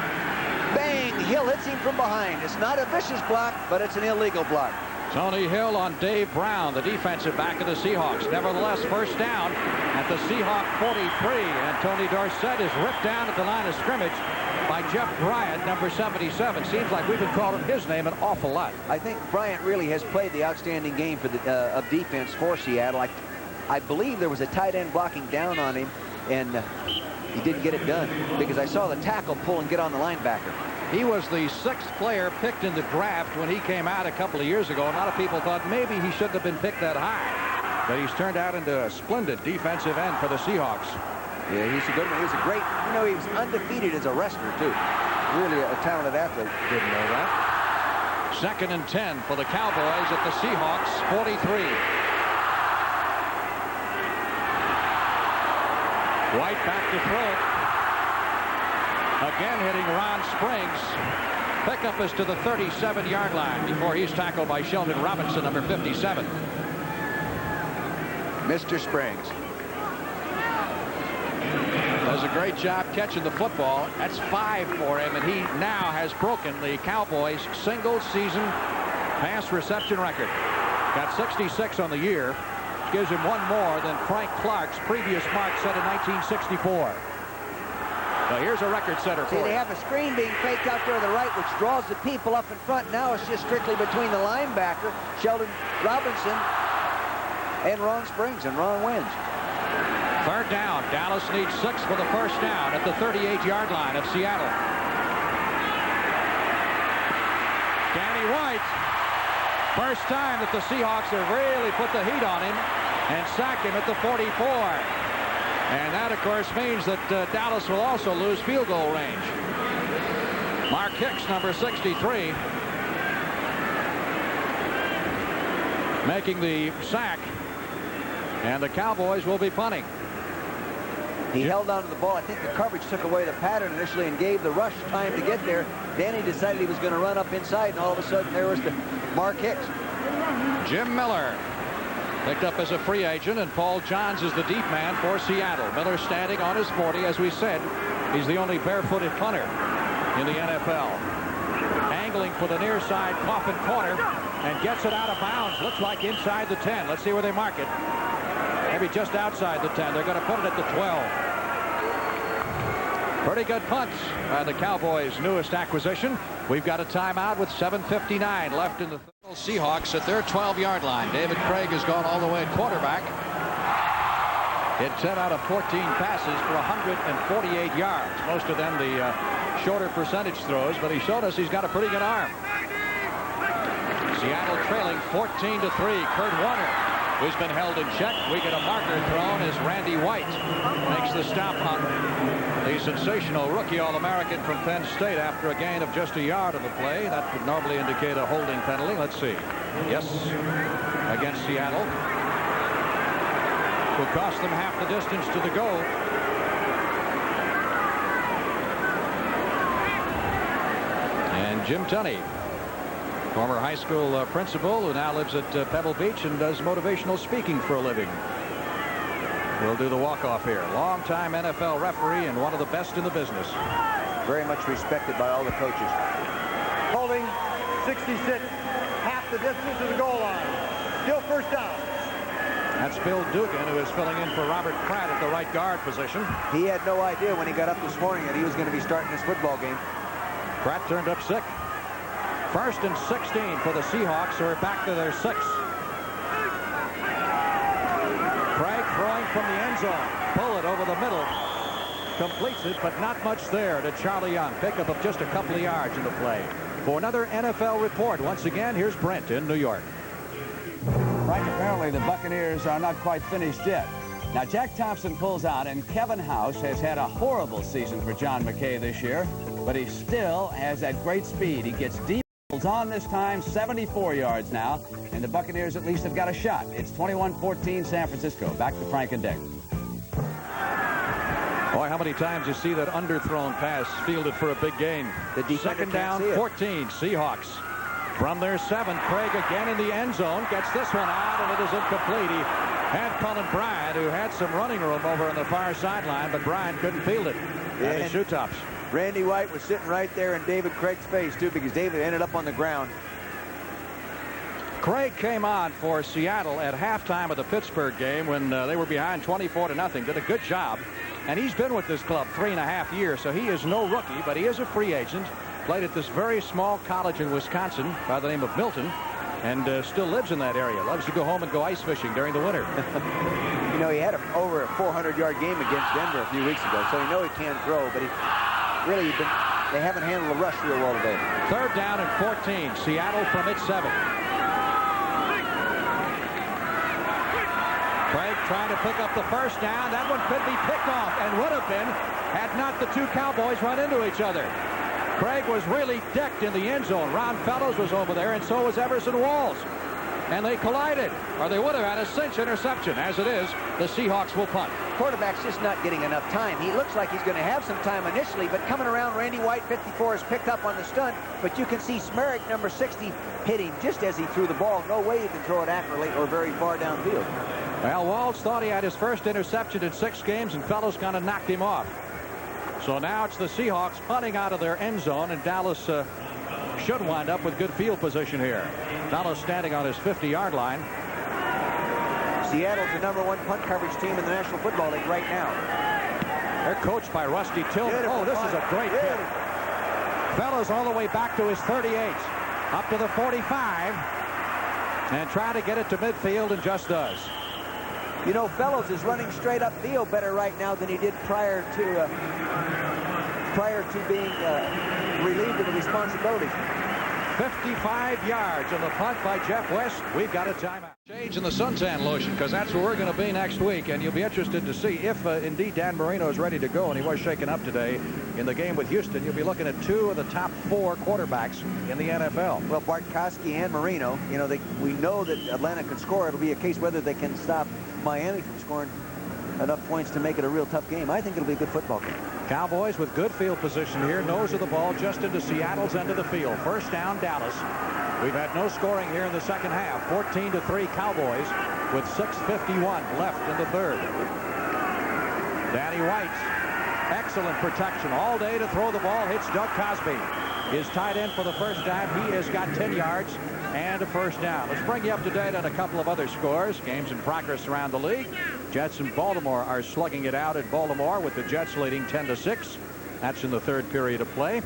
Bang! Hill hits him from behind. It's not a vicious block, but it's an illegal block. Tony Hill on Dave Brown, the defensive back of the Seahawks. Nevertheless, 1st down at the Seahawk 43. And Tony Dorsett is ripped down at the line of scrimmage by Jeff Bryant, number 77. Seems like we've been calling his name an awful lot. I think Bryant really has played the outstanding game for the of defense for Seattle. I believe there was a tight end blocking down on him, and he didn't get it done because I saw the tackle pull and get on the linebacker. He was the 6th player picked in the draft when he came out a couple of years ago. A lot of people thought maybe he shouldn't have been picked that high. But he's turned out into a splendid defensive end for the Seahawks. Yeah, he's a good one. He was a great, you know, he was undefeated as a wrestler, too. Really a talented athlete. Didn't know that. 2nd and 10 for the Cowboys at the Seahawks 43. White back to throw it. Again hitting Ron Springs. Pickup is to the 37-yard line before he's tackled by Sheldon Robinson, number 57. Mr. Springs does a great job catching the football. That's 5 for him, and he now has broken the Cowboys' single-season pass reception record. Got 66 on the year. Gives him 1 more than Frank Clark's previous mark set in 1964. So here's a record setter for See, him. they have a screen being faked out there to the right, which draws the people up in front. Now it's just strictly between the linebacker, Sheldon Robinson, and Ron Springs, and Ron wins. 3rd down. Dallas needs 6 for the 1st down at the 38-yard line of Seattle. Danny White. First time that the Seahawks have really put the heat on him and sacked him at the 44. And that, of course, means that Dallas will also lose field goal range. Mark Hicks, number 63, making the sack. And the Cowboys will be punting. He held on to the ball. I think the coverage took away the pattern initially and gave the rush time to get there. Danny decided he was going to run up inside, and all of a sudden there was the Mark Hicks. Jim Miller picked up as a free agent, and Paul Johns is the deep man for Seattle. Miller standing on his 40. As we said, he's the only barefooted punter in the NFL. angling for the near side coffin corner and gets it out of bounds. Looks like inside the 10. Let's see where they mark it. Maybe just outside the 10. They're going to put it at the 12. Pretty good punts by the Cowboys' newest acquisition. We've got a timeout with 7:59 left in the Seahawks at their 12-yard line. David Craig has gone all the way at quarterback. Hit 10 out of 14 passes for 148 yards. Most of them the shorter percentage throws, but he showed us he's got a pretty good arm. Seattle trailing 14-3. Kurt Warner, who's been held in check. We get a marker thrown as Randy White makes the stop on the sensational rookie All-American from Penn State after a gain of just a yard of the play. That would normally indicate a holding penalty. Let's see. Yes, against Seattle. Will cost them half the distance to the goal. And Jim Tunney, former high school principal who now lives at Pebble Beach and does motivational speaking for a living, will do the walk-off here. Long-time NFL referee and one of the best in the business. Very much respected by all the coaches. Holding 66, half the distance to the goal line. Still first down. That's Bill Dugan, who is filling in for Robert Pratt at the right guard position. He had no idea when he got up this morning that he was going to be starting this football game. Pratt turned up sick. 1st and 16 for the Seahawks, who are back to their 6. Craig throwing from the end zone. Bullet over the middle. Completes it, but not much there to Charlie Young. Pickup of just a couple of yards in the play. For another NFL report, once again, here's Brent in New York. Frank, apparently the Buccaneers are not quite finished yet. Now, Jack Thompson pulls out, and Kevin House has had a horrible season for John McKay this year, but he still has that great speed. He gets deep. On this time, 74 yards now, and the Buccaneers at least have got a shot. It's 21-14 San Francisco. Back to Frank and Dick. Boy, how many times you see that underthrown pass fielded for a big gain. The defender 2nd down, 14, Seahawks. From their 7, Craig again in the end zone. Gets this one out, and it is incomplete. He had Colin Bryant, who had some running room over on the far sideline, but Bryant couldn't field it. And his shoe tops. Randy White was sitting right there in David Craig's face, too, because David ended up on the ground. Craig came on for Seattle at halftime of the Pittsburgh game when they were behind 24-0. Did a good job. And he's been with this club 3.5 years, so he is no rookie, but he is a free agent. Played at this very small college in Wisconsin by the name of Milton, and still lives in that area. Loves to go home and go ice fishing during the winter. You know, he had over a 400-yard game against Denver a few weeks ago, so you know he can throw, but they haven't handled the rush real well today. 3rd down and 14. Seattle from its 7. Craig trying to pick up the 1st down. That one could be picked off and would have been had not the two Cowboys run into each other. Craig was really decked in the end zone. Ron Fellows was over there, and so was Everson Walls. And they collided, or they would have had a cinch interception. As it is, the Seahawks will punt. Quarterback's just not getting enough time. He looks like he's going to have some time initially, but coming around, Randy White, 54, is picked up on the stunt. But you can see Smerrick, number 60, hit him just as he threw the ball. No way you can throw it accurately or very far downfield. Well, Walls thought he had his first interception in 6 games, and Fellows kind of knocked him off. So now it's the Seahawks punting out of their end zone, and Dallas should wind up with good field position here. Dallas standing on his 50-yard line. Seattle's the #1 punt coverage team in the National Football League right now. They're coached by Rusty Tillman. Beautiful This is a great hit. Fellows all the way back to his 38. Up to the 45. And trying to get it to midfield, and just does. You know, Fellows is running straight upfield better right now than he did prior to being relieved of the responsibilities. 55 yards on the punt by Jeff West. We've got a timeout. Change in the suntan lotion, because that's where we're going to be next week, and you'll be interested to see if indeed Dan Marino is ready to go, and he was shaken up today in the game with Houston. You'll be looking at 2 of the top 4 quarterbacks in the NFL. Well, Bartkowski and Marino, you know, we know that Atlanta can score. It'll be a case whether they can stop Miami from scoring enough points to make it a real tough game. I think it'll be a good football game. Cowboys with good field position here. Nose of the ball just into Seattle's end of the field. 1st down, Dallas. We've had no scoring here in the 2nd half. 14-3 Cowboys with 6:51 left in the 3rd. Danny White, excellent protection all day to throw the ball. Hits Doug Cosby. His tight end for the first time. He has got 10 yards and a first down. Let's bring you up to date on a couple of other scores. Games in progress around the league. Jets and Baltimore are slugging it out at Baltimore with the Jets leading 10-6. That's in the third period of play.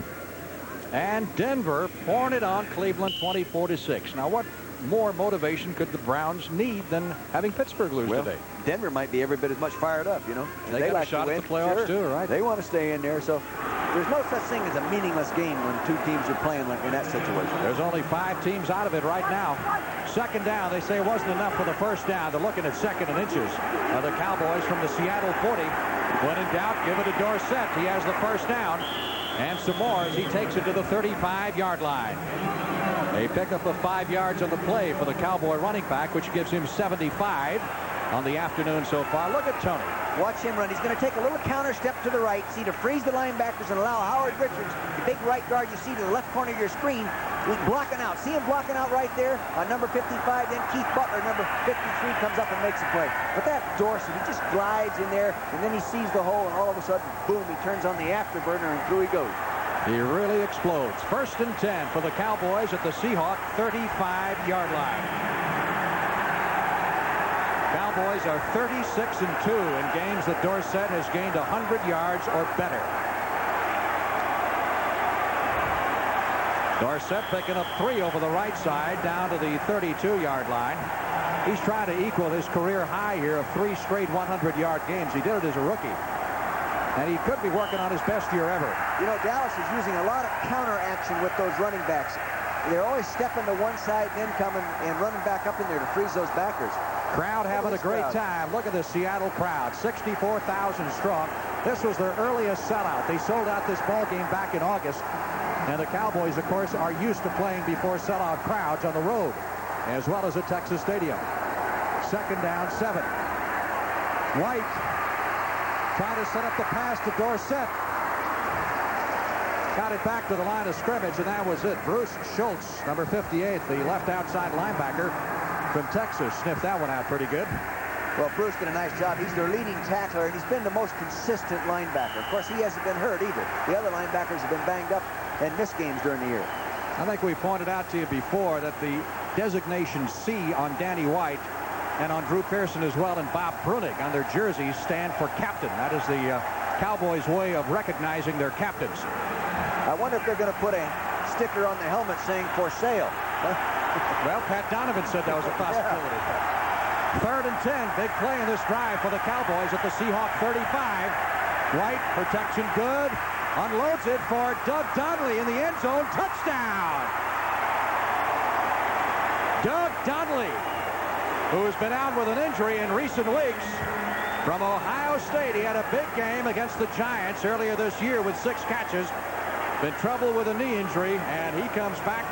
And Denver pouring it on Cleveland 24-6. Now, what more motivation could the Browns need than having Pittsburgh lose today? Denver might be every bit as much fired up, you know. They got like a shot to win. at the playoffs too, right? They want to stay in there, so there's no such thing as a meaningless game when two teams are playing like in that situation. There's only 5 teams out of it right now. Second down, they say it wasn't enough for the first down. They're looking at second and inches. The Cowboys from the Seattle 40. When in doubt, give it to Dorsett. He has the first down. And some more as he takes it to the 35-yard line. They pick up the 5 yards on the play for the Cowboy running back, which gives him 75 on the afternoon so far. Look at Tony. Watch him run. He's going to take a little counter step to the right. See, to freeze the linebackers and allow Howard Richards, the big right guard you see to the left corner of your screen, blocking out. See him blocking out right there on number 55. Then Keith Butler, number 53, comes up and makes a play. But that Dorsett, he just glides in there, and then he sees the hole, and all of a sudden, boom, he turns on the afterburner, and through he goes. He really explodes. First and 10 for the Cowboys at the Seahawks 35-yard line. Cowboys are 36-2 in games that Dorsett has gained 100 yards or better. Dorsett picking up 3 over the right side down to the 32-yard line. He's trying to equal his career high here of 3 straight 100-yard games. He did it as a rookie. And he could be working on his best year ever. You know, Dallas is using a lot of counter action with those running backs. They're always stepping to one side, then coming and running back up in there to freeze those backers. Crowd having a great time. Look at the Seattle crowd, 64,000 strong. This was their earliest sellout. They sold out this ball game back in August. And the Cowboys, of course, are used to playing before sellout crowds on the road, as well as at Texas Stadium. Second down, 7. White trying to set up the pass to Dorsett. Got it back to the line of scrimmage, and that was it. Bruce Schultz, number 58, the left outside linebacker from Texas, sniffed that one out pretty good. Well, Bruce did a nice job. He's their leading tackler, and he's been the most consistent linebacker. Of course, he hasn't been hurt either. The other linebackers have been banged up and missed games during the year. I think we pointed out to you before that the designation C on Danny White and on Drew Pearson as well and Bob Brunig on their jerseys stand for captain. That is the Cowboys' way of recognizing their captains. I wonder if they're going to put a sticker on the helmet saying for sale. Well, Pat Donovan said that was a possibility. Yeah. Third and 10, big play in this drive for the Cowboys at the Seahawks 35. White, protection good, unloads it for Doug Donnelly in the end zone, touchdown! Doug Donnelly, who has been out with an injury in recent weeks from Ohio State. He had a big game against the Giants earlier this year with 6 catches. Been trouble with a knee injury, and he comes back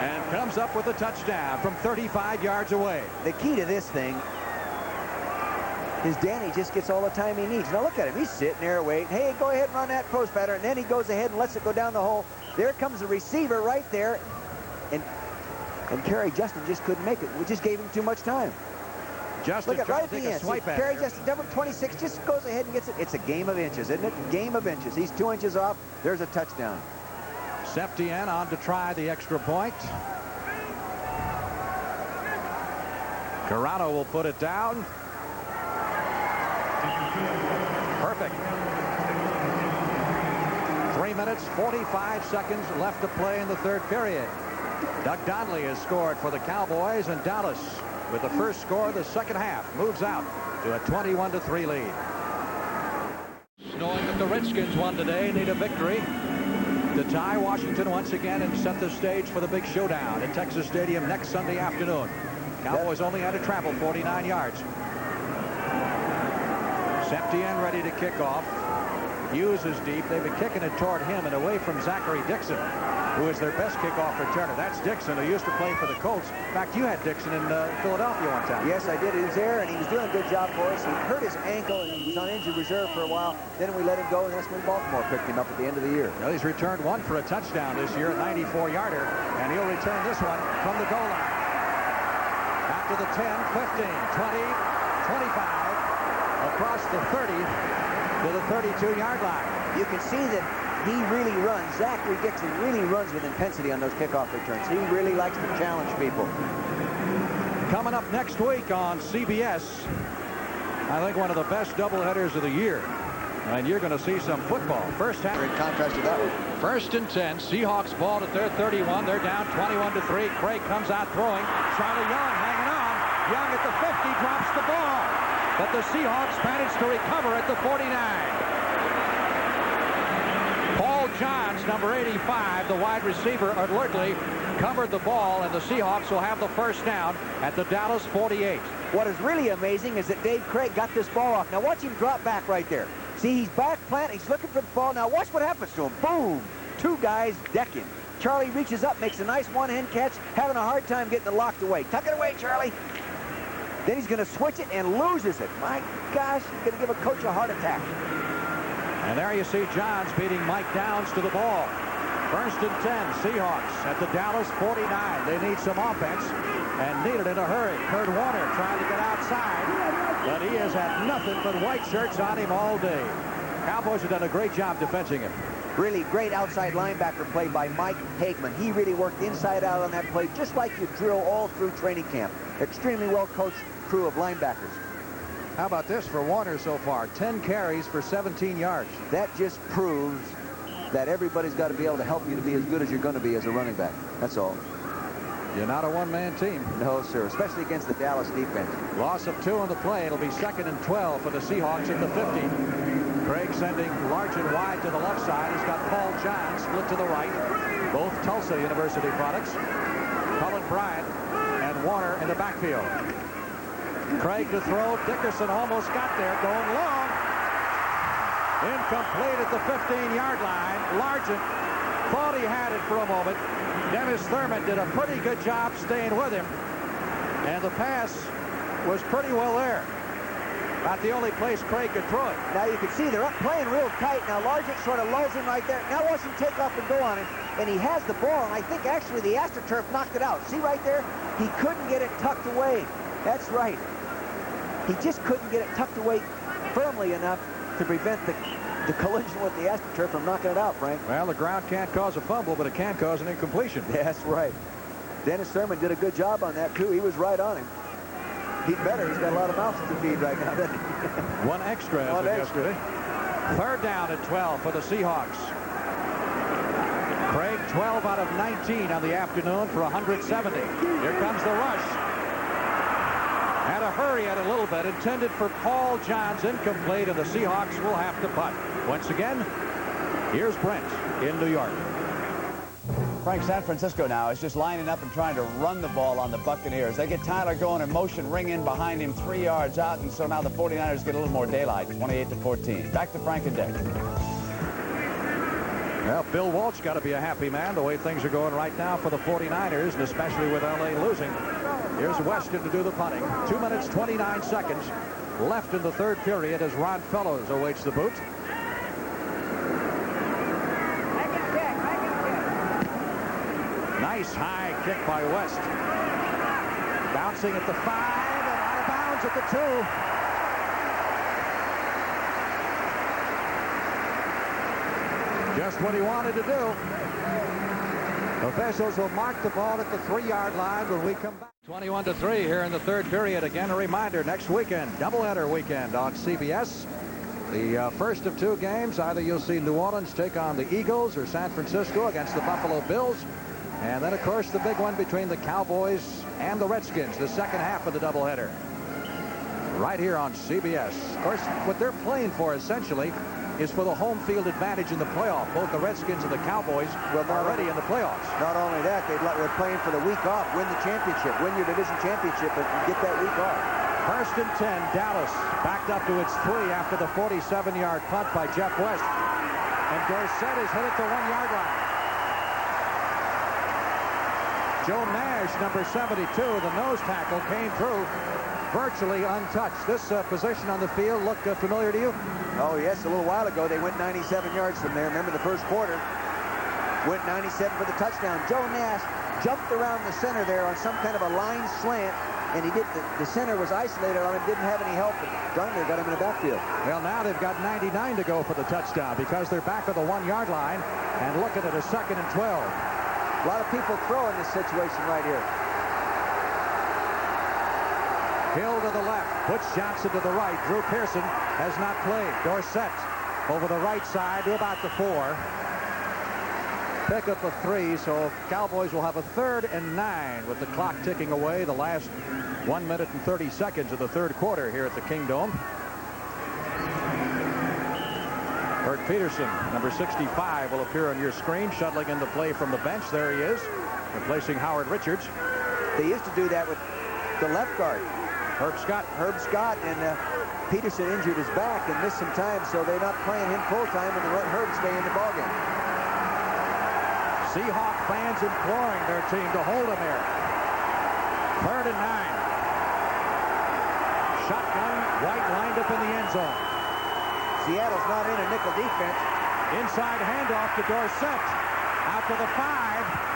and comes up with a touchdown from 35 yards away. The key to this thing is Danny just gets all the time he needs. Now look at him. He's sitting there waiting. Hey, go ahead and run that post pattern. And then he goes ahead and lets it go down the hole. There comes the receiver right there. And Kerry Justin just couldn't make it. We just gave him too much time. Justin look at right at to the take a end. swipe at Kerry Justin, number 26, just goes ahead and gets it. It's a game of inches, isn't it? Game of inches. He's 2 inches off. There's a touchdown. Septien on to try the extra point. Carano will put it down. Perfect. 3 minutes, 45 seconds left to play in the third period. Doug Donnelly has scored for the Cowboys, and Dallas, with the first score of the second half, moves out to a 21-3 lead. Knowing that the Redskins won today, need a victory to tie Washington once again and set the stage for the big showdown at Texas Stadium next Sunday afternoon. Cowboys only had to travel 49 yards. Septien ready to kick off. Hughes is deep. They've been kicking it toward him and away from Zachary Dixon, who is their best kickoff returner. That's Dixon, who used to play for the Colts. In fact, you had Dixon in Philadelphia one time. Yes, I did. He was there, and he was doing a good job for us. He hurt his ankle, and he was on injured reserve for a while. Then we let him go, and that's when Baltimore picked him up at the end of the year. Well, he's returned 1 for a touchdown this year, a 94-yarder, and he'll return this one from the goal line. After the 10, 15, 20, 25, across the 30 to the 32-yard line. You can see that he really runs. Zachary Dixon really runs with intensity on those kickoff returns. He really likes to challenge people. Coming up next week on CBS, I think one of the best doubleheaders of the year. And you're going to see some football. First half. In contrast to that one. 1st and 10. Seahawks ball at their 31. They're down 21-3. Craig comes out throwing. Charlie Young hanging on. Young at the 50 drops the ball. But the Seahawks managed to recover at the 49. Paul Johns, number 85, the wide receiver, alertly covered the ball, and the Seahawks will have the first down at the Dallas 48. What is really amazing is that Dave Craig got this ball off. Now watch him drop back right there. See, he's back planted. He's looking for the ball. Now watch what happens to him. Boom! 2 guys deck him. Charlie reaches up, makes a nice one-hand catch, having a hard time getting it locked away. Tuck it away, Charlie. Then he's going to switch it and loses it. My gosh, he's going to give a coach a heart attack. And there you see Johns beating Mike Downs to the ball. 1st and 10, Seahawks at the Dallas 49. They need some offense and need it in a hurry. Kurt Warner trying to get outside, but he has had nothing but white shirts on him all day. Cowboys have done a great job defending him. Really great outside linebacker play by Mike Hagman. He really worked inside out on that play, just like you drill all through training camp. Extremely well-coached crew of linebackers. How about this for Warner so far? 10 carries for 17 yards. That just proves that everybody's got to be able to help you to be as good as you're going to be as a running back. That's all. You're not a one-man team. No, sir, especially against the Dallas defense. Loss of 2 on the play. It'll be 2nd and 12 for the Seahawks at the 50. Craig sending large and wide to the left side. He's got Paul Johns split to the right. Both Tulsa University products. Cullen Bryant and Warner in the backfield. Craig to throw. Dickerson almost got there, going long. Incomplete at the 15-yard line. Largent thought he had it for a moment. Dennis Thurman did a pretty good job staying with him. And the pass was pretty well there. Not the only place Craig could throw it. Now you can see they're up playing real tight. Now Largent sort of lulls him right there. Now watch him take off and go on him. And he has the ball, and I think actually the AstroTurf knocked it out. See right there? He couldn't get it tucked away. That's right. He just couldn't get it tucked away firmly enough to prevent the collision with the AstroTurf from knocking it out, Frank. Well, the ground can't cause a fumble, but it can cause an incompletion. That's right. Dennis Thurman did a good job on that, too. He was right on him. He'd better. He's got a lot of mouths to feed right now, doesn't he? One extra as of yesterday. 3rd down at 12 for the Seahawks. Craig 12 out of 19 on the afternoon for 170. Here comes the rush. Had a hurry at a little bit, intended for Paul Johns, incomplete, and the Seahawks will have to punt. Once again, here's Brent in New York. Frank, San Francisco now is just lining up and trying to run the ball on the Buccaneers. They get Tyler going in motion, ring in behind him 3 yards out, and so now the 49ers get a little more daylight, 28-14. Back to Frank and Dick. Well, Bill Walsh got to be a happy man the way things are going right now for the 49ers, and especially with L.A. losing. Here's Weston to do the punting. 2 minutes, 29 seconds left in the 3rd period as Ron Fellows awaits the boot. Nice high kick by West. Bouncing at the 5 and out of bounds at the 2. Just what he wanted to do. Officials will mark the ball at the 3-yard line when we come back. 21-3 here in the 3rd period. Again, a reminder, next weekend, doubleheader weekend on CBS. The first of 2 games, either you'll see New Orleans take on the Eagles or San Francisco against the Buffalo Bills. And then, of course, the big one between the Cowboys and the Redskins, the second half of the doubleheader. Right here on CBS. Of course, what they're playing for, essentially, is for the home field advantage in the playoff. Both the Redskins and the Cowboys are already in the playoffs. Not only that, they're playing for the week off, win the championship, win your division championship, and get that week off. 1st and 10, Dallas backed up to its 3 after the 47-yard punt by Jeff West. And Dorsett is hit at the 1-yard line. Joe Nash, number 72, the nose tackle, came through virtually untouched. This position on the field look familiar to you? Oh, yes. A little while ago, they went 97 yards from there. Remember the first quarter? Went 97 for the touchdown. Joe Nash jumped around the center there on some kind of a line slant, and he did. The center was isolated on him, didn't have any help, but darn near got him in the backfield. Well, now they've got 99 to go for the touchdown because they're back at the 1-yard line and looking at a 2nd and 12. A lot of people throw in this situation right here. Hill to the left, Butch Johnson to the right. Drew Pearson has not played. Dorsett over the right side to about the 4. Pick up a 3, so Cowboys will have a 3rd and 9 with the clock ticking away. The last 1 minute and 30 seconds of the 3rd quarter here at the Kingdome. Bert Peterson, number 65, will appear on your screen, shuttling into play from the bench. There he is, replacing Howard Richards. They used to do that with the left guard. Herb Scott, and Peterson injured his back and missed some time, so they're not playing him full time, and they let Herb stay in the ballgame. Seahawk fans imploring their team to hold him here. 3rd and 9. Shotgun, White lined up in the end zone. Seattle's not in a nickel defense. Inside handoff to Dorsett. Out to the 5.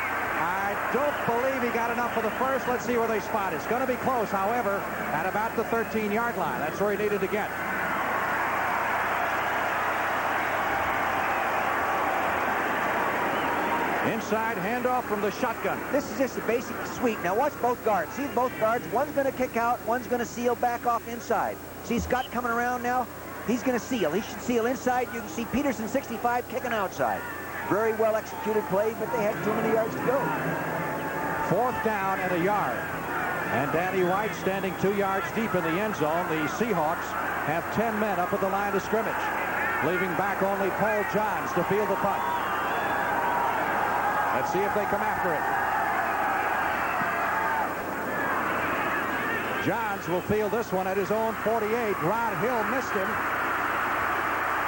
I don't believe he got enough for the first. Let's see where they spot. It's going to be close, however, at about the 13-yard line. That's where he needed to get. Inside handoff from the shotgun. This is just a basic sweep. Now watch both guards. See both guards. One's going to kick out. One's going to seal back off inside. See Scott coming around now. He's going to seal. He should seal inside. You can see Peterson, 65, kicking outside. Very well executed play, but they had too many yards to go. 4th down and a yard. And Danny White standing 2 yards deep in the end zone. The Seahawks have 10 men up at the line of scrimmage, leaving back only Paul Johns to field the punt. Let's see if they come after it. Johns will field this one at his own 48. Rod Hill missed him.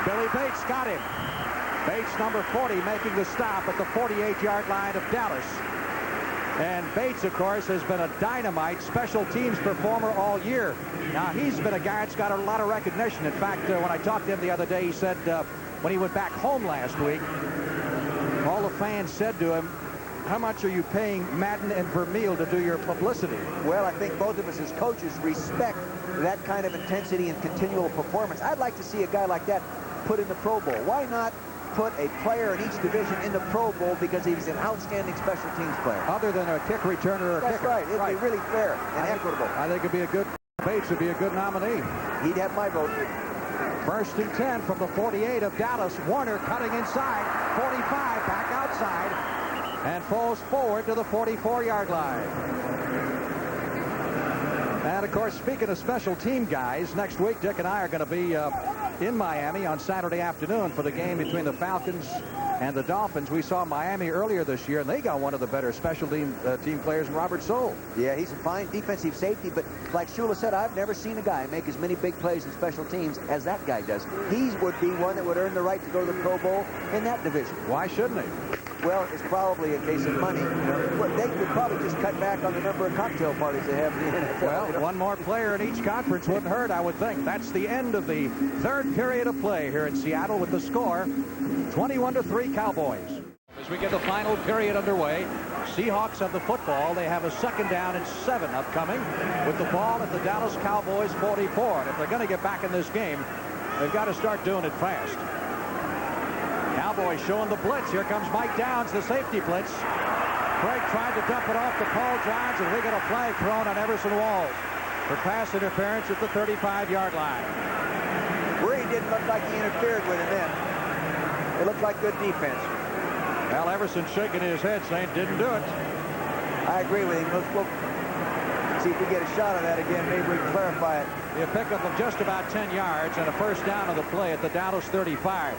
Billy Bates got him. Bates, number 40, making the stop at the 48-yard line of Dallas. And Bates, of course, has been a dynamite special teams performer all year. Now, he's been a guy that's got a lot of recognition. In fact, when I talked to him the other day, he said when he went back home last week, all the fans said to him, how much are you paying Madden and Vermeil to do your publicity? Well, I think both of us as coaches respect that kind of intensity and continual performance. I'd like to see a guy like that put in the Pro Bowl. Why not put a player in each division in the Pro Bowl because he's an outstanding special teams player? Other than a kick returner or a That's kicker. right. It'd be really fair and equitable. I think it'd be a good, Bates would be a good nominee. He'd have my vote. 1st and 10 from the 48 of Dallas. Warner cutting inside. 45 back outside and falls forward to the 44-yard line. And, of course, speaking of special team guys, next week Dick and I are going to be in Miami on Saturday afternoon for the game between the Falcons and the Dolphins. We saw Miami earlier this year, and they got one of the better special team players in Robert Soule. Yeah, he's a fine defensive safety, but like Shula said, I've never seen a guy make as many big plays in special teams as that guy does. He would be one that would earn the right to go to the Pro Bowl in that division. Why shouldn't he? Well, it's probably a case of money. You know, they could probably just cut back on the number of cocktail parties they have in the NFL. Well, one more player in each conference wouldn't hurt, I would think. That's the end of the 3rd period of play here in Seattle with the score 21-3 Cowboys. As we get the final period underway, Seahawks have the football. They have a 2nd down and 7 upcoming with the ball at the Dallas Cowboys 44. And if they're going to get back in this game, they've got to start doing it fast. Cowboys showing the blitz. Here comes Mike Downs, the safety blitz. Craig tried to dump it off to Paul Johns, and we get a flag thrown on Everson Walls for pass interference at the 35-yard line. Worry didn't look like he interfered with him then. It looked like good defense. Well, Everson shaking his head saying didn't do it. I agree with him. Let's see if we get a shot of that again. Maybe we can clarify it. A pickup of just about 10 yards and a 1st down on the play at the Dallas 35.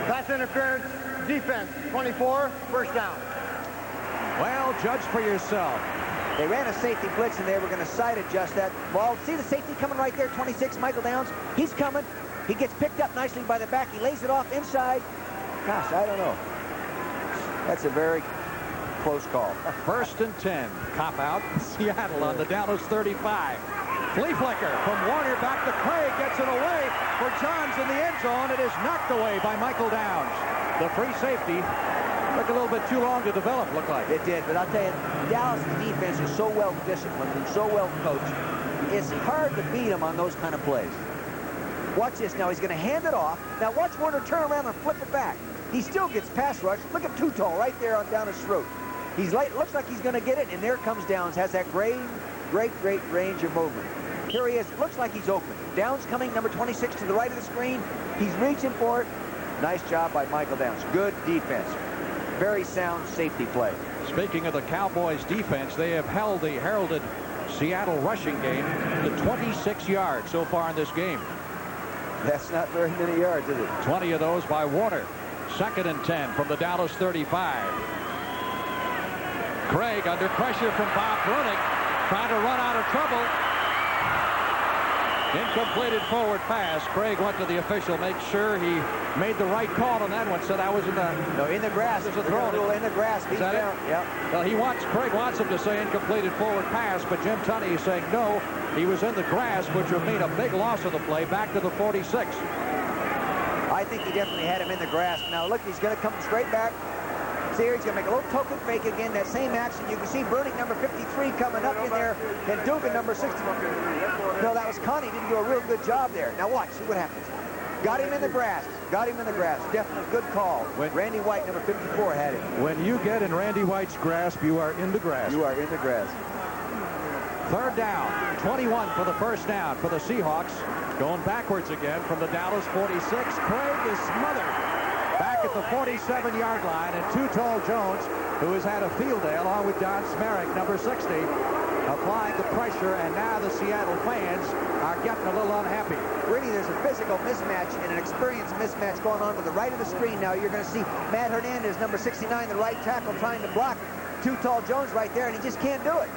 Pass interference, defense, 24, 1st down. Well, judge for yourself. They ran a safety blitz, and they were going to side adjust that ball. See the safety coming right there, 26, Michael Downs. He's coming. He gets picked up nicely by the back. He lays it off inside. Gosh, I don't know. That's a very close call. 1st and 10. Cop out. Seattle on the Dallas 35. Flea flicker from Warner back to Craig. Gets it away for Johns in the end zone. It is knocked away by Michael Downs. The free safety Took a little bit too long to develop, looked like. It did, but I'll tell you, Dallas' defense is so well disciplined and so well coached. It's hard to beat them on those kind of plays. Watch this now. He's going to hand it off. Now watch Warner turn around and flip it back. He still gets pass rush. Look at Too Tall right there on down his throat. He's late. Looks like he's going to get it, and there comes Downs. Has that great range of movement. Here he is. Looks like he's open. Downs coming, number 26 to the right of the screen. He's reaching for it. Nice job by Michael Downs. Good defense. Very sound safety play. Speaking of the Cowboys defense, they have held the heralded Seattle rushing game to 26 yards so far in this game. That's not very many yards, is it? 20 of those by Warner. 2nd and 10 from the Dallas 35. Craig under pressure from Bob Brunick, trying to run out of trouble. Incompleted forward pass. Craig went to the official, make sure he made the right call on that one. Said I was in the grass. There's a throw in the grass. Is that down. it? Yeah. Well, Craig wants him to say incompleted forward pass, but Jim Tunney is saying no. He was in the grass, which would mean a big loss of the play back to the 46. I think he definitely had him in the grasp. Now look, he's going to come straight back. See here, he's going to make a little token fake again. That same action. You can see Burdick, number 53, coming up in there, and Dugan, number 61. No, that was Connie. Didn't do a real good job there. Now watch, see what happens. Got him in the grass. Got him in the grass. Definitely good call. Randy White, number 54, had it. When you get in Randy White's grasp, you are in the grass. You are in the grass. 3rd down, 21 for the first down for the Seahawks. Going backwards again from the Dallas 46. Craig is smothered back at the 47-yard line, and Too Tall Jones, who has had a field day along with Don Smerrick, number 60, applying the pressure, and now the Seattle fans are getting a little unhappy. Really, there's a physical mismatch and an experience mismatch going on to the right of the screen. Now you're going to see Matt Hernandez, number 69, the right tackle, trying to block Too Tall Jones right there, and he just can't do it.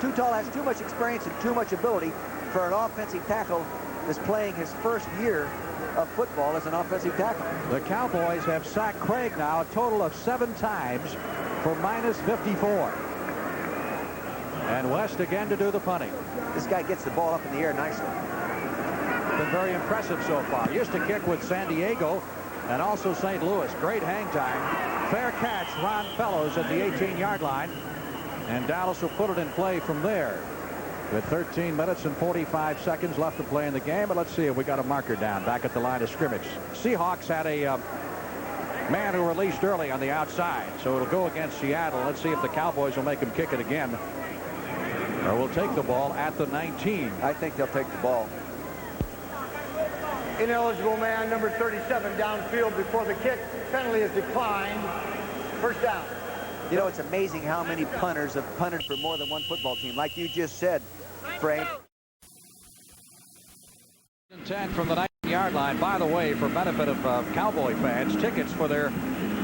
Too Tall has too much experience and too much ability for an offensive tackle that's playing his first year of football as an offensive tackle. The Cowboys have sacked Craig now a total of 7 times for minus 54. And West again to do the punting. This guy gets the ball up in the air nicely. Been very impressive so far. Used to kick with San Diego and also St. Louis. Great hang time. Fair catch, Ron Fellows at the 18-yard line. And Dallas will put it in play from there. With 13 minutes and 45 seconds left to play in the game. But let's see if we got a marker down back at the line of scrimmage. Seahawks had a man who released early on the outside. So it'll go against Seattle. Let's see if the Cowboys will make him kick it again. Or will take the ball at the 19. I think they'll take the ball. Ineligible man, number 37, downfield before the kick. Penalty is declined. First down. You know, it's amazing how many punters have punted for more than one football team. Like you just said, Frank. 10 from the 19-yard line. By the way, for benefit of Cowboy fans, tickets for their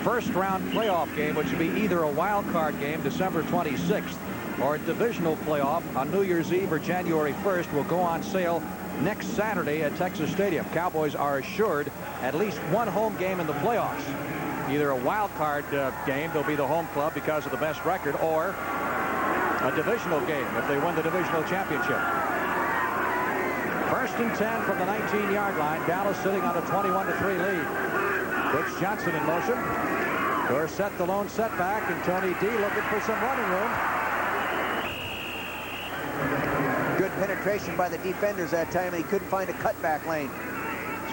first-round playoff game, which would be either a wild card game December 26th or a divisional playoff on New Year's Eve or January 1st, will go on sale next Saturday at Texas Stadium. Cowboys are assured at least one home game in the playoffs. Either a wild card game, they'll be the home club because of the best record, or a divisional game if they win the divisional championship. 1st and 10 from the 19-yard line. Dallas sitting on a 21-3 lead. Puts Johnson in motion. Dorsett the lone setback, and Tony D looking for some running room. Good penetration by the defenders that time, and he couldn't find a cutback lane.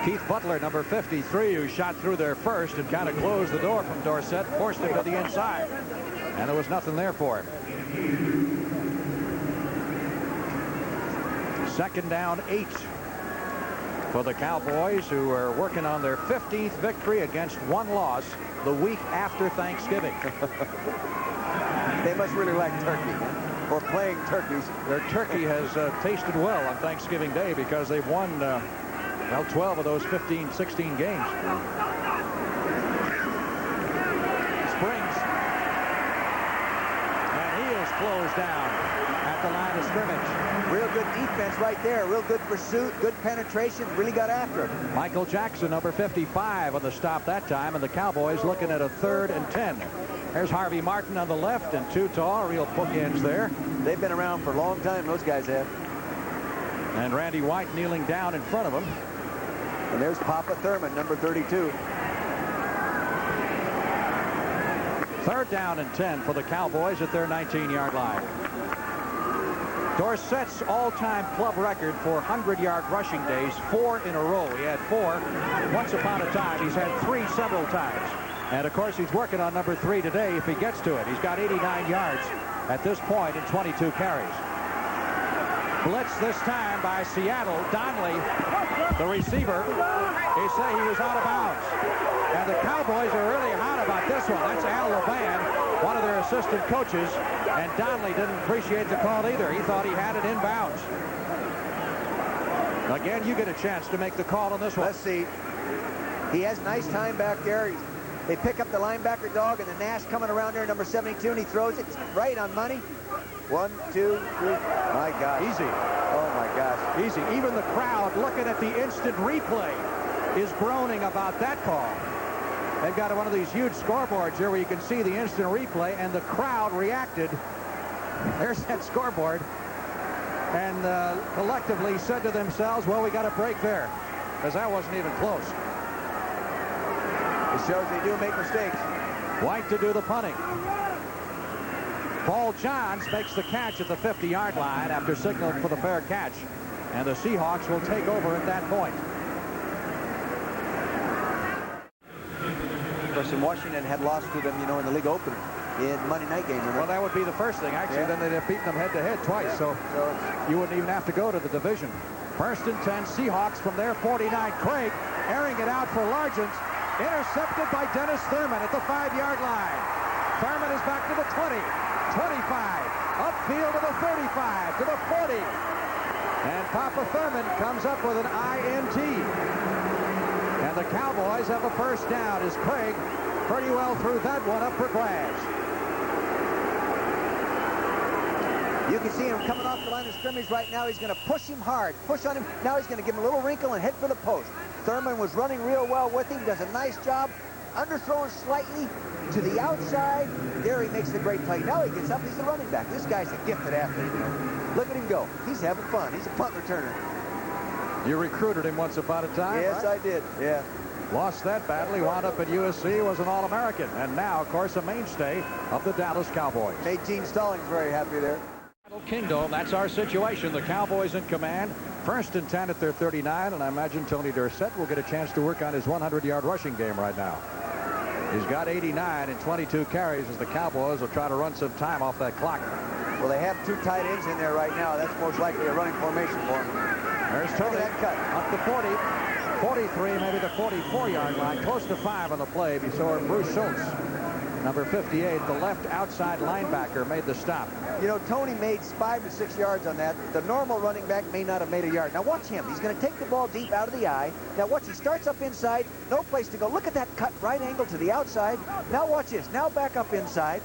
Keith Butler, number 53, who shot through there first and kind of closed the door from Dorsett, forced him to the inside. And there was nothing there for him. 2nd down 8 for the Cowboys, who are working on their 15th victory against 1 loss the week after Thanksgiving. They must really like turkey, or playing turkeys. Their turkey has tasted well on Thanksgiving Day because they've won 12 of those 16 games. Springs. And he is closed down at the line of scrimmage. Real good defense right there. Real good pursuit, good penetration. Really got after him. Michael Jackson, number 55, on the stop that time, and the Cowboys looking at a 3rd and 10. There's Harvey Martin on the left, and Too Tall, real bookends there. They've been around for a long time, those guys have. And Randy White kneeling down in front of him. And there's Papa Thurman, number 32. 3rd down and 10 for the Cowboys at their 19-yard line. Dorsett's all-time club record for 100-yard rushing days, 4 in a row. He had 4 once upon a time. He's had 3 several times. And, of course, he's working on number 3 today if he gets to it. He's got 89 yards at this point in 22 carries. Blitz this time by Seattle. Donnelly, the receiver, they say he was out of bounds. And the Cowboys are really hot about this one. That's Al Levan, one of their assistant coaches. And Donnelly didn't appreciate the call either. He thought he had it in bounds. Again, you get a chance to make the call on this one. Let's see. He has nice time back there. They pick up the linebacker dog, and the Nash coming around there, number 72, and he throws it right on money. 1, 2, 3. My gosh. Easy. Oh, my gosh. Easy. Even the crowd looking at the instant replay is groaning about that call. They've got one of these huge scoreboards here where you can see the instant replay, and the crowd reacted. There's that scoreboard. And collectively said to themselves, well, we got a break there, because that wasn't even close. It shows they do make mistakes. White to do the punting. Paul Johns makes the catch at the 50-yard line after signaling for the fair catch. And the Seahawks will take over at that point. Of course, in Washington had lost to them, you know, in the league opener in Monday night game. Well, that would be the first thing, actually. Yeah. Then they'd have beaten them head-to-head twice, so you wouldn't even have to go to the division. 1st and 10, Seahawks from their 49. Craig airing it out for Largent. Intercepted by Dennis Thurman at the 5-yard line. Thurman is back to the 20, 25, upfield to the 35, to the 40. And Papa Thurman comes up with an INT. And the Cowboys have a 1st down as Craig pretty well threw that one up for grabs. You can see him coming off the line of scrimmage right now. He's going to push him hard, push on him. Now he's going to give him a little wrinkle and head for the post. Thurman was running real well with him, does a nice job. Underthrows slightly to the outside. There he makes the great play. Now he gets up. He's the running back. This guy's a gifted athlete. You know. Look at him go. He's having fun. He's a punt returner. You recruited him once upon a time, Yes, right? I did. Yeah. Lost that battle. He wound up at USC, was an All-American, and now, of course, a mainstay of the Dallas Cowboys. Made Gene Stallings very happy there. Kingdome, that's our situation. The Cowboys in command. 1st and 10 at their 39, and I imagine Tony Dorsett will get a chance to work on his 100-yard rushing game right now. He's got 89 and 22 carries as the Cowboys will try to run some time off that clock. Well, they have 2 tight ends in there right now. That's most likely a running formation for him. There's Tony. Look at that cut. Up to 40, 43, maybe the 44-yard line. Close to 5 on the play. We saw Bruce Schultz, number 58, the left outside linebacker, made the stop. You know, Tony made 5 to 6 yards on that. The normal running back may not have made a yard. Now watch him. He's going to take the ball deep out of the eye. Now watch, he starts up inside. No place to go. Look at that cut, right angle to the outside. Now watch this. Now back up inside.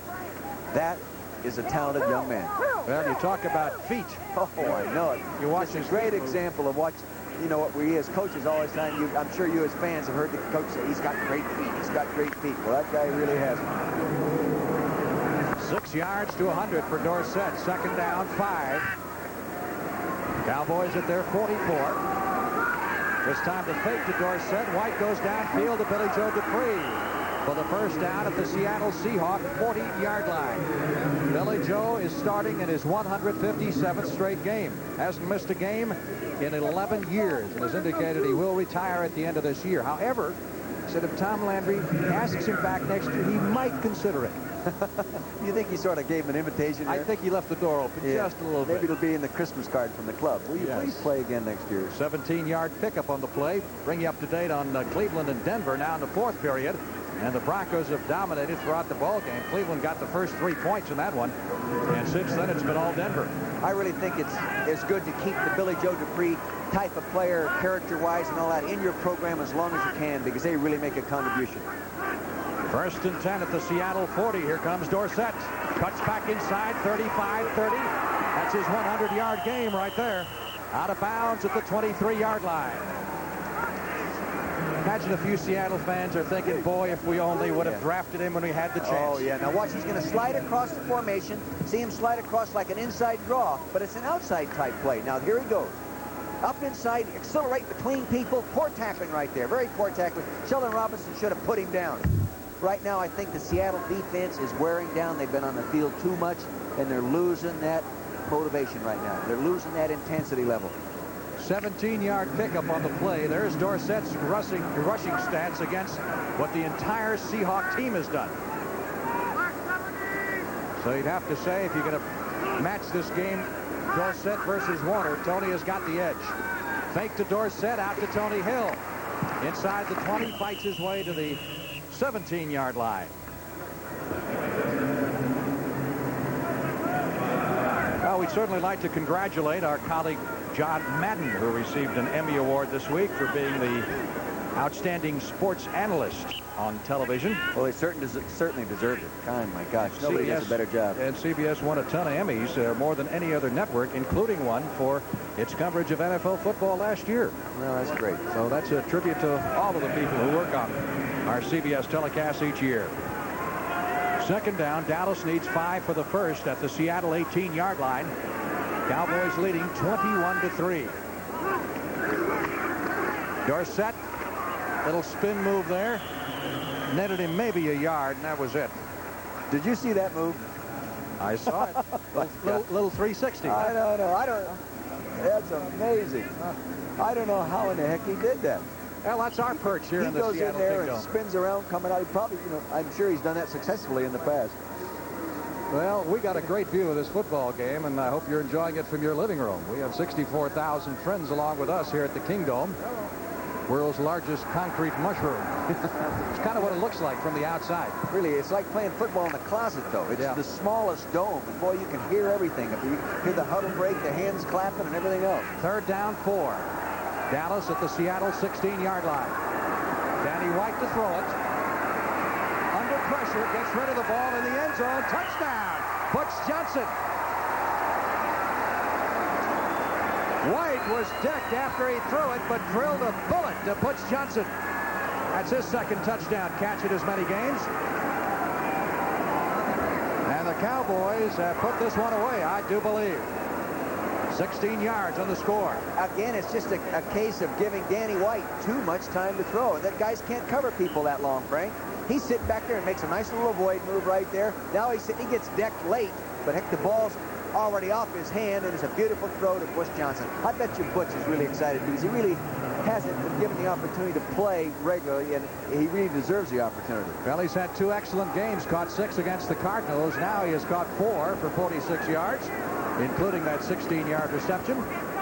That is a talented young man. Well, you talk about feet. Oh, I know it. You watch It's a his great feet move. example of what, you know, what we as coaches always say. I'm sure you as fans have heard the coach say, he's got great feet. He's got great feet. Well, that guy really has it. 6 yards to 100 for Dorsett. 2nd down, 5. Cowboys at their 44. It's time to fake to Dorsett. White goes downfield to Billy Joe Dupree for the 1st down at the Seattle Seahawks 40-yard line. Billy Joe is starting in his 157th straight game. Hasn't missed a game in 11 years and has indicated he will retire at the end of this year. However, said if Tom Landry asks him back next year, he might consider it. You think he sort of gave him an invitation there? I think he left the door open just a little bit. Maybe it'll be in the Christmas card from the club. Will you please play again next year? 17-yard pickup on the play. Bring you up to date on Cleveland and Denver now in the 4th period. And the Broncos have dominated throughout the ball game. Cleveland got the first 3 points in that one. And since then, it's been all Denver. I really think it's good to keep the Billy Joe Dupree type of player, character-wise and all that, in your program as long as you can, because they really make a contribution. 1st and 10 at the Seattle 40. Here comes Dorsett. Cuts back inside, 35-30. That's his 100-yard game right there. Out of bounds at the 23-yard line. Imagine a few Seattle fans are thinking, boy, if we only would have drafted him when we had the chance. Oh, yeah. Now watch, he's going to slide across the formation. See him slide across like an inside draw, but it's an outside type play. Now here he goes. Up inside, accelerate between people. Poor tackling right there. Very poor tackling. Sheldon Robinson should have put him down. right now I think the Seattle defense is wearing down. They've been on the field too much, and they're losing that motivation right now. They're losing that intensity level. 17-yard pickup on the play. There's Dorsett's rushing stats against what the entire Seahawk team has done. So you'd have to say, if you're going to match this game, Dorsett versus Warner, Tony has got the edge. Fake to Dorsett, out to Tony Hill. Inside the 20, fights his way to the 17-yard line. Well, we'd certainly like to congratulate our colleague John Madden, who received an Emmy Award this week for being the outstanding sports analyst on television. Well, he certainly deserved it. God, my gosh, nobody does a better job. And CBS won a ton of Emmys, more than any other network, including one for its coverage of NFL football last year. Well, that's great. So that's a tribute to all of the people who work on our CBS telecasts each year. Second down, Dallas needs 5 for the first at the Seattle 18-yard line. Cowboys leading 21-3. Dorsett, little spin move there. Netted him maybe a yard, and that was it. Did you see that move? I saw it. little 360. I don't know. That's amazing. I don't know how in the heck he did that. Well, that's our perch here in the Seattle Kingdome. He goes in there and spins around, coming out. He probably, I'm sure he's done that successfully in the past. Well, we got a great view of this football game, and I hope you're enjoying it from your living room. We have 64,000 friends along with us here at the Kingdome, world's largest concrete mushroom. It's kind of what it looks like from the outside. Really, it's like playing football in the closet, though. It's the smallest dome, and boy, you can hear everything. If you hear the huddle break, the hands clapping, and everything else. Third down, 4. Dallas at the Seattle 16-yard line. Danny White to throw it. Under pressure, gets rid of the ball in the end zone. Touchdown, Butch Johnson. White was decked after he threw it, but drilled a bullet to Butch Johnson. That's his second touchdown catch in as many games. And the Cowboys have put this one away, I do believe. 16 yards on the score. Again, it's just a case of giving Danny White too much time to throw. That guys can't cover people that long, Frank. He's sitting back there and makes a nice little avoid move right there. Now he gets decked late, but heck, the ball's already off his hand, and it's a beautiful throw to Butch Johnson. I bet you Butch is really excited because he really hasn't been given the opportunity to play regularly, and he really deserves the opportunity. Well, he's had 2 excellent games, caught 6 against the Cardinals. Now he has caught 4 for 46 yards, including that 16-yard reception.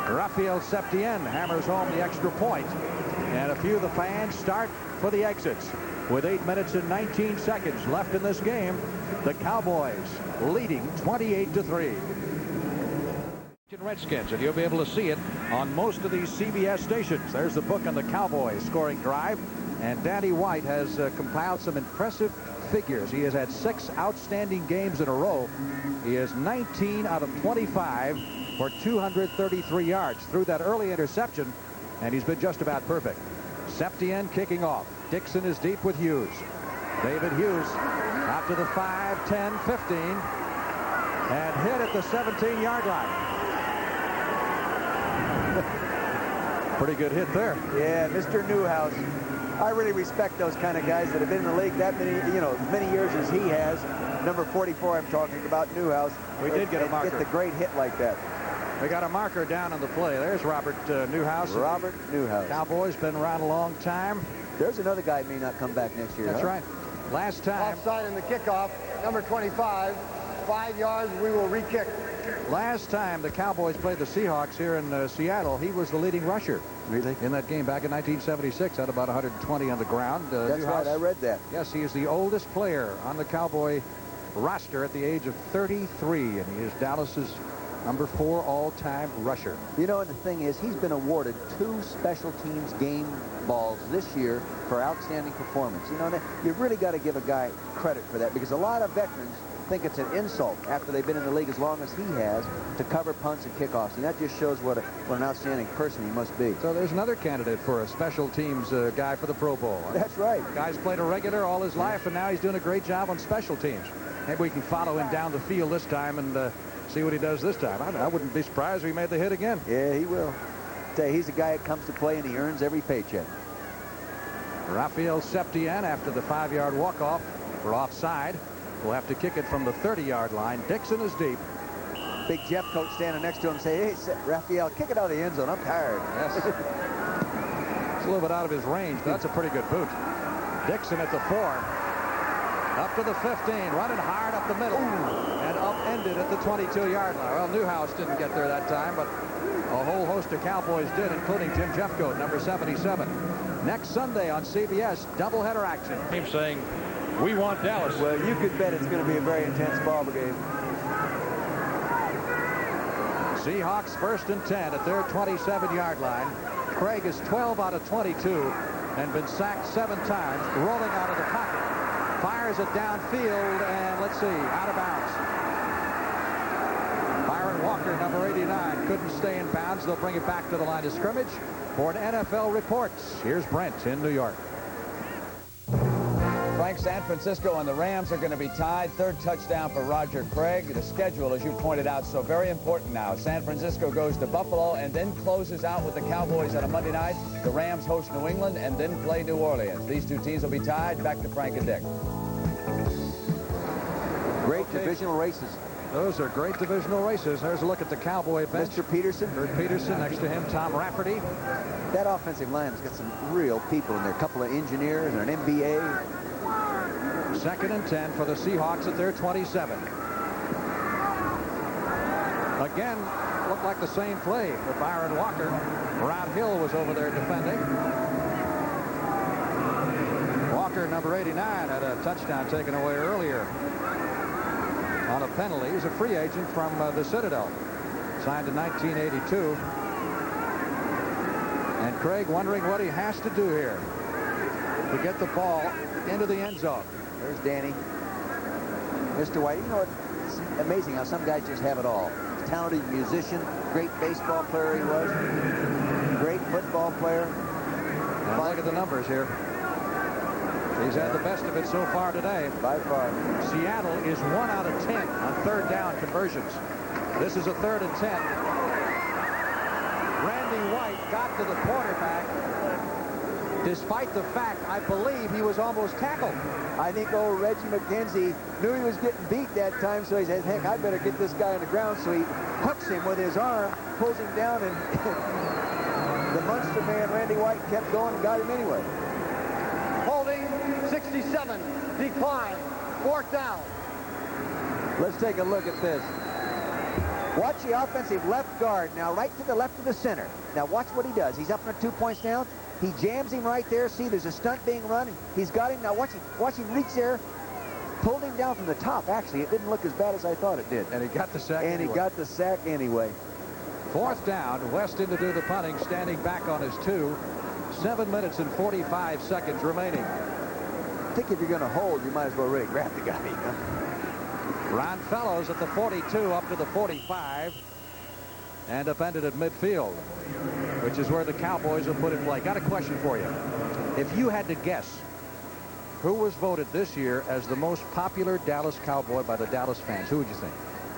Rafael Septien hammers home the extra point, and a few of the fans start for the exits. With 8 minutes and 19 seconds left in this game, the Cowboys leading 28-3. Redskins, and you'll be able to see it on most of these CBS stations. There's the book on the Cowboys scoring drive, and Danny White has compiled some impressive figures. He has had 6 outstanding games in a row. He is 19 out of 25 for 233 yards through that early interception, and he's been just about perfect. Septien kicking off. Dixon is deep with Hughes. David Hughes out to the 5, 10, 15, and hit at the 17-yard line. Pretty good hit there. Yeah, Mr. Newhouse. I really respect those kind of guys that have been in the league that many, as many years as he has. Number 44, I'm talking about, Newhouse. We did get a marker. Get the great hit like that. We got a marker down on the play. There's Robert Newhouse. Robert Newhouse. Cowboys been around a long time. There's another guy who may not come back next year. That's right. Last time. Offside in the kickoff, number 25. 5 yards, we will re-kick. Last time the Cowboys played the Seahawks here in Seattle, he was the leading rusher. Really? In that game back in 1976, had about 120 on the ground. That's Newhouse, right, I read that. Yes, he is the oldest player on the Cowboy roster at the age of 33, and he is Dallas's number 4 all-time rusher. And the thing is, he's been awarded 2 special teams game balls this year for outstanding performance. You've really got to give a guy credit for that, because a lot of veterans think it's an insult after they've been in the league as long as he has to cover punts and kickoffs, and that just shows what an outstanding person he must be. So there's another candidate for a special teams guy for the Pro Bowl. That's right. Guy's played a regular all his life, and now he's doing a great job on special teams. Maybe we can follow him down the field this time and see what he does this time. I wouldn't be surprised if he made the hit again. Yeah, he will. Tell you, he's a guy that comes to play and he earns every paycheck. Rafael Septien, after the 5-yard walk-off for offside, will have to kick it from the 30-yard line. Dixon is deep. Big Jeff coach standing next to him say, hey, Rafael, kick it out of the end zone. I'm tired. Yes. It's a little bit out of his range, but that's a pretty good boot. Dixon at the 4. Up to the 15, running hard up the middle, and upended at the 22-yard line. Well, Newhouse didn't get there that time, but a whole host of Cowboys did, including Tim Jeffcoat, number 77. Next Sunday on CBS, doubleheader action. Team saying, we want Dallas. Well, you could bet it's going to be a very intense ball game. Seahawks 1st and 10 at their 27-yard line. Craig is 12 out of 22 and been sacked 7 times, rolling out of the pocket. Fires it downfield, and let's see, out of bounds. Byron Walker, number 89, couldn't stay in bounds. They'll bring it back to the line of scrimmage for an NFL Reports. Here's Brent in New York. Frank, San Francisco and the Rams are going to be tied. 3rd touchdown for Roger Craig. The schedule, as you pointed out, so very important now. San Francisco goes to Buffalo and then closes out with the Cowboys on a Monday night. The Rams host New England and then play New Orleans. These 2 teams will be tied. Back to Frank and Dick. Great divisional races. Those are great divisional races. There's a look at the Cowboy bench. Mr. Peterson. Bert Peterson, next to him, Tom Rafferty. That offensive line has got some real people in there. A couple of engineers and an MBA. 2nd and 10 for the Seahawks at their 27. Again, looked like the same play for Byron Walker. Rod Hill was over there defending. Walker, number 89, had a touchdown taken away earlier on a penalty. He's a free agent from the Citadel. Signed in 1982. And Craig wondering what he has to do here to get the ball into the end zone. There's Danny. Mr. White, you know, it's amazing how some guys just have it all. Talented musician, great baseball player he was, great football player. Now look at the numbers here. He's had the best of it so far today. By far. Seattle is 1 out of 10 on 3rd down conversions. This is a 3rd and 10. Randy White got to the quarterback, despite the fact, I believe, he was almost tackled. I think old Reggie McKenzie knew he was getting beat that time, so he said, heck, I better get this guy on the ground. So he hooks him with his arm, pulls him down, and the monster man, Randy White, kept going and got him anyway. Holding 67, decline, 4th down. Let's take a look at this. Watch the offensive left guard now, right to the left of the center. Now watch what he does. He's up for 2 points down. He jams him right there. See, there's a stunt being run. He's got him. Now watch him reach there. Pulled him down from the top. Actually, it didn't look as bad as I thought it did. And he got the sack And anyway. he got the sack anyway. 4th down. Weston to do the punting, standing back on his 2. 7 minutes and 45 seconds remaining. I think if you're going to hold, you might as well really grab the guy. You know? Ron Fellows at the 42 up to the 45 and upended at midfield, which is where the Cowboys will put it play. Got a question for you. If you had to guess who was voted this year as the most popular Dallas Cowboy by the Dallas fans, who would you think?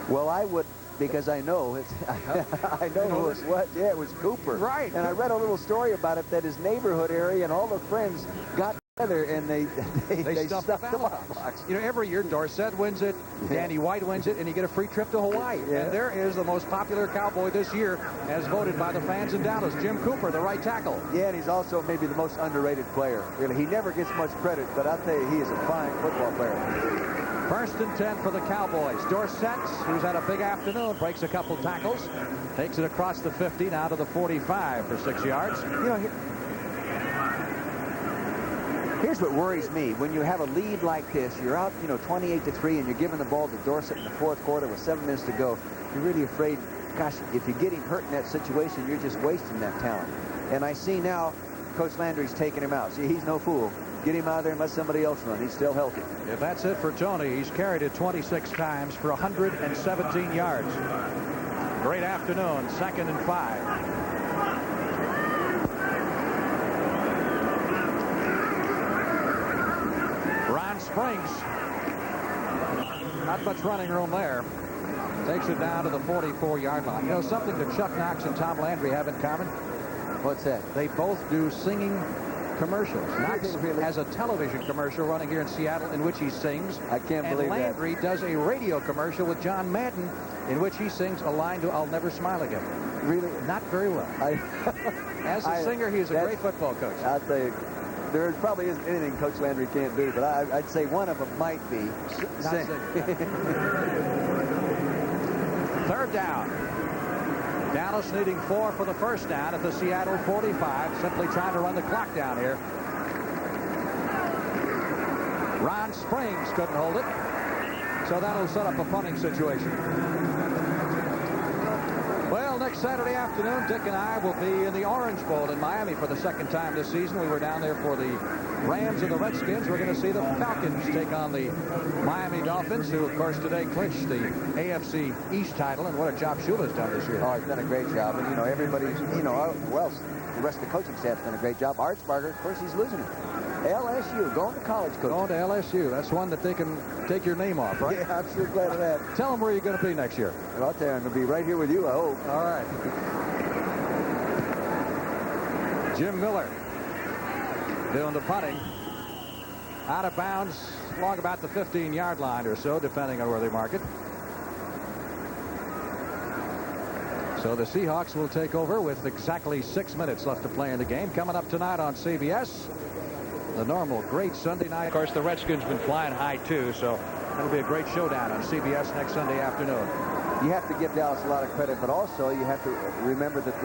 Well, I would, because I know it's I know who it was. Yeah, it was Cooper. Right. And I read a little story about it, that his neighborhood area and all the friends got together and they stuffed the ballot box. You know, every year Dorsett wins it, Danny White wins it, and you get a free trip to Hawaii. Yeah. And there is the most popular Cowboy this year as voted by the fans in Dallas, Jim Cooper, the right tackle. Yeah, and he's also maybe the most underrated player. Really, he never gets much credit, but I'll tell you, he is a fine football player. 1st and 10 for the Cowboys. Dorsett, who's had a big afternoon, breaks a couple tackles, takes it across the 50 now to the 45 for 6 yards. You know, here's what worries me. When you have a lead like this, you're out, 28-3, and you're giving the ball to Dorsett in the 4th quarter with 7 minutes to go. You're really afraid, gosh, if you get him hurt in that situation, you're just wasting that talent. And I see now Coach Landry's taking him out. See, he's no fool. Get him out of there and let somebody else run. He's still healthy. If that's it for Tony, he's carried it 26 times for 117 yards. Great afternoon. 2nd and 5. Ron Springs. Not much running room there. Takes it down to the 44-yard line. You know, something that Chuck Knox and Tom Landry have in common? What's that? They both do singing commercials. Knox Really? has a television commercial running here in Seattle in which he sings. I can't and believe that. Landry does a radio commercial with John Madden in which he sings a line to I'll Never Smile Again. Really? Not very well. As a singer, he is a great football coach. I'll tell you, there probably isn't anything Coach Landry can't do, but I'd say one of them might be sing. Third down. Dallas needing 4 for the first down at the Seattle 45. Simply trying to run the clock down here. Ron Springs couldn't hold it. So that'll set up a punting situation. Well, next Saturday afternoon, Dick and I will be in the Orange Bowl in Miami for the second time this season. We were down there for the Rams and the Redskins. We're going to see the Falcons take on the Miami Dolphins, who, of course, today clinched the AFC East title. And what a job Shula's done this year. Oh, he's done a great job. And, everybody's, well, the rest of the coaching staff's done a great job. Artsparger, of course, he's losing it. LSU, going to college coaching. Going to LSU. That's one that they can take your name off, right? Yeah, I'm sure glad of that. Tell them where you're going to be next year. Well, I'll tell you, I'm going to be right here with you, I hope. All right. Jim Miller doing the punting. Out of bounds along about the 15-yard line or so, depending on where they mark it. So the Seahawks will take over with exactly 6 minutes left to play in the game. Coming up tonight on CBS, the normal great Sunday night. Of course, the Redskins been flying high, too, so that'll be a great showdown on CBS next Sunday afternoon. You have to give Dallas a lot of credit, but also you have to remember that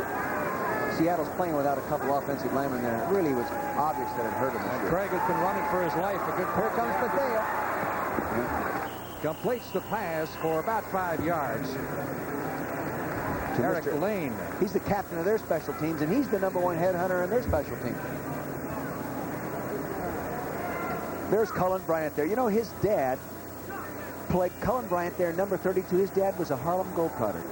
Seattle's playing without a couple offensive linemen there. It really was obvious that it hurt him. Craig has been running for his life. Here comes Bethea. Completes the pass for about 5 yards. Eric Lane. He's the captain of their special teams, and he's the #1 headhunter in their special teams. There's Cullen Bryant there. His dad played Cullen Bryant there, number 32. His dad was a Harlem Globetrotter.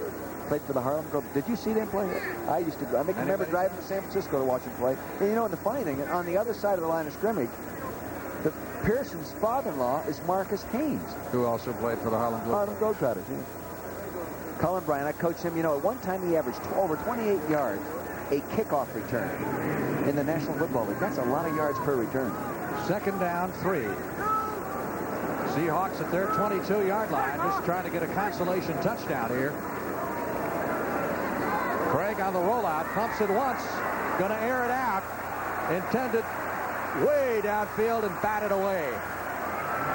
Played for the Harlem Globetrotters. Did you see them play? I used to go. I remember driving to San Francisco to watch them play. And and the funny thing, on the other side of the line of scrimmage, Pearson's father-in-law is Marcus Haynes, who also played for the Harlem Globetrotters. Yeah. Cullen Bryant, I coached him. At one time he averaged over 28 yards a kickoff return in the National Football League. That's a lot of yards per return. Second down, 3. Seahawks at their 22-yard line, just trying to get a consolation touchdown here. Craig on the rollout, pumps it once, going to air it out. Intended way downfield and batted away.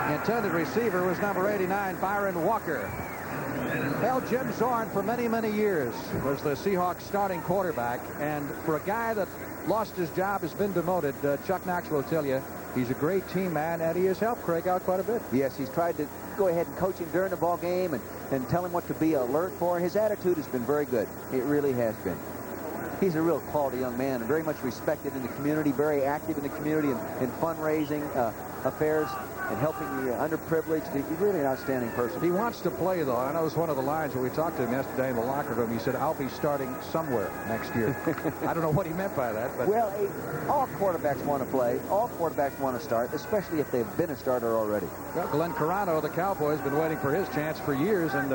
The intended receiver was number 89, Byron Walker. Well, Jim Zorn for many, many years was the Seahawks starting quarterback, and for a guy that lost his job, has been demoted, Chuck Knox will tell you he's a great team man, and he has helped Craig out quite a bit. Yes, he's tried to go ahead and coach him during the ball game and tell him what to be alert for. His attitude has been very good. It really has been. He's a real quality young man and very much respected in the community, very active in the community in fundraising affairs and helping the underprivileged. He's really an outstanding person. He wants to play, though. I know it was one of the lines when we talked to him yesterday in the locker room. He said, I'll be starting somewhere next year. I don't know what he meant by that. But well, all quarterbacks want to play. All quarterbacks want to start, especially if they've been a starter already. Well, Glenn Carano, the Cowboys, been waiting for his chance for years and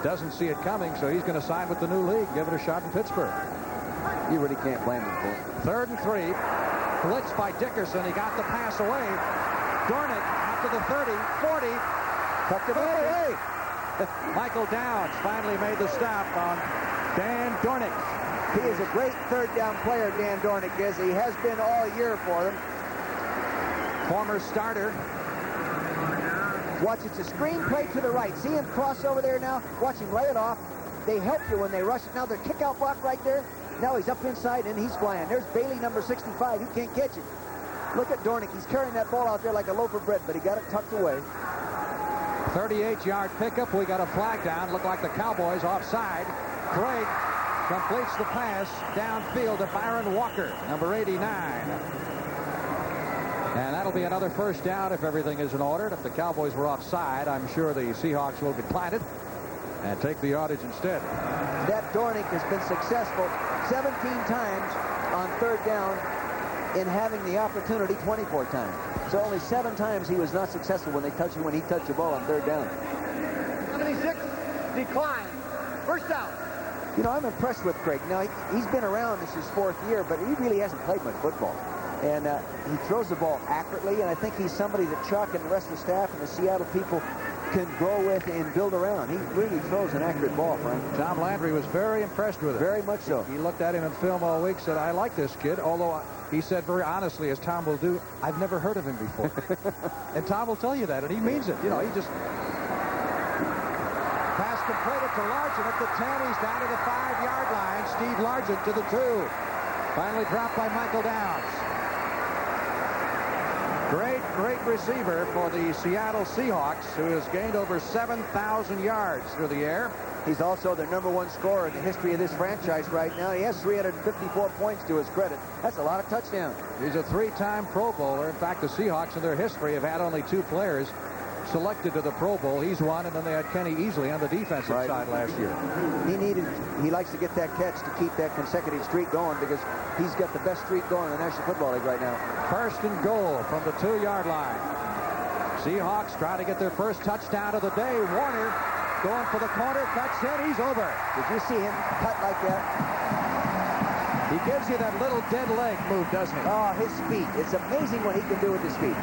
doesn't see it coming, so he's going to sign with the new league, give it a shot in Pittsburgh. You really can't blame him for it. 3rd and 3. Blitz by Dickerson. He got the pass away. Dornick out to the 30, 40. Tucked it away. Michael Downs finally made the stop on Dan Dornick. He is a great third down player, Dan Dornick is. He has been all year for them. Former starter. Watch, it's a screen play to the right. See him cross over there now? Watch him lay it off. They help you when they rush it. Now their kick-out block right there. Now he's up inside and he's flying. There's Bailey, number 65. He can't catch it. Look at Dornick. He's carrying that ball out there like a loaf of bread, but he got it tucked away. 38-yard pickup. We got a flag down. Looked like the Cowboys offside. Craig completes the pass downfield to Byron Walker, number 89. And that'll be another first down if everything is in order. If the Cowboys were offside, I'm sure the Seahawks will decline it and take the yardage instead. That Dornick has been successful 17 times on third down in having the opportunity 24 times. So only 7 times he was not successful when he touched the ball on third down. 76, decline, first down. I'm impressed with Craig. Now, he's been around. This is his 4th year, but he really hasn't played much football. And he throws the ball accurately, and I think he's somebody that Chuck and the rest of the staff and the Seattle people can grow with and build around. He really throws an accurate ball, Frank. Tom Landry was very impressed with it. Very much so. He looked at him in film all week, said, I like this kid, although he said very honestly, as Tom will do, I've never heard of him before. And Tom will tell you that, and he means it. You know, he just... Pass completed to Largent at the 10. He's down to the 5-yard line. Steve Largent to the 2. Finally dropped by Michael Downs. Great receiver for the Seattle Seahawks, who has gained over 7,000 yards through the air. He's also their #1 scorer in the history of this franchise right now. He has 354 points to his credit. That's a lot of touchdowns. He's a 3-time Pro Bowler. In fact, the Seahawks in their history have had only 2 players selected to the Pro Bowl. He's one, and then they had Kenny Easley on the defensive side last year. He likes to get that catch to keep that consecutive streak going, because he's got the best streak going in the National Football League right now. First and goal from the 2-yard line. Seahawks try to get their first touchdown of the day. Warner going for the corner, cuts in, he's over. Did you see him cut like that? He gives you that little dead leg move, doesn't he? Oh, his speed. It's amazing what he can do with his feet.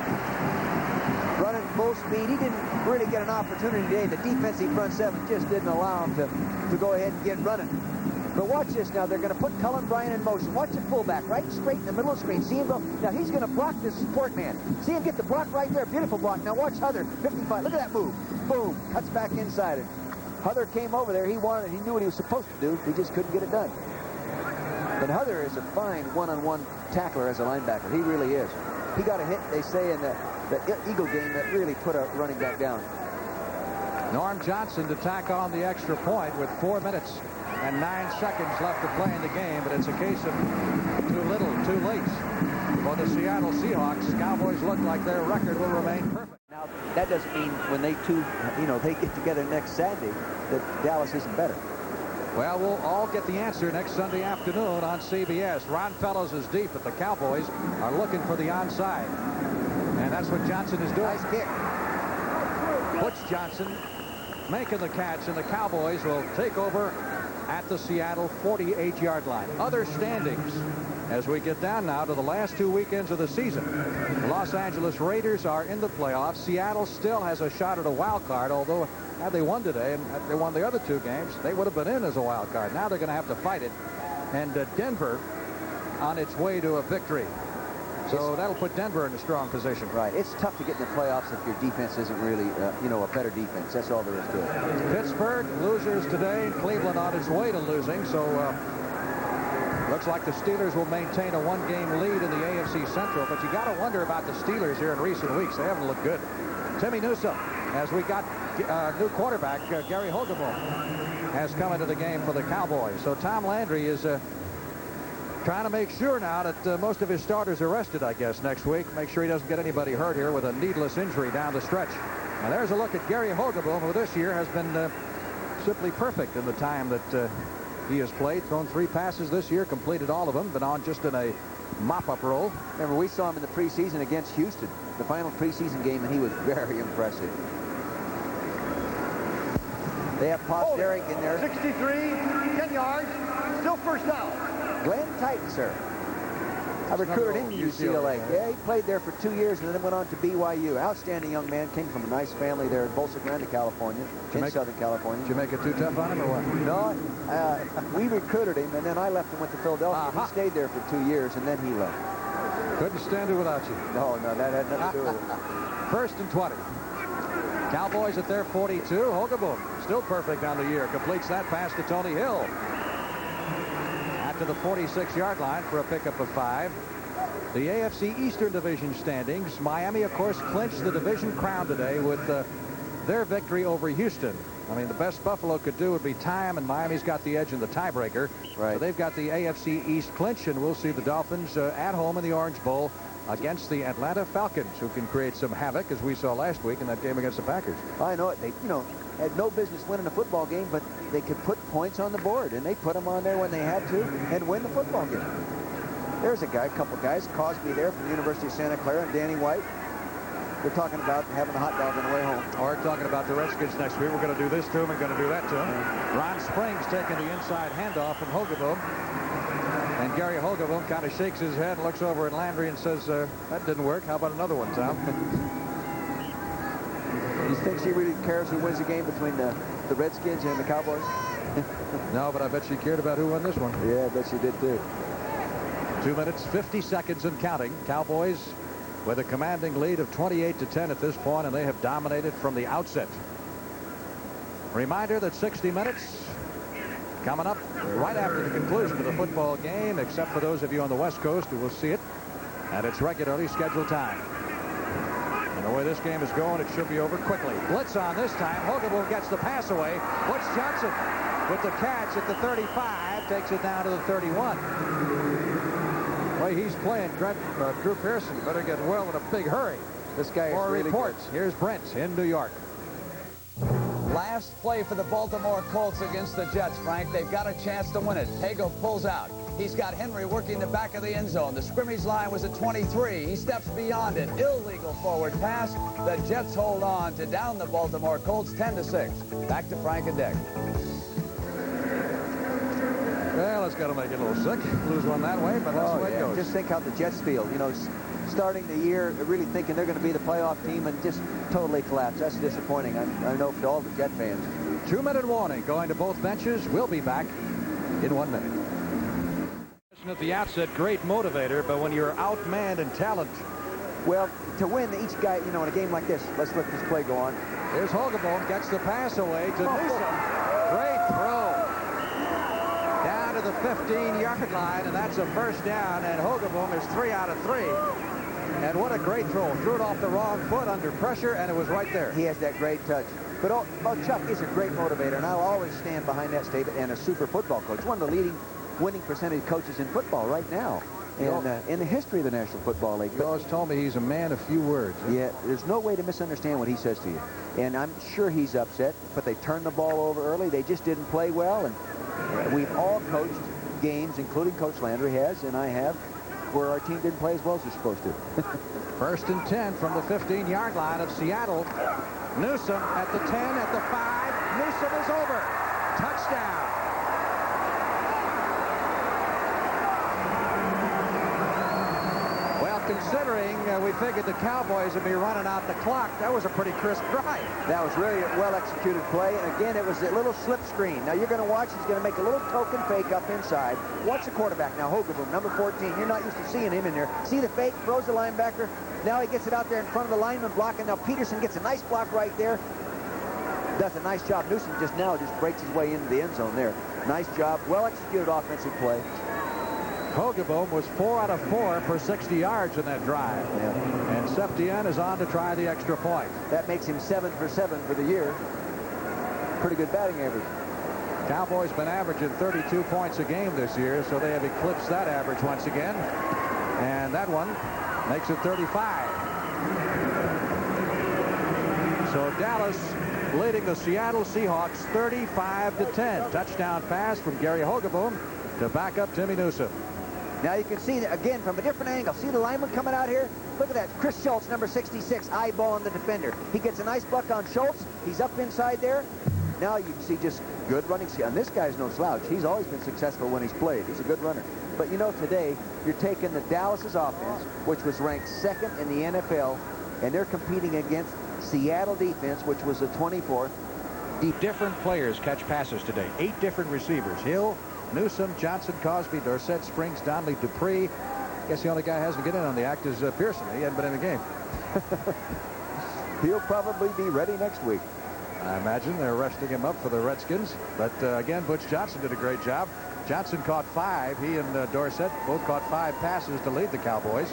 Running full speed. He didn't really get an opportunity today. The defensive front seven just didn't allow him to go ahead and get running. But watch this now. They're going to put Cullen Bryant in motion. Watch the fullback right straight in the middle of the screen. See him go. Now he's going to block this support man. See him get the block right there. Beautiful block. Now watch Huther. 55. Look at that move. Boom. Cuts back inside it. Huther came over there. He wanted. He knew what he was supposed to do. He just couldn't get it done. But Huther is a fine one-on-one tackler as a linebacker. He really is. He got a hit, they say, in the Eagle game that really put a running back down. Norm Johnson to tack on the extra point with 4 minutes and 9 seconds left to play in the game, but it's a case of too little, too late for the Seattle Seahawks. Cowboys look like their record will remain perfect. Now, that doesn't mean when they get together next Saturday that Dallas isn't better. Well, we'll all get the answer next Sunday afternoon on CBS. Ron Fellows is deep, but the Cowboys are looking for the onside. And that's what Johnson is doing. Nice kick. Butch Johnson making the catch, and the Cowboys will take over at the Seattle 48-yard line. Other standings as we get down now to the last 2 weekends of the season. The Los Angeles Raiders are in the playoffs. Seattle still has a shot at a wild card, although had they won today and had they won the other 2 games, they would have been in as a wild card. Now they're going to have to fight it. And Denver on its way to a victory. So that'll put Denver in a strong position. Right. It's tough to get in the playoffs if your defense isn't really, a better defense. That's all there is to it. Pittsburgh, losers today. Cleveland on its way to losing. So looks like the Steelers will maintain a 1-game lead in the AFC Central. But you got to wonder about the Steelers here in recent weeks. They haven't looked good. Timmy Newsome, as we got new quarterback, Gary Hogaboom, has come into the game for the Cowboys. So Tom Landry is trying to make sure now that most of his starters are rested, I guess, next week. Make sure he doesn't get anybody hurt here with a needless injury down the stretch. And there's a look at Gary Hogaboom, who this year has been simply perfect in the time that he has played. Thrown 3 passes this year, completed all of them, been on just in a mop-up role. Remember, we saw him in the preseason against Houston, the final preseason game, and he was very impressive. They have Posteric in there. 63, 10 yards, still first down. Glenn Titan, sir. I recruited him to UCLA. Yeah, he played there for 2 years and then went on to BYU. Outstanding young man. Came from a nice family there in Bolsa Grande, California, Southern California. Did you make it too tough on him or what? No, we recruited him, and then I left and went to Philadelphia. He stayed there for 2 years, and then he left. Couldn't stand it without you. No, that had nothing to do with it. First and 20. Cowboys at their 42. Hogaboom, still perfect on the year. Completes that pass to Tony Hill. To the 46-yard line for a pickup of 5. The AFC Eastern Division standings. Miami, of course, clinched the division crown today with their victory over Houston. I mean, the best Buffalo could do would be time, and Miami's got the edge in the tiebreaker. Right. So they've got the AFC East clinch, and we'll see the Dolphins at home in the Orange Bowl against the Atlanta Falcons, who can create some havoc, as we saw last week in that game against the Packers. I know it. They, had no business winning a football game, but they could put points on the board, and they put them on there when they had to and win the football game. There's a couple guys, Cosby there from the University of Santa Clara, and Danny White. They're talking about having a hot dog on the way home. Or talking about the Redskins next week. We're going to do this to them and going to do that to them. Ron Springs taking the inside handoff from Hogaboom. And Gary Hogeboom kind of shakes his head and looks over at Landry and says, that didn't work. How about another one, Tom? You think she really cares who wins the game between the Redskins and the Cowboys? No, but I bet she cared about who won this one. Yeah, I bet she did too. 2 minutes, 50 seconds and counting. Cowboys with a commanding lead of 28-10 at this point, and they have dominated from the outset. Reminder that 60 minutes coming up right after the conclusion of the football game, except for those of you on the West Coast who will see it at its regularly scheduled time. And the way this game is going, it should be over quickly. Blitz on this time. Hogeboom gets the pass away. Butch Johnson with the catch at the 35, takes it down to the 31. The way he's playing, Drew Pearson better get well in a big hurry. This guy is really reports. good. Here's Brent in New York. Last play for the Baltimore Colts against the Jets, Frank. They've got a chance to win it. Hago pulls out. He's got Henry working the back of the end zone. The scrimmage line was at 23. He steps beyond it. Illegal forward pass. The Jets hold on to down the Baltimore Colts 10-6. Back to Frank and Dick. Well, it's got to make it a little sick. Lose one that way, but that's the way it goes. Just think how the Jets feel. You know, starting the year really thinking they're going to be the playoff team and just totally collapse. That's disappointing. I know for all the Jet fans. 2-minute warning going to both benches. We'll be back in 1 minute. At the outset, great motivator, but when you're outmanned in talent. Well, to win, each guy, you know, in a game like this, let's let this play go on. Here's Hogeboom, gets the pass away to Newsom. Great throw. Down to the 15-yard line, and that's a first down, and Hogeboom is 3 out of 3. And what a great throw. Threw it off the wrong foot under pressure, and it was right there. He has that great touch. But Chuck is a great motivator, and I'll always stand behind that statement, and a super football coach. One of the leading winning percentage coaches in football right now, and in the history of the National Football League. You always told me he's a man of few words. Huh? Yeah, there's no way to misunderstand what he says to you. And I'm sure he's upset, but they turned the ball over early. They just didn't play well, and we've all coached games, including Coach Landry has, and I have, where our team didn't play as well as they're supposed to. First and 10 from the 15-yard line of Seattle. Newsom at the 10, at the 5. Newsom is over. Touchdown. Considering we figured the Cowboys would be running out the clock, that was a pretty crisp drive. That was really a well-executed play, and again, it was a little slip screen. Now, you're going to watch, he's going to make a little token fake up inside. Watch the quarterback now, Hogeboom, number 14. You're not used to seeing him in there. See the fake, throws the linebacker. Now he gets it out there in front of the lineman blocking. Now Peterson gets a nice block right there. Does a nice job. Newsom just breaks his way into the end zone there. Nice job, well-executed offensive play. Hogeboom was 4 out of 4 for 60 yards in that drive. Yeah. And Septien is on to try the extra point. That makes him 7 for 7 for the year. Pretty good batting average. Cowboys been averaging 32 points a game this year, so they have eclipsed that average once again. And that one makes it 35. So Dallas leading the Seattle Seahawks 35-10. Touchdown pass from Gary Hogeboom to back up Timmy Newsom. Now you can see, again, from a different angle. See the lineman coming out here? Look at that. Chris Schultz, number 66, eyeballing the defender. He gets a nice buck on Schultz. He's up inside there. Now you can see just good running. And this guy's no slouch. He's always been successful when he's played. He's a good runner. But, you know, today, you're taking the Dallas's offense, which was ranked 2nd in the NFL, and they're competing against Seattle defense, which was the 24th. Different players catch passes today. 8 different receivers. Hill, Newsom, Johnson, Cosby, Dorsett, Springs, Donnelly, Dupree. Guess the only guy who hasn't get in on the act is Pearson. He hasn't been in the game. He'll probably be ready next week. I imagine they're resting him up for the Redskins. But again, Butch Johnson did a great job. Johnson caught 5. He and Dorsett both caught 5 passes to lead the Cowboys.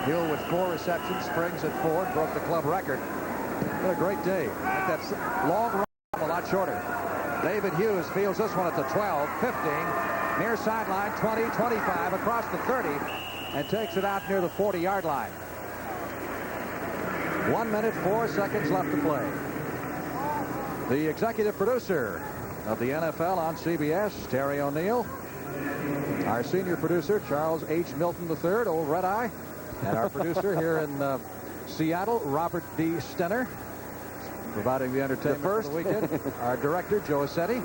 Hill with 4 receptions. Springs at 4 and broke the club record. What a great day. That's long run, a lot shorter. David Hughes fields this one at the 12, 15, near sideline, 20, 25, across the 30, and takes it out near the 40-yard line. 1 minute, 4 seconds left to play. The executive producer of the NFL on CBS, Terry O'Neill. Our senior producer, Charles H. Milton III, old Red Eye. And our producer here in Seattle, Robert D. Stenner. Providing the entertainment for the weekend. Our director, Joe Assetti.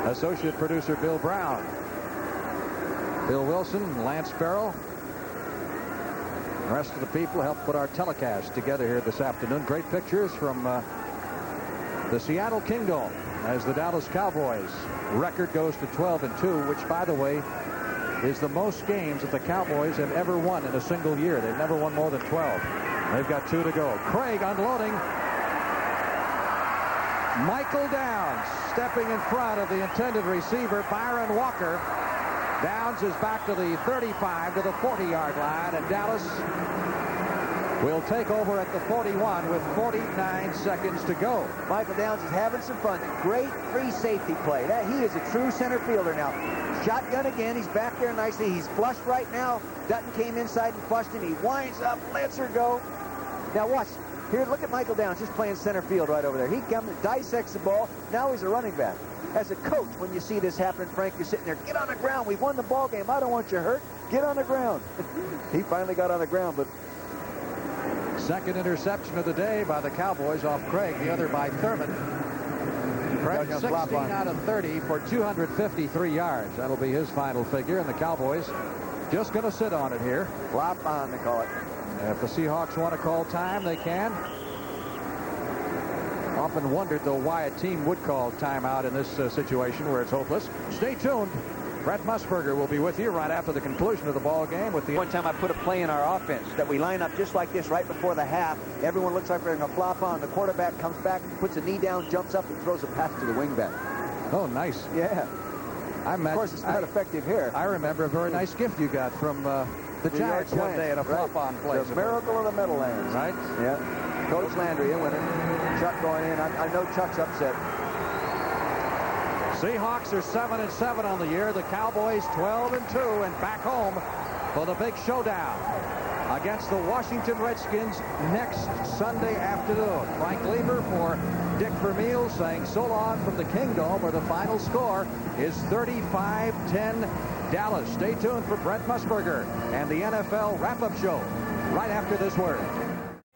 Associate producer, Bill Brown. Bill Wilson, Lance Sparrow, the rest of the people helped put our telecast together here this afternoon. Great pictures from the Seattle Kingdome as the Dallas Cowboys record goes to 12-2, which, by the way, is the most games that the Cowboys have ever won in a single year. They've never won more than 12. They've got 2 to go. Craig unloading. Michael Downs stepping in front of the intended receiver, Byron Walker. Downs is back to the 35 to the 40-yard line, and Dallas will take over at the 41 with 49 seconds to go. Michael Downs is having some fun. Great free safety play. He is a true center fielder now. Shotgun again. He's back there nicely. He's flushed right now. Dutton came inside and flushed him. He winds up. Lets her go. Now watch. Here, look at Michael Downs just playing center field right over there. He comes and dissects the ball. Now he's a running back. As a coach, when you see this happen, Frank, you're sitting there, get on the ground. We've won the ball game. I don't want you hurt. Get on the ground. He finally got on the ground, but second interception of the day by the Cowboys off Craig, the other by Thurman. Craig 16 out of 30 for 253 yards. That'll be his final figure, and the Cowboys just going to sit on it here. Flop on, they call it. If the Seahawks want to call time, they can. Often wondered, though, why a team would call timeout in this situation where it's hopeless. Stay tuned. Brett Musburger will be with you right after the conclusion of the ball game. With the one time I put a play in our offense that we line up just like this right before the half. Everyone looks like they're going to flop on. The quarterback comes back, puts a knee down, jumps up, and throws a pass to the wingback. Oh, nice. Yeah. Of course, it's not effective here. I remember a very nice gift you got from the Giants one day at a flop-on play. The miracle of the Meadowlands. Right? Yeah. Coach Landry, a winner. Chuck going in. I know Chuck's upset. Seahawks are 7-7 on the year. The Cowboys 12-2 and back home for the big showdown against the Washington Redskins next Sunday afternoon. Frank Lieber for Dick Vermeil saying so long from the Kingdome, where the final score is 35-10 Dallas. Stay tuned for Brett Musburger and the NFL wrap-up show right after this word.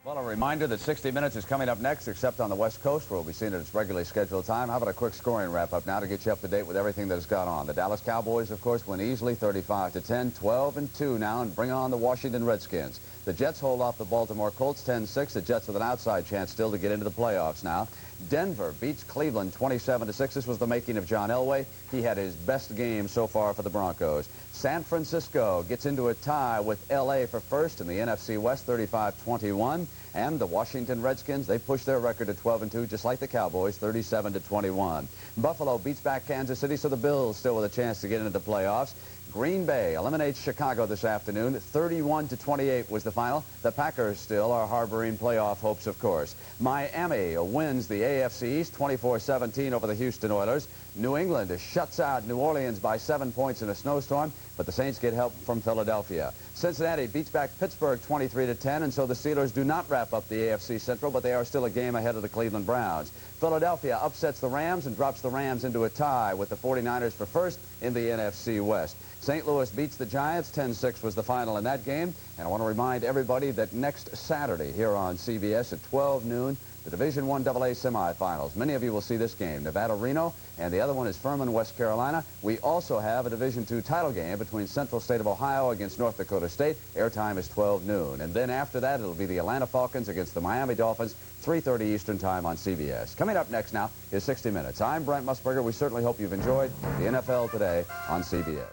Well, a reminder that 60 Minutes is coming up next, except on the West Coast, where we'll be seen at its regularly scheduled time. How about a quick scoring wrap-up now to get you up to date with everything that has gone on? The Dallas Cowboys, of course, win easily 35-10, 12-2 now, and bring on the Washington Redskins. The Jets hold off the Baltimore Colts 10-6. The Jets with an outside chance still to get into the playoffs now. Denver beats Cleveland 27-6. This was the making of John Elway. He had his best game so far for the Broncos. San Francisco gets into a tie with L.A. for first in the NFC West, 35-21. And the Washington Redskins, they push their record to 12-2, just like the Cowboys, 37-21. Buffalo beats back Kansas City, so the Bills still with a chance to get into the playoffs. Green Bay eliminates Chicago this afternoon. 31-28 was the final. The Packers still are harboring playoff hopes, of course. Miami wins the AFC East 24-17 over the Houston Oilers. New England shuts out New Orleans by 7 points in a snowstorm, but the Saints get help from Philadelphia. Cincinnati beats back Pittsburgh 23-10, and so the Steelers do not wrap up the AFC Central, but they are still a game ahead of the Cleveland Browns. Philadelphia upsets the Rams and drops the Rams into a tie with the 49ers for first in the NFC West. St. Louis beats the Giants. 10-6 was the final in that game. And I want to remind everybody that next Saturday here on CBS at 12 noon, the Division I AA semifinals. Many of you will see this game, Nevada-Reno, and the other one is Furman, West Carolina. We also have a Division II title game between Central State of Ohio against North Dakota State. Airtime is 12 noon. And then after that, it'll be the Atlanta Falcons against the Miami Dolphins, 3:30 Eastern Time on CBS. Coming up next now is 60 Minutes. I'm Brent Musburger. We certainly hope you've enjoyed the NFL Today on CBS.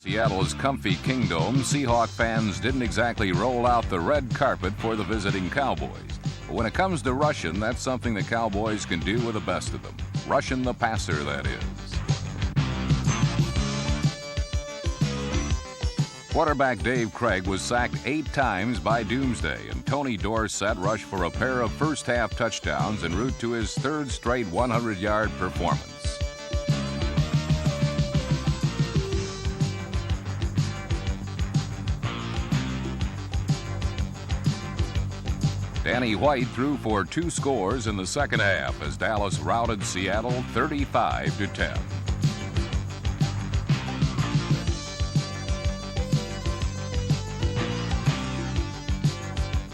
Seattle's comfy Kingdome, Seahawk fans didn't exactly roll out the red carpet for the visiting Cowboys. But when it comes to rushing, that's something the Cowboys can do with the best of them. Rushing the passer, that is. Quarterback Dave Craig was sacked 8 times by Doomsday, and Tony Dorsett rushed for a pair of first-half touchdowns en route to his 3rd straight 100-yard performance. Danny White threw for 2 scores in the second half as Dallas routed Seattle 35-10.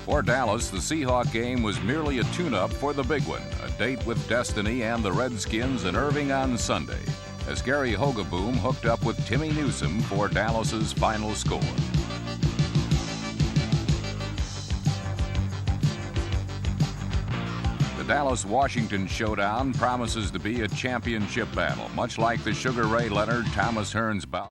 For Dallas, the Seahawk game was merely a tune-up for the big one, a date with Destiny and the Redskins in Irving on Sunday, as Gary Hogaboom hooked up with Timmy Newsome for Dallas's final score. The Dallas-Washington showdown promises to be a championship battle, much like the Sugar Ray Leonard-Thomas Hearns bout.